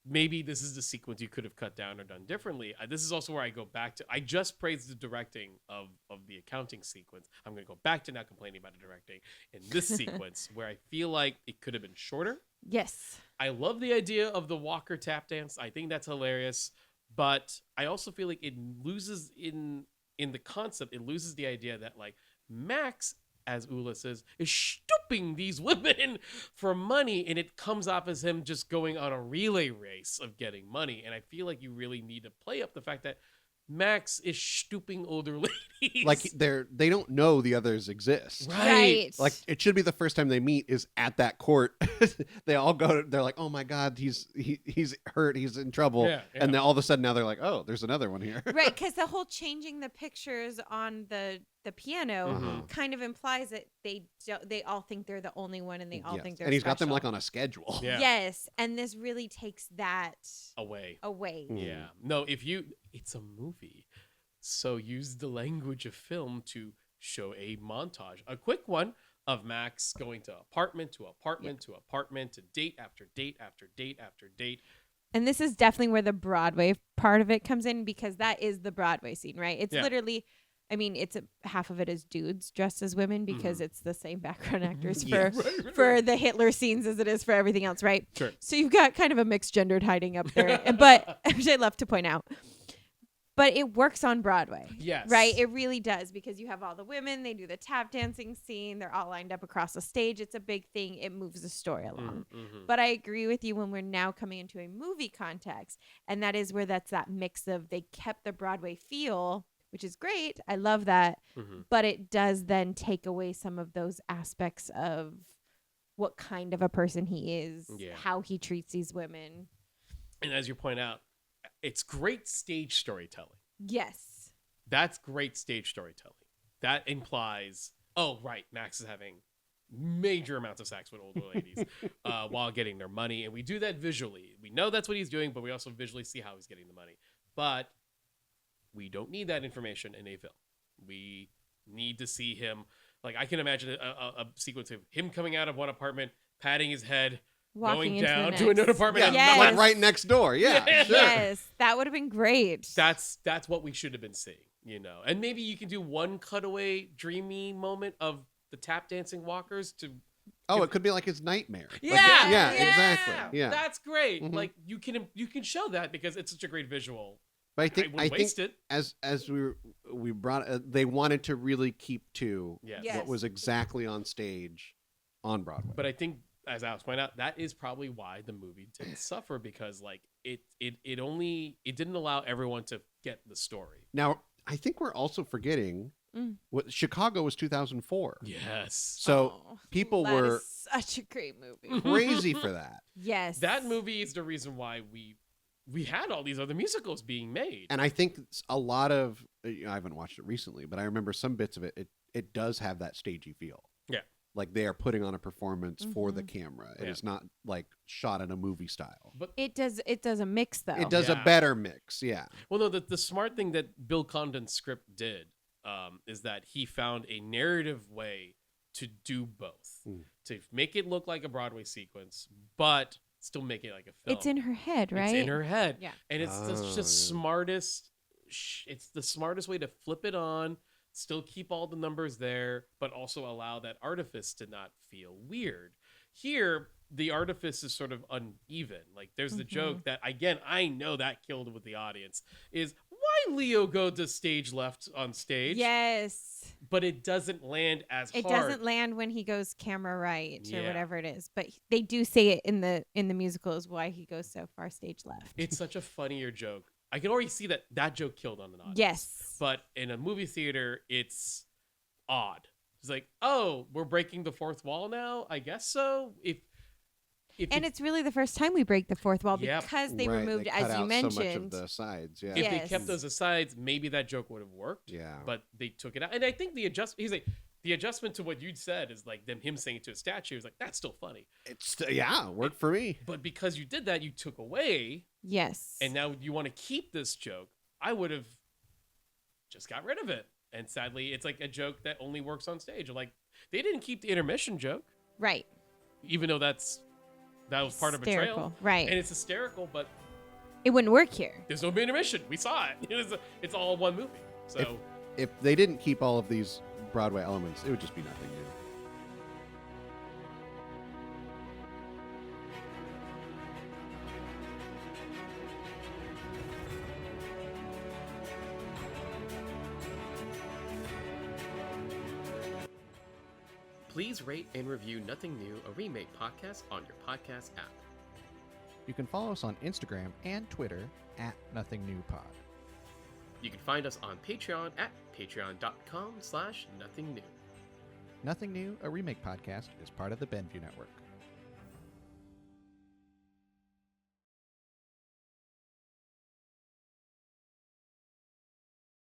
B: maybe this is the sequence you could have cut down or done differently. This is also where I go back to. I just praised the directing of the accounting sequence. I'm going to go back to not complaining about the directing in this sequence where I feel like it could have been shorter.
C: Yes.
B: I love the idea of the Walker tap dance. I think that's hilarious, but I also feel like it loses in the concept. It loses the idea that like Max, as Ula says, is stooping these women for money, and it comes off as him just going on a relay race of getting money. And I feel like you really need to play up the fact that Max is stooping older ladies.
A: Like they don't know the others exist.
B: Right.
A: Like it should be the first time they meet is at that court. They all go. They're like, "Oh my God, he's hurt. He's in trouble."
B: Yeah, yeah.
A: And then all of a sudden now they're like, "Oh, there's another one here."
C: Right, because the whole changing the pictures on the the piano
A: Mhm.
C: kind of implies that they all think they're the only one and they all
A: Yes.
C: think they're
A: and he's got them
C: special.
A: like on a schedule.
B: Yeah.
C: Yes, and this really takes that
B: Away.
C: away.
A: Mm.
B: Yeah. No, it's a movie. So use the language of film to show a montage, a quick one of Max going to apartment to apartment to apartment to date after date after date after date.
C: And this is definitely where the Broadway part of it comes in, because that is the Broadway scene, right? It's
B: Yeah.
C: literally, I mean, half of it is dudes dressed as women because it's the same background actors
A: Yes.
C: for the Hitler scenes as it is for everything else, right?
B: Sure.
C: So you've got kind of a mixed gendered hiding up there, but which I love to point out. But it works on Broadway.
B: Yes.
C: Right? It really does, because you have all the women, they do the tap dancing scene, they're all lined up across the stage. It's a big thing. It moves the story along.
B: Mm-hmm.
C: But I agree with you when we're now coming into a movie context. And that is where that's that mix of they kept the Broadway feel, which is great. I love that.
B: Mm-hmm.
C: But it does then take away some of those aspects of what kind of a person he is,
B: Yeah.
C: how he treats these women.
B: And as you point out, it's great stage storytelling.
C: Yes.
B: That's great stage storytelling. That implies, oh, right, Max is having major amounts of sex with older ladies while getting their money. And we do that visually. We know that's what he's doing, but we also visually see how he's getting the money. But we don't need that information in a film. We need to see him. Like, I can imagine a sequence of him coming out of one apartment, patting his head,
C: Walking
B: going
C: into the
B: down
C: next.
B: to another apartment.
A: Yeah,
B: and
C: Yes.
A: like right next door. Yeah,
B: Yeah.
A: sure.
C: Yes. That would have been great.
B: That's what we should have been seeing, you know. And maybe you can do one cutaway dreamy moment of the tap dancing walkers to
A: Oh, it could be like his nightmare. Like,
B: yeah,
A: yeah, exactly. Yeah,
B: That's great.
A: Mhm.
B: Like you can show that because it's such a great visual.
A: but I
B: I
A: think
B: wouldn't waste it.
A: as we brought they wanted to really keep to
B: Yes.
C: Yes.
A: what was exactly on stage on Broadway.
B: But I think, as Alex pointed out, that is probably why the movie didn't suffer, because like it didn't allow everyone to get the story.
A: Now, I think we're also forgetting what Chicago was 2004.
B: Yes.
A: So
C: Oh,
A: people
C: that
A: were
C: is such a great movie.
A: crazy for that.
C: Yes.
B: That movie is the reason why we had all these other musicals being made.
A: And I think a lot of I haven't watched it recently, but I remember some bits of it. It does have that stagey feel.
B: Yeah.
A: Like they are putting on a performance for the
C: Mm-hmm.
A: camera. It
B: Yeah.
A: is not like shot in a movie style.
B: But
C: It does a mix though.
A: It does
B: Yeah.
A: a better mix. Yeah.
B: well, no, the smart thing that Bill Condon's script did is that he found a narrative way to do both, to make it look like a Broadway sequence, but still make it like a film.
C: It's in her head, right?
B: It's in her head.
C: Yeah.
B: And it's
A: Oh,
B: just
A: yeah.
B: smartest. It's the smartest way to flip it on, still keep all the numbers there, but also allow that artifice to not feel weird. Here, the artifice is sort of uneven. Like there's the joke that, again, I know that killed with the audience, is why Leo go to stage left on stage?
C: Yes.
B: But it doesn't land as
C: It
B: hard.
C: doesn't land when he goes camera right or
B: Yeah.
C: whatever it is, but they do say it in the musical is why he goes so far stage left.
B: It's such a funnier joke. I can already see that joke killed on an audience.
C: Yes.
B: But in a movie theater, it's odd. It's like, oh, we're breaking the fourth wall now? I guess so. If
C: And it's really the first time we break the fourth wall
B: Yep.
C: because they
A: Right,
C: removed,
A: they
C: as
A: cut
C: you
A: out
C: mentioned.
A: so much of the sides. Yeah.
B: if
C: Yeah.
B: they
C: Yes.
B: kept those asides, maybe that joke would have worked.
A: Yeah.
B: But they took it out. And I think the adjustment to what you'd said is like him saying it to a statue is like, that's still funny.
A: It's it worked for me.
B: But because you did that, you took away,
C: Yes.
B: and now you want to keep this joke. I would have just got rid of it. And sadly, it's like a joke that only works on stage. Like they didn't keep the intermission joke,
C: right.
B: even though that was part of
C: Hysterical.
B: Betrayal.
C: Right.
B: And it's hysterical, but
C: It wouldn't work here.
B: there's no intermission. We saw it. It's all one movie. So
A: If they didn't keep all of these Broadway elements, it would just be nothing new.
B: please rate and review Nothing New, a remake podcast on your podcast app.
F: You can follow us on Instagram and Twitter at Nothing New Pod.
B: You can find us on Patreon at patreon.com/nothingnnew.
F: Nothing New, a remake podcast, is part of the Benview Network.